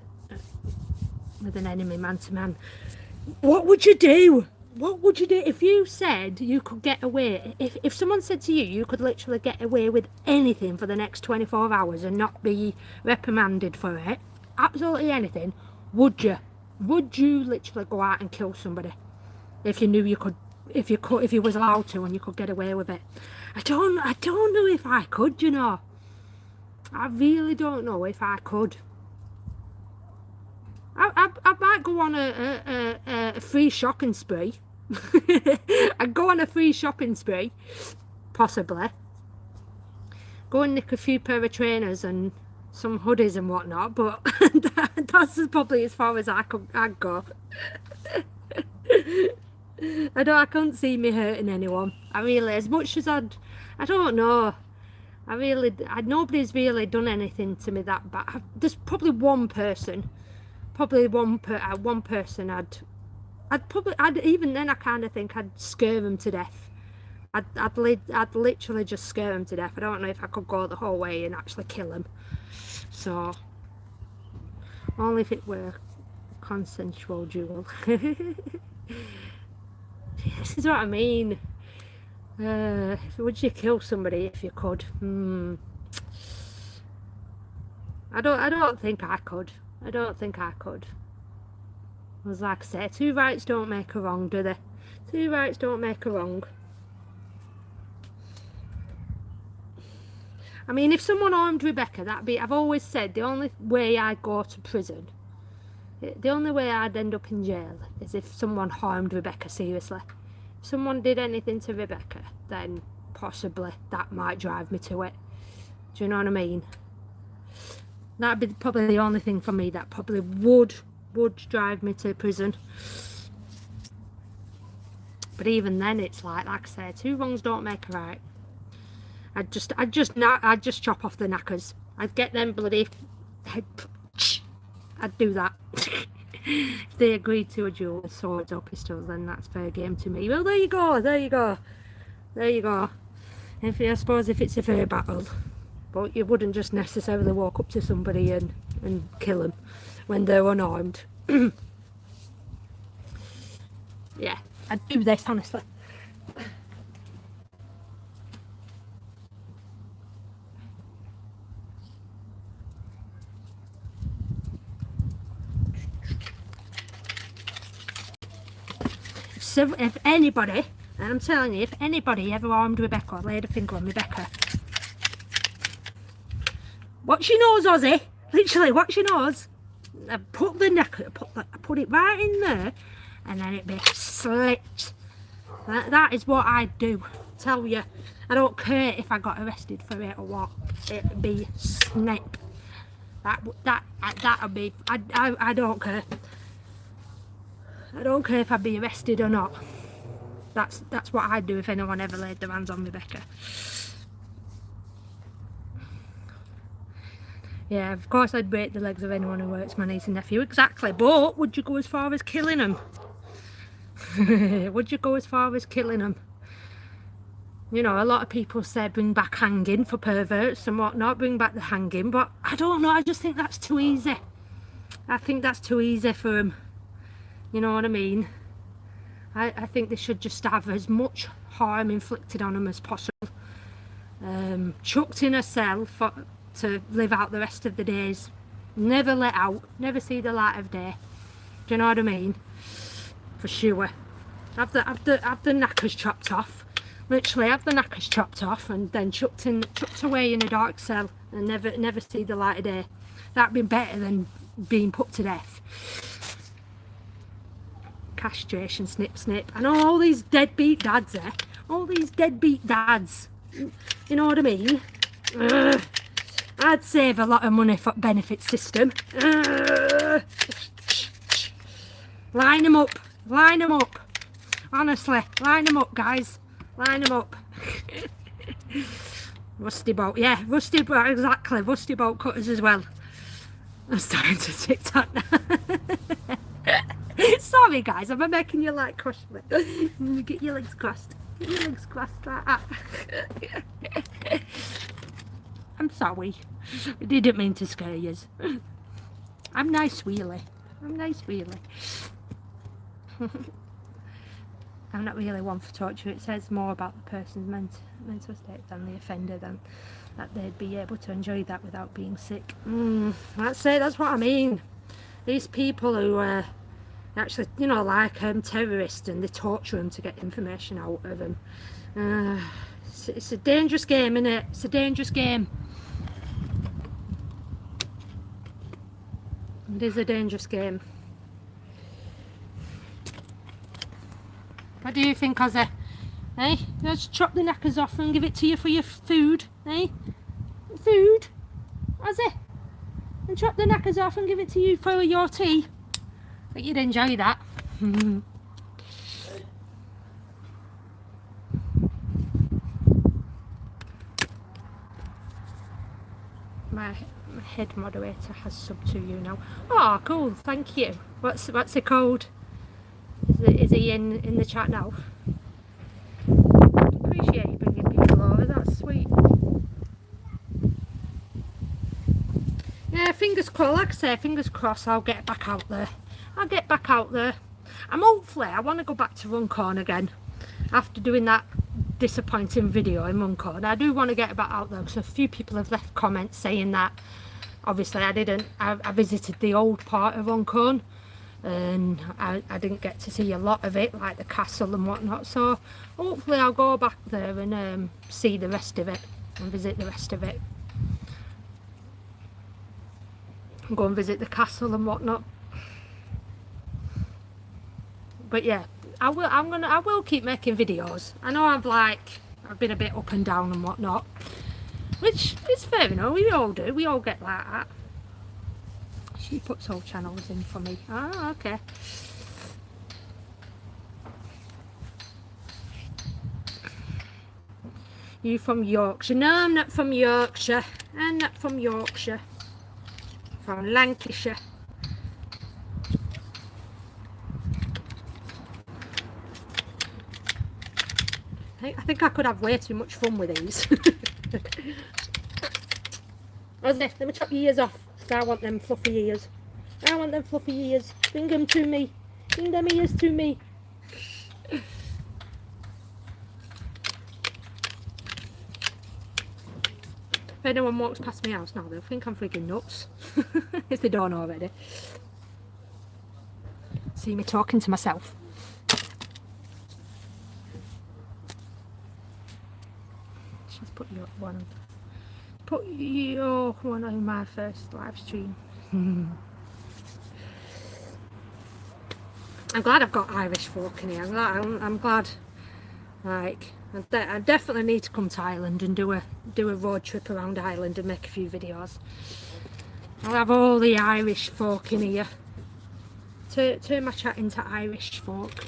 Speaker 1: an enemy man to man. What would you do? What would you do if you said you could get away? If someone said to you, you could literally get away with anything for the next 24 hours and not be reprimanded for it, absolutely anything, would you? Would you literally go out and kill somebody if you knew you could? If you was allowed to and you could get away with it? I don't know if I could. You know, I really don't know if I could. I might go on a free shopping spree. I'd go on a free shopping spree, possibly. Go and nick a few pair of trainers and some hoodies and whatnot, but that's probably as far as I'd go. I couldn't see me hurting anyone. I really, as much as I don't know. Nobody's really done anything to me that bad. There's probably one person. One person I'd even then I kind of think I'd scare them to death. I'd literally just scare them to death. I don't know if I could go the whole way and actually kill them. So only if it were consensual duel. This is what I mean. Would you kill somebody if you could? I don't think I could. I don't think I could. As like I say, 2 rights don't make a wrong, do they? 2 rights don't make a wrong. I mean, if someone harmed Rebecca, I've always said the only way I'd go to prison, the only way I'd end up in jail is if someone harmed Rebecca seriously. If someone did anything to Rebecca, then possibly that might drive me to it. Do you know what I mean? That'd be probably the only thing for me that probably would drive me to prison. But even then, it's like I say, two wrongs don't make a right. I'd just chop off the knackers. I'd get them bloody I'd do that. If they agreed to a duel with swords or pistols, then that's fair game to me. Well, there you go, there you go, there you go. I suppose if it's a fair battle, but you wouldn't just necessarily walk up to somebody and kill them when they're unarmed. Yeah, I'd do this, honestly. So if anybody, and I'm telling you, if anybody ever armed Rebecca or laid a finger on Rebecca, watch your nose, Ozzy, literally watch your nose. I put the neck, I put it right in there, and then it'd be slit. That is what I'd do. Tell you, I don't care if I got arrested for it or what. It'd be snip. That'd be. I don't care. I don't care if I'd be arrested or not. That's what I'd do if anyone ever laid their hands on Rebecca. Yeah, of course I'd break the legs of anyone who hurts my niece and nephew. Exactly. But would you go as far as killing them? Would you go as far as killing them? You know, a lot of people say bring back hanging for perverts and whatnot. Bring back the hanging. But I don't know. I just think that's too easy. I think that's too easy for them. You know what I mean? I think they should just have as much harm inflicted on them as possible. Chucked in a cell to live out the rest of the days. Never let out. Never see the light of day. Do you know what I mean? For sure. Have the knackers chopped off. Literally have the knackers chopped off and then chucked away in a dark cell and never see the light of day. That'd be better than being put to death. Castration, snip, snip. And all these deadbeat dads there. All these deadbeat dads. You know what I mean? I'd save a lot of money for benefit system. Line them up. Line them up. Honestly, line them up, guys. Line them up. Rusty bolt. Yeah, rusty bolt. Exactly. Rusty bolt cutters as well. I'm starting to TikTok now. Sorry guys, I'm making you like crush me. Get your legs crossed. Get your legs crossed like that. I'm sorry. I didn't mean to scare you. I'm nice wheelie. I'm nice wheelie. I'm not really one for torture. It says more about the person's mental state than the offender, than that they'd be able to enjoy that without being sick. That's it. That's what I mean. These people who actually, you know, like terrorists, and they torture them to get information out of them. It's a dangerous game, isn't it? It's a dangerous game. It is a dangerous game. What do you think, Ozzy? Eh? Let's chop the knackers off and give it to you for your food, eh? Food? Ozzy? And chop the knackers off and give it to you for your tea? I think you'd enjoy that. My head moderator has subbed to you now. Oh, cool, thank you. What's it called? Is he in the chat now? Appreciate you bringing people over, that's sweet. Yeah, fingers crossed, like I say, fingers crossed I'll get back out there. I'll get back out there. Hopefully, I want to go back to Runcorn again. After doing that disappointing video in Runcorn, I do want to get back out there, because a few people have left comments saying that. Obviously, I visited the old part of Runcorn, and I didn't get to see a lot of it, like the castle and whatnot. So hopefully I'll go back there and see the rest of it and visit the rest of it. Go and visit the castle and whatnot. But yeah, I will keep making videos. I know I've been a bit up and down and whatnot, which is fair enough. We all do. We all get like that. She puts all channels in for me. Ah, okay. You from Yorkshire? No, I'm not from Yorkshire. I'm not from Yorkshire. From Lancashire. I think I could have way too much fun with these. Let me chop your ears off. I want them fluffy ears. I want them fluffy ears. Bring them to me. Bring them ears to me. If anyone walks past my house now, they'll think I'm freaking nuts. If they don't already. See me talking to myself. She's put your one. Put your one on my first live stream. I'm glad I've got Irish folk in here. I'm glad. Like, I definitely need to come to Ireland and do a road trip around Ireland and make a few videos. I'll have all the Irish folk in here. Turn my chat into Irish folk.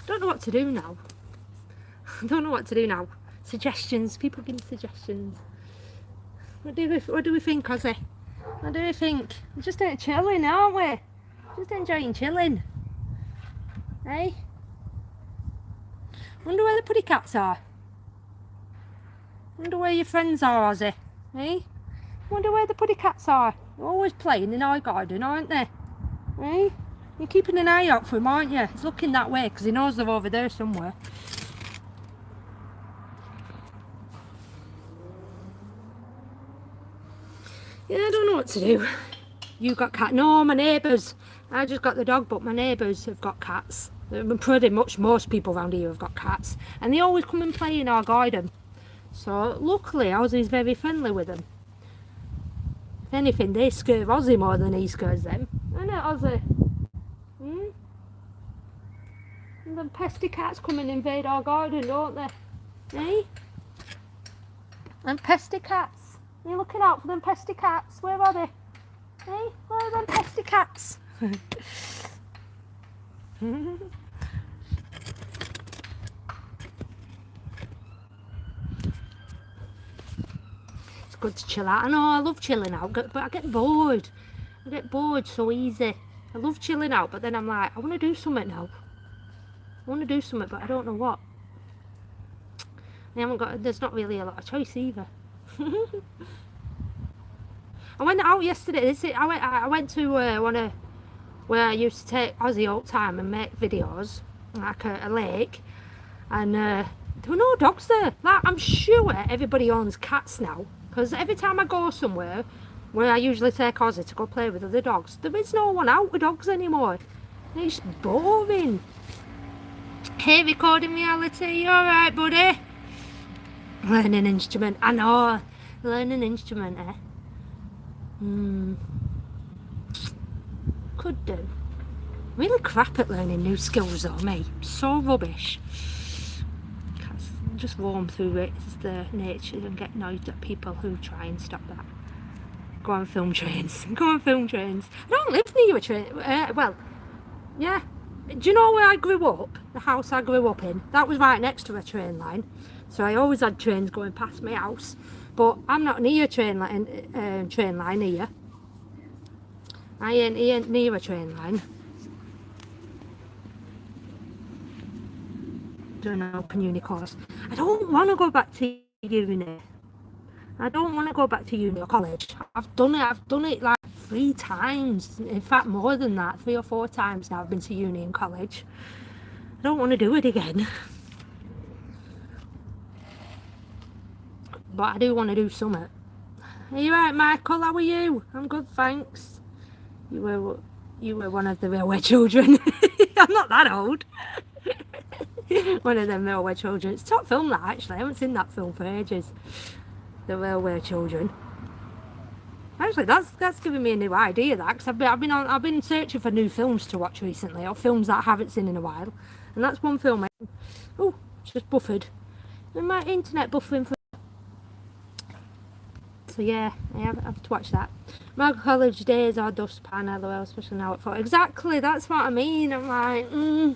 Speaker 1: Don't know what to do now. I don't know what to do now. Suggestions. People give me suggestions. What do we think, Ozzy? What do we think? We're just chilling, aren't we? Just enjoying chilling. Hey? Wonder where the putty cats are. Wonder where your friends are, Ozzy. Hey? Wonder where the putty cats are. They're always playing in our garden, aren't they? Hey? You're keeping an eye out for him, aren't you? He's looking that way because he knows they're over there somewhere. Yeah, I don't know what to do. You got cat? No, my neighbours. I just got the dog, but my neighbours have got cats. Pretty much most people around here have got cats. And they always come and play in our garden. So, luckily, Ozzy's very friendly with them. If anything, they scare Ozzy more than he scares them. Isn't it, Ozzy? And them pesky cats come and invade our garden, don't they? Eh? Them pesky cats. You're looking out for them pesky cats. Where are they? Eh? Where are them pesky cats? It's good to chill out. I know, I love chilling out, but I get bored. I get bored so easy. I love chilling out, but then I'm like, I want to do something now. I want to do something, but I don't know what. There's not really a lot of choice either. I went out yesterday. I went to where I used to take Ozzy all the time and make videos, like a lake, and there were no dogs there. Like, I'm sure everybody owns cats now, because every time I go somewhere where I usually take Ozzy to go play with other dogs, there is no one out with dogs anymore. It's boring. Hey, recording reality, you alright, buddy? Learn an instrument. I know. Learn an instrument, eh? Could do. Really crap at learning new skills though, me. So rubbish. Just roam through it. It's the nature and get annoyed at people who try and stop that. Go on film trains. Go on film trains. I don't live near a train. Well, yeah. Do you know where I grew up? The house I grew up in? That was right next to a train line. So I always had trains going past my house. But I'm not near a train line here. I ain't near a train line. Doing an open uni course. I don't want to go back to uni. I don't want to go back to uni or college. I've done it like 3 times. In fact, more than that. 3 or 4 times now I've been to uni and college. I don't want to do it again. But I do want to do something. Are you right, Michael? How are you? I'm good, thanks. You were one of the railway children. I'm not that old. One of them railway children. It's a top film, that, actually. I haven't seen that film for ages. The Railway Children. Actually, that's given me a new idea, that, because I've been searching for new films to watch recently, or films that I haven't seen in a while, and that's one film. Oh, just buffered. And my internet buffering for So yeah, I have to watch that. My college days are dustpan, lol, especially now at 4. Exactly, that's what I mean. I'm like, I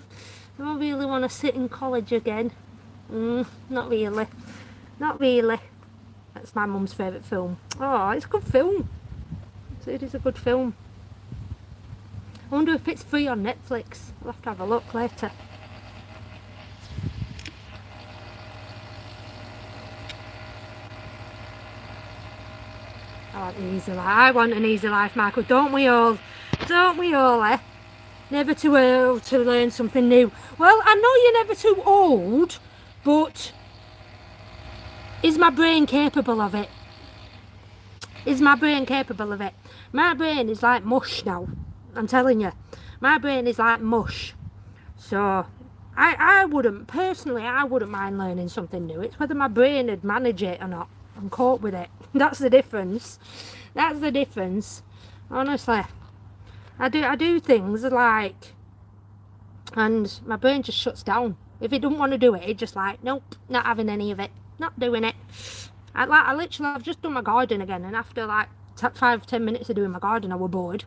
Speaker 1: don't really want to sit in college again. Not really. Not really. That's my mum's favourite film. Oh, it's a good film. It is a good film. I wonder if it's free on Netflix. I'll have to have a look later. I want an easy life. I want an easy life, Michael. Don't we all? Don't we all, eh? Never too old to learn something new. Well, I know you're never too old, but is my brain capable of it? Is my brain capable of it? My brain is like mush now. I'm telling you. My brain is like mush. So, I wouldn't, personally, I wouldn't mind learning something new. It's whether my brain would manage it or not and cope with it. That's the difference. That's the difference. Honestly. I do things like, and my brain just shuts down. If it doesn't want to do it, it's just like, nope, not having any of it. Not doing it. I literally, I've just done my garden again, and after like 5-10 minutes of doing my garden, I was bored.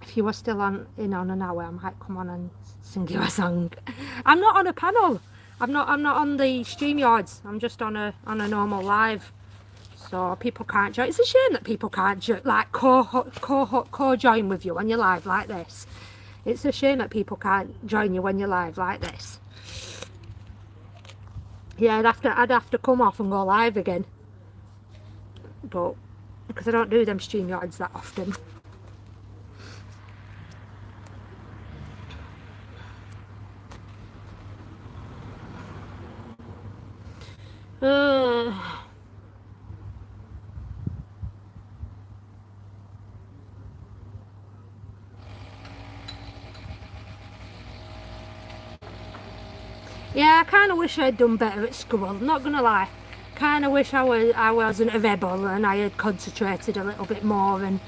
Speaker 1: If you were still in on an hour, I might come on and sing you a song. I'm not on a panel. I'm not on the StreamYards. I'm just on a normal live. So people can't join. It's a shame that people can't like co-join with you when you're live like this. It's a shame that people can't join you when you're live like this. Yeah, I'd have to come off and go live again. But because I don't do them StreamYards that often. Yeah, I kind of wish I'd done better at school, not gonna lie. Kind of wish I wasn't a rebel and I had concentrated a little bit more and,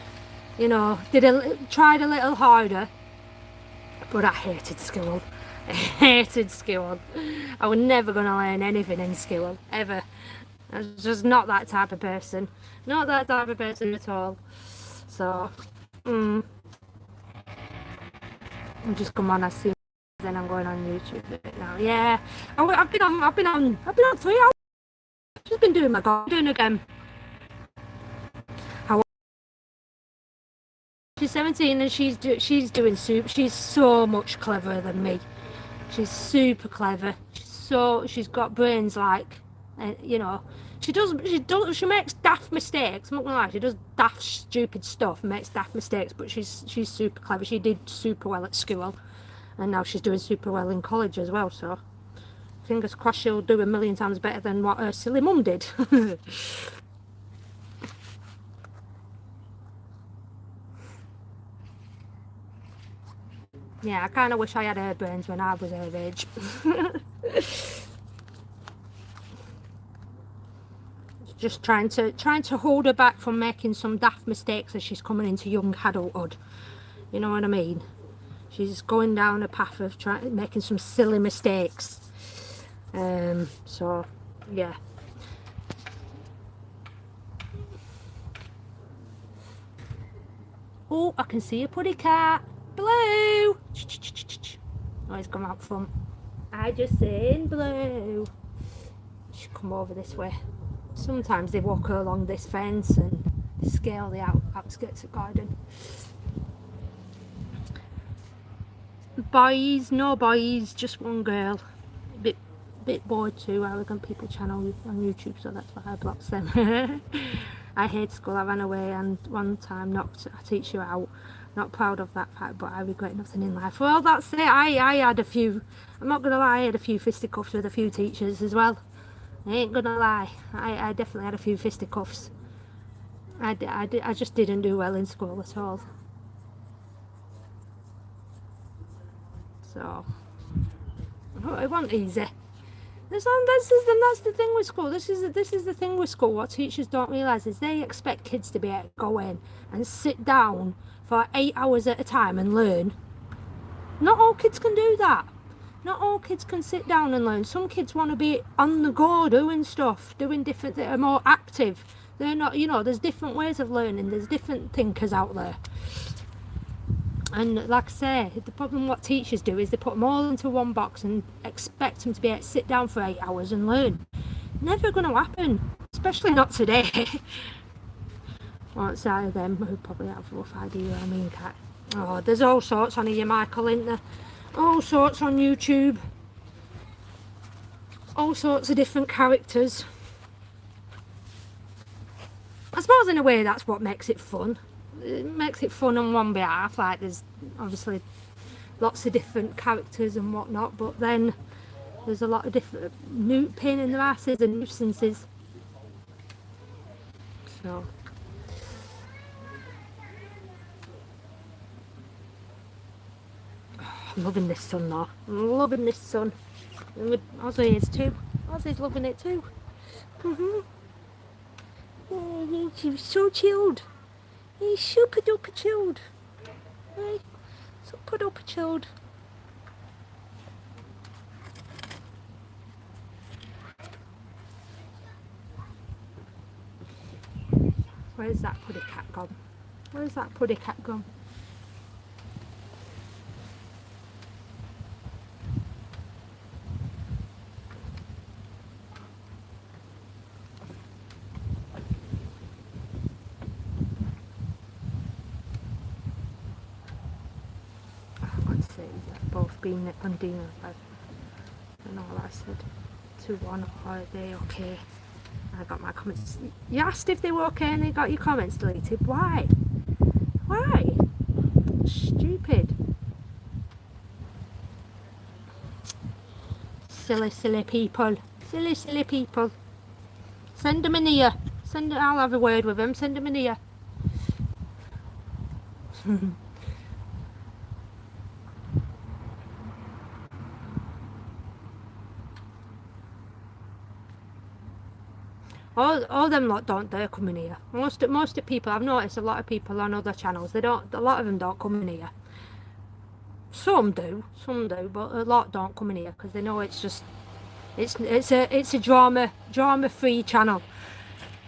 Speaker 1: you know, tried a little harder. But I hated school. I hated school. I was never gonna learn anything in school, ever. I was just not that type of person. Not that type of person at all. So, I'm just come on, I see. Then I'm going on YouTube now. Yeah, I've been on 3 hours. Just been doing my garden again. She's 17 and she's doing soup. She's so much cleverer than me. She's super clever. She's got brains like, you know. She makes daft mistakes. I'm not gonna lie. She does daft, stupid stuff and makes daft mistakes. But she's super clever. She did super well at school. And now she's doing super well in college as well, so fingers crossed she'll do a million times better than what her silly mum did. Yeah, I kind of wish I had her brains when I was her age. Just trying to hold her back from making some daft mistakes as she's coming into young adulthood. You know what I mean? She's going down a path of making some silly mistakes. So, yeah. Oh, I can see a putty cat. Blue! Oh, he's come out front. I just seen Blue. She come over this way. Sometimes they walk along this fence and they scale the outskirts of garden. Boys, no boys, just one girl. Bit bored too. Arrogant people channel on YouTube, so that's why I blocked them. I hate school. I ran away and one time knocked a teacher out. Not proud of that fact, but I regret nothing in life. Well, that's it. I had a few. I'm not gonna lie. I had a few fisticuffs with a few teachers as well. I ain't gonna lie. I definitely had a few fisticuffs. I just didn't do well in school at all. So, it wasn't easy. That's the thing with school. This is the thing with school. What teachers don't realise is they expect kids to be able to go in and sit down for 8 hours at a time and learn. Not all kids can do that. Not all kids can sit down and learn. Some kids want to be on the go doing stuff, doing different, that are more active. They're not, you know, there's different ways of learning. There's different thinkers out there. And like I say, the problem what teachers do is they put them all into one box and expect them to be able to sit down for 8 hours and learn. Never going to happen, especially not today. Outside of them who probably have a rough idea what I mean, cat. Oh, there's all sorts on here, Michael, isn't there? All sorts on YouTube. All sorts of different characters. I suppose in a way that's what makes it fun. It makes it fun on one behalf, like there's obviously lots of different characters and whatnot, but then there's a lot of different pain in the asses and nuisances. So I'm loving this sun though. I'm loving this sun. Ozzy is too. Ozzy's loving it too. Oh, he's so chilled. He's super duper chilled. Hey, super duper chilled. Where's that puddy cat gone? Where's that puddy cat gone? Both being on Dina's bed and all I said 2-1, are they okay? I got my comments. You asked if they were okay and they got your comments deleted. Why? Why? Stupid. Silly people. Silly people. Send them in here. I'll have a word with them. Send them in here. All them lot don't dare come in here. Most of the people, I've noticed a lot of people on other channels, a lot of them don't come in here. Some do, but a lot don't come in here because they know it's just, it's a drama free channel.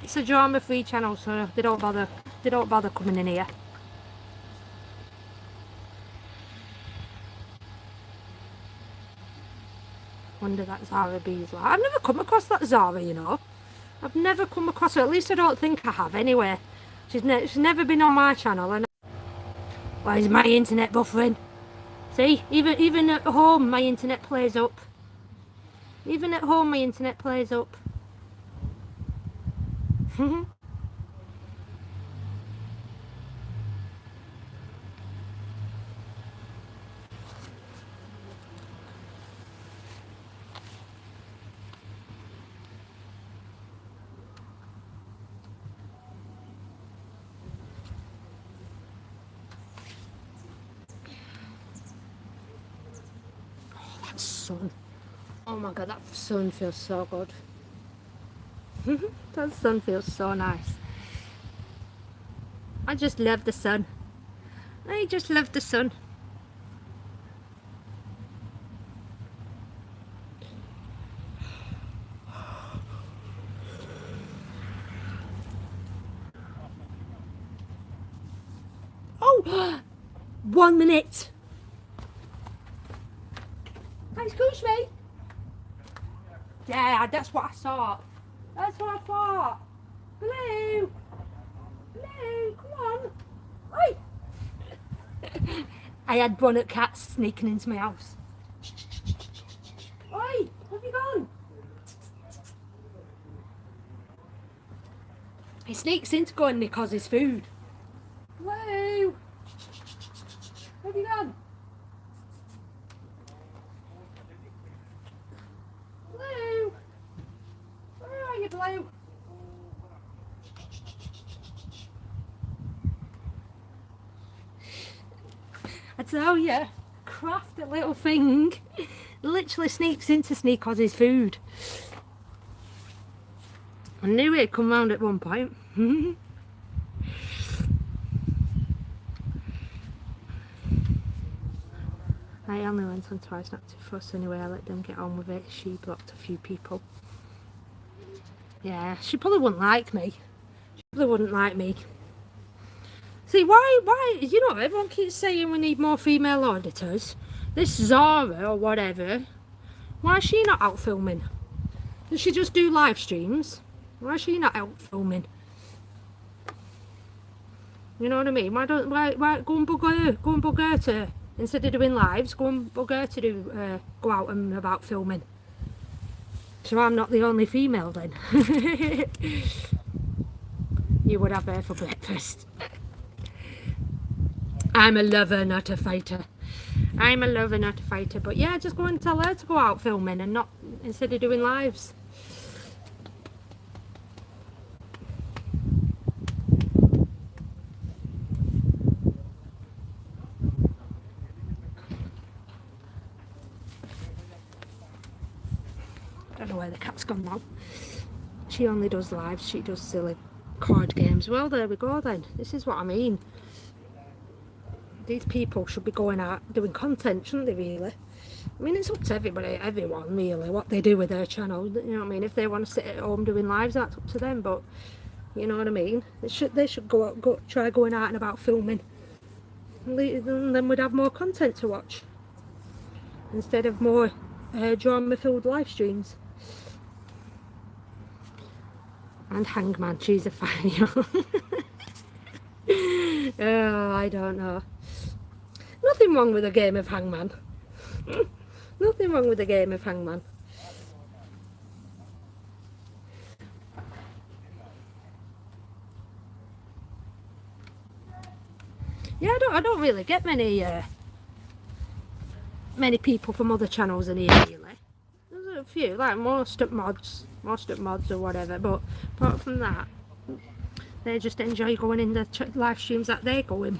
Speaker 1: It's a drama free channel, so they don't bother coming in here. Wonder that Zara B's like. I've never come across that Zara, you know. I've never come across her, at least I don't think I have anyway. She's never been on my channel. And why is my internet buffering? See, even at home my internet plays up. Even at home my internet plays up. Sun. Oh my god, that sun feels so good. That sun feels so nice. I just love the sun. I just love the sun. Oh! 1 minute. Excuse me. Yeah, that's what I thought. That's what I thought. Blue. Blue, come on. Oi. I had one at cats sneaking into my house. Oi, where have you gone? He sneaks in to go and nick Ozzy's food. Blue. Where have you gone? Blue. Where are you, Blue? I tell you, crafty little thing literally sneaks in to sneak Ozzy's food. I knew it'd come round at one point. I only went on twice, not to fuss anyway, I let them get on with it. She blocked a few people. Yeah, she probably wouldn't like me. She probably wouldn't like me. See, why, you know, everyone keeps saying we need more female auditors. This Zara or whatever, why is she not out filming? Does she just do live streams? Why is she not out filming? You know what I mean? Why go and bug her? Go and bug her to, instead of doing lives, go and bug her to do, go out and about filming. So I'm not the only female then. You would have her for breakfast. I'm a lover, not a fighter. I'm a lover, not a fighter. But yeah, just go and tell her to go out filming and not, instead of doing lives. Don't know where the cat's gone now. She only does lives, she does silly card games. Well, there we go then. This is what I mean. These people should be going out doing content, shouldn't they, really? I mean, it's up to everybody, everyone, really, what they do with their channel. You know what I mean? If they want to sit at home doing lives, that's up to them. But, you know what I mean? They should go try going out and about filming. And then we'd have more content to watch. Instead of more drama-filled live streams. And Hangman, she's a fan. Oh, I don't know. Nothing wrong with a game of Hangman. Nothing wrong with a game of Hangman. Yeah, I don't really get many people from other channels in here, really. There's a few, like most at mods or whatever, but apart from that, they just enjoy going in the live streams that they go in.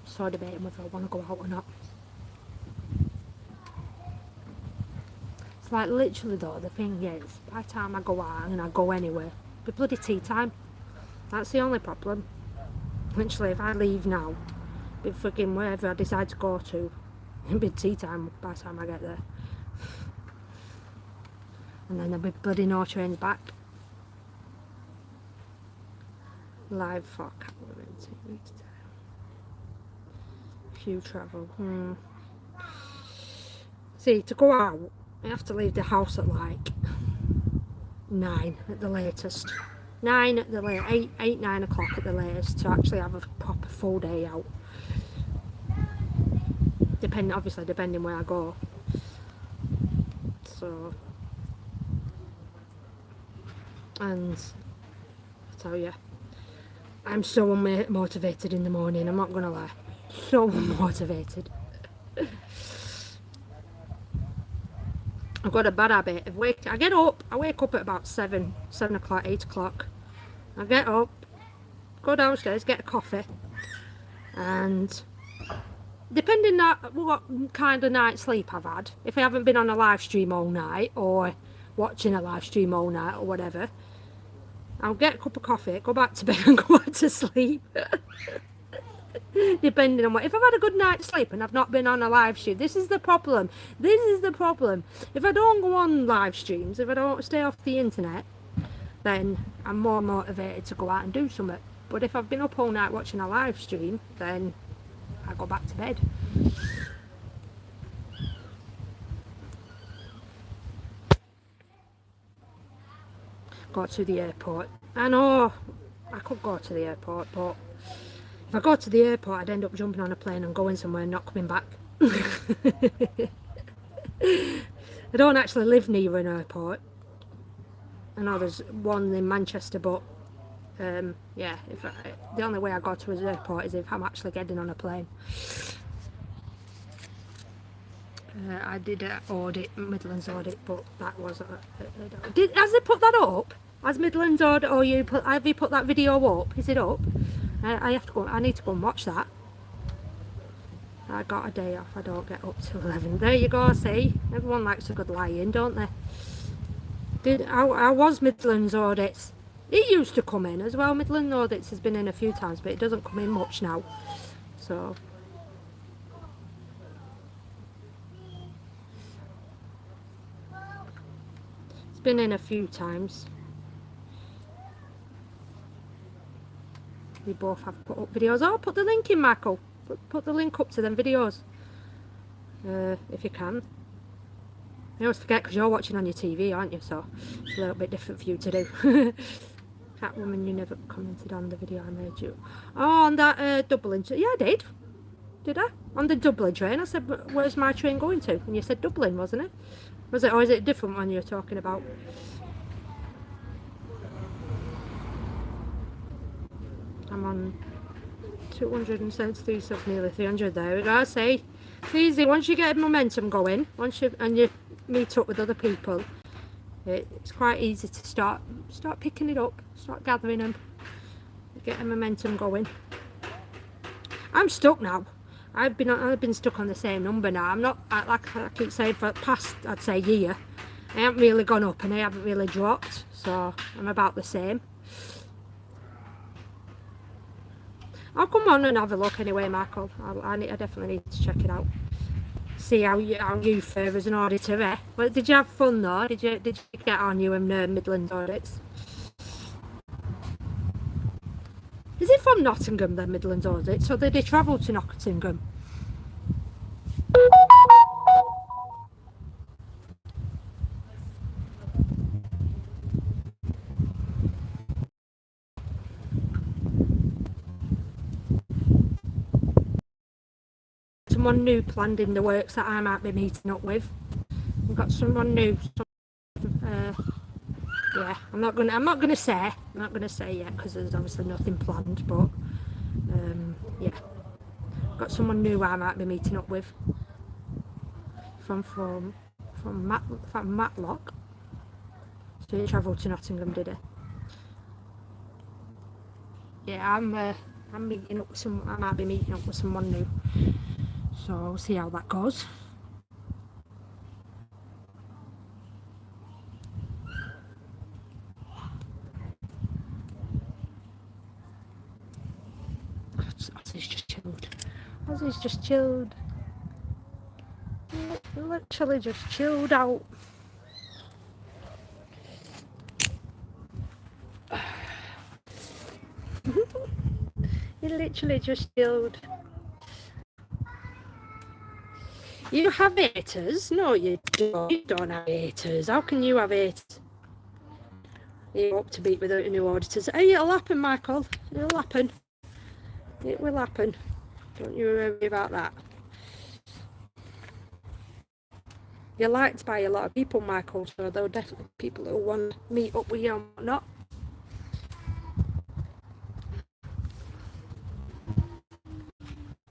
Speaker 1: So debating whether I want to go out or not. It's like literally though, the thing is, by the time I go out and I go anywhere, it'll be bloody tea time. That's the only problem. Literally, if I leave now, it'll be frigging wherever I decide to go to, it'll be tea time by the time I get there. And then there'll be bloody no trains back. Live for few travel. See, to go out, I have to leave the house at like 9 at the latest. 9 at the late, 9 o'clock at the latest to actually have a proper full day out. Obviously depending where I go. So, and I tell you, I'm so unmotivated in the morning, I'm not gonna lie. So unmotivated. I've got a bad habit of I wake up at about 7 o'clock, 8 o'clock. I get up, go downstairs, get a coffee, and depending on what kind of night's sleep I've had, if I haven't been on a live stream all night or watching a live stream all night or whatever, I'll get a cup of coffee, go back to bed and go back to sleep. Depending on if I've had a good night's sleep and I've not been on a live stream. This is the problem. If I don't go on live streams, if I don't stay off the internet, then I'm more motivated to go out and do something. But if I've been up all night watching a live stream, then I go back to bed. Go to the airport. I know I could go to the airport, but If I go to the airport, I'd end up jumping on a plane and going somewhere and not coming back. I don't actually live near an airport. I know there's one in Manchester, but yeah, the only way I go to an airport is if I'm actually getting on a plane. I did an audit, Midlands audit, but that was has they put that up? Has Midlands audit, or have you put that video up? Is it up? I have to go. I need to go and watch that. I got a day off. I don't get up till 11. There you go. See, everyone likes a good lie-in, don't they? I was Midlands audits. It used to come in as well. Midlands audits has been in a few times, but it doesn't come in much now. So. It's been in a few times. We both have put up videos. Oh, put the link in, Michael. Put the link up to them videos. If you can. I always forget because you're watching on your TV, aren't you? So it's a little bit different for you to do. Catwoman, you never commented on the video I made you. Oh, on that Dublin. Yeah, I did. Did I? On the Dublin train. I said, where's my train going to? And you said Dublin, wasn't it? Was it, or is it a different one you're talking about? I'm on 273 subs, nearly 300. There we go. See, it's easy once you get momentum going. And you meet up with other people, it's quite easy to start picking it up, start gathering them, get the momentum going. I'm stuck now. I've been stuck on the same number now. I'm not, like I keep saying, for the past, I'd say, year. I haven't really gone up and I haven't really dropped, so I'm about the same. I'll come on and have a look anyway, Michael. I definitely need to check it out. See how you fare as an auditor, eh? Well, did you have fun though? Did you get on you and Midlands audits? Is it from Nottingham, the Midlands audits, or did they travel to Nottingham? Someone new planned in the works that I might be meeting up with. We've got someone new. Yeah, I'm not gonna say yet because there's obviously nothing planned. But yeah, got someone new I might be meeting up with from Matlock. So he travelled to Nottingham, did he? Yeah, I'm meeting up with I might be meeting up with someone new. So we'll see how that goes. Ozzy's just chilled. Ozzy's just chilled. Literally just chilled out. He literally just chilled. You have haters? No, you don't. You don't have haters. How can you have haters? You're up to beat without new auditors. Hey, it'll happen, Michael. It'll happen. It will happen. Don't you worry about that. You're liked by a lot of people, Michael, so there are definitely people who want to meet up with you and whatnot.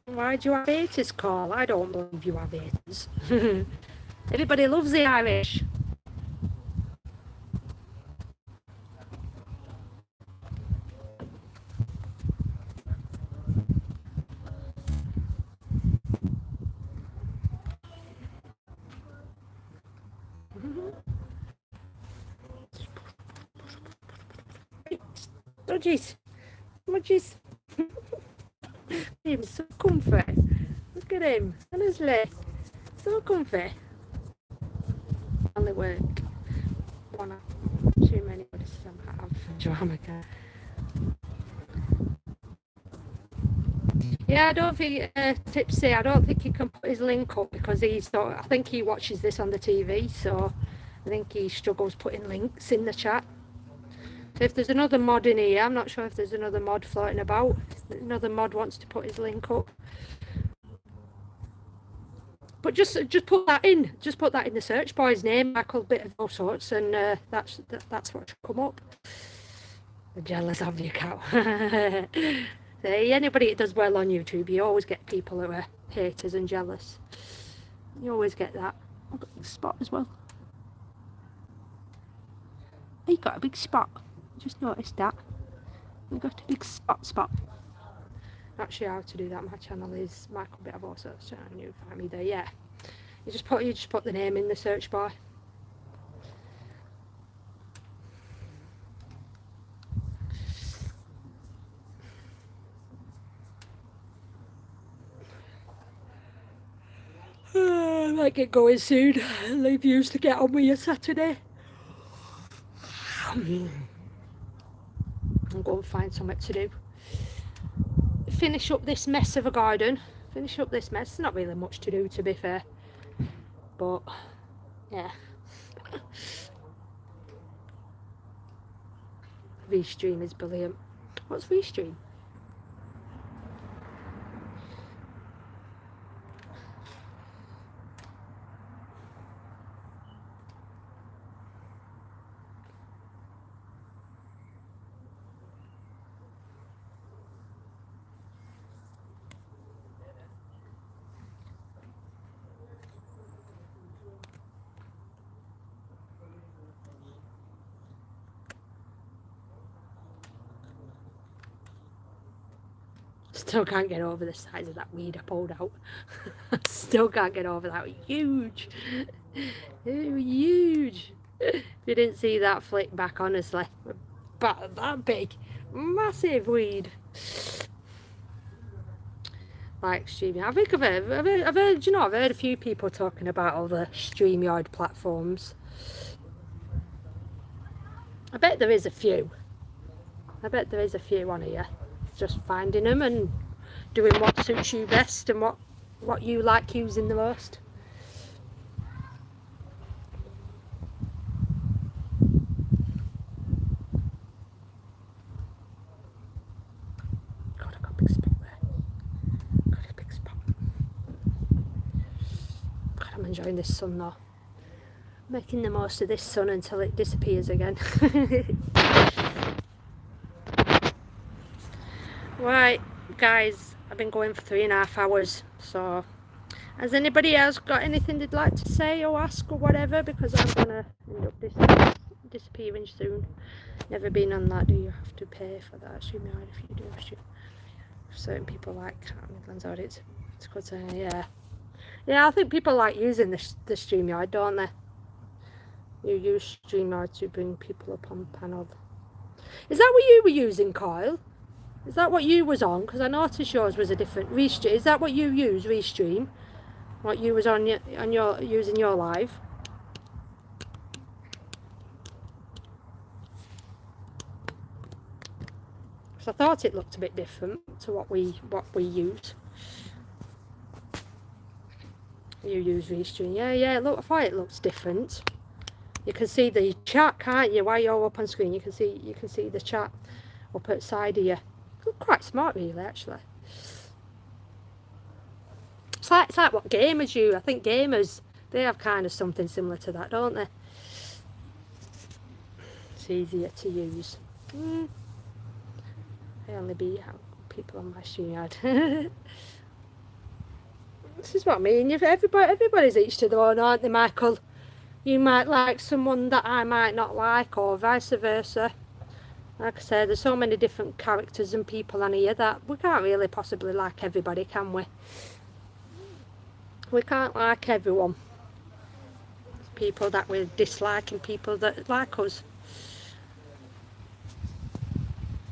Speaker 1: Why do you have haters, Call? I don't believe you have haters. Everybody loves the Irish. Dodgies. Dodgies. He's so comfy. Look at him. Honestly. So comfy. Only work. One too many auditors I have drama care. Yeah, I don't think Tipsy, I don't think he can put his link up because I think he watches this on the TV, so I think he struggles putting links in the chat. So if there's another mod in here, I'm not sure if there's another mod floating about. another mod wants to put his link up. But just put that in. Just put that in the search bar. His name, Michael, bit of all sorts, and that's what should come up. I'm jealous of you, cow. See, anybody that does well on YouTube, you always get people who are haters and jealous. You always get that. I've got a big spot as well. You got a big spot. Just noticed that. You got a big spot. Not sure how to do that. My channel is Michael Bit of All Sorts, and you find me there. Yeah, you just put the name in the search bar. I might get going soon. Leave yous to get on with your Saturday. I'm going to find something to do. Finish up this mess of a garden. Finish up this mess. There's not really much to do, to be fair. But, yeah. Restream is brilliant. What's Restream? Still can't get over the size of that weed I pulled out. Still can't get over that. Huge. Huge. If you didn't see that flick back, honestly. But that big. Massive weed. Like streaming. I think I've heard, you know, I've heard a few people talking about all the StreamYard platforms. I bet there is a few. I bet there is a few on here. Just finding them and doing what suits you best and what you like using the most. God, I got a big spot there. Got a big spot. God, I'm enjoying this sun though. Making the most of this sun until it disappears again. Right, guys, I've been going for 3.5 hours, so has anybody else got anything they'd like to say or ask or whatever, because I'm gonna end up disappearing soon. Never been on that. Do you have to pay for that StreamYard? If you do, certain people like Midlands audits. It's good to yeah, I think people like using the StreamYard, don't they? You use StreamYard to bring people up on panel. Is that what you were using, Kyle? Is that what you was on? Because I noticed yours was a different Restream. Is that what you use, Restream? What you was on your using your live? Because I thought it looked a bit different to what we use. You use Restream, yeah. Look, I thought it looks different. You can see the chat, can't you? While you're up on screen, you can see the chat up at the side of you. Quite smart, really, actually. It's like what gamers use. I think gamers, they have kind of something similar to that, don't they? It's easier to use. I only beat out people on my StreamYard. This is what I mean. Everybody's each to their own, aren't they, Michael? You might like someone that I might not like, or vice versa. Like I said, there's so many different characters and people on here that we can't really possibly like everybody, can we? We can't like everyone. There's people that we dislike and people that like us.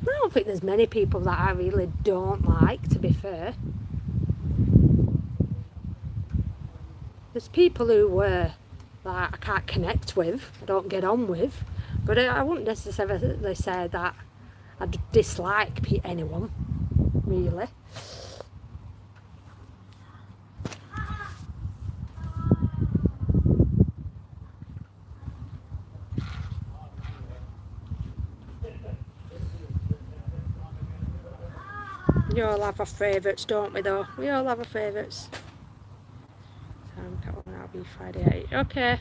Speaker 1: I don't think there's many people that I really don't like, to be fair. There's people who that I can't connect with, I don't get on with. But I wouldn't necessarily say that I dislike anyone, really. We all have our favourites, don't we though? We all have our favourites. I'll be Friday 8. Okay.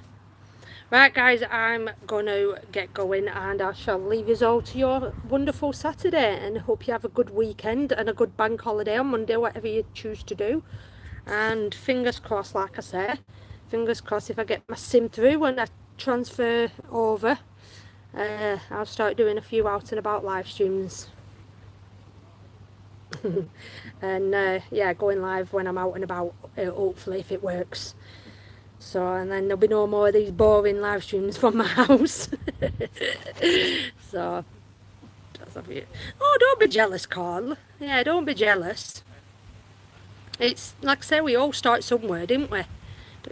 Speaker 1: Right guys, I'm going to get going and I shall leave you all to your wonderful Saturday and hope you have a good weekend and a good bank holiday on Monday, whatever you choose to do. And fingers crossed, like I say, fingers crossed if I get my sim through when I transfer over, I'll start doing a few out and about live streams. And yeah, going live when I'm out and about, hopefully, if it works. So, and then there'll be no more of these boring live streams from my house. So, oh, don't be jealous, Carl. Yeah, don't be jealous. It's like I say, we all start somewhere, didn't we?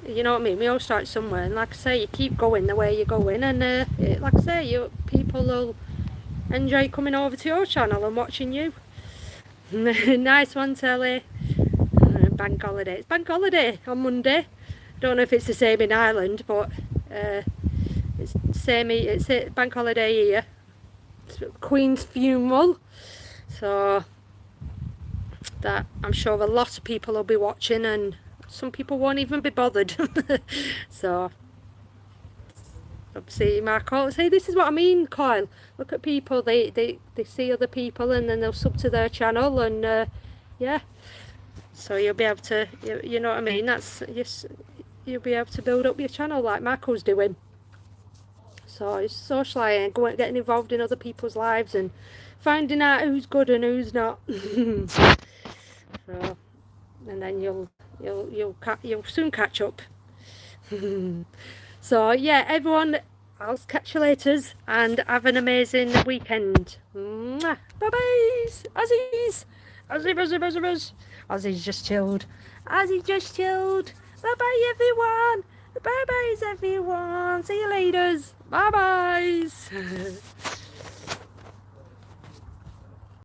Speaker 1: You know what I mean? We all start somewhere, and like I say, you keep going the way you're going, and like I say, people will enjoy coming over to your channel and watching you. Nice one, Telly. Bank holiday. It's bank holiday on Monday. Don't know if it's the same in Ireland, but it's same. It's a bank holiday here. It's Queen's funeral, so that I'm sure a lot of people will be watching, and some people won't even be bothered. So see, Marco, say this is what I mean, Kyle. Look at people, they see other people and then they'll sub to their channel, and yeah, so you'll be able to, you know what I mean, that's, yes, you'll be able to build up your channel like Marco's doing. So it's socialising, getting involved in other people's lives and finding out who's good and who's not. So, and then you'll soon catch up. So yeah, everyone, I'll catch you later and have an amazing weekend. Bye bye, Aussies. Aussie's just chilled. Aussie's just chilled. Bye bye everyone. Bye bye everyone. See you later. Bye bye.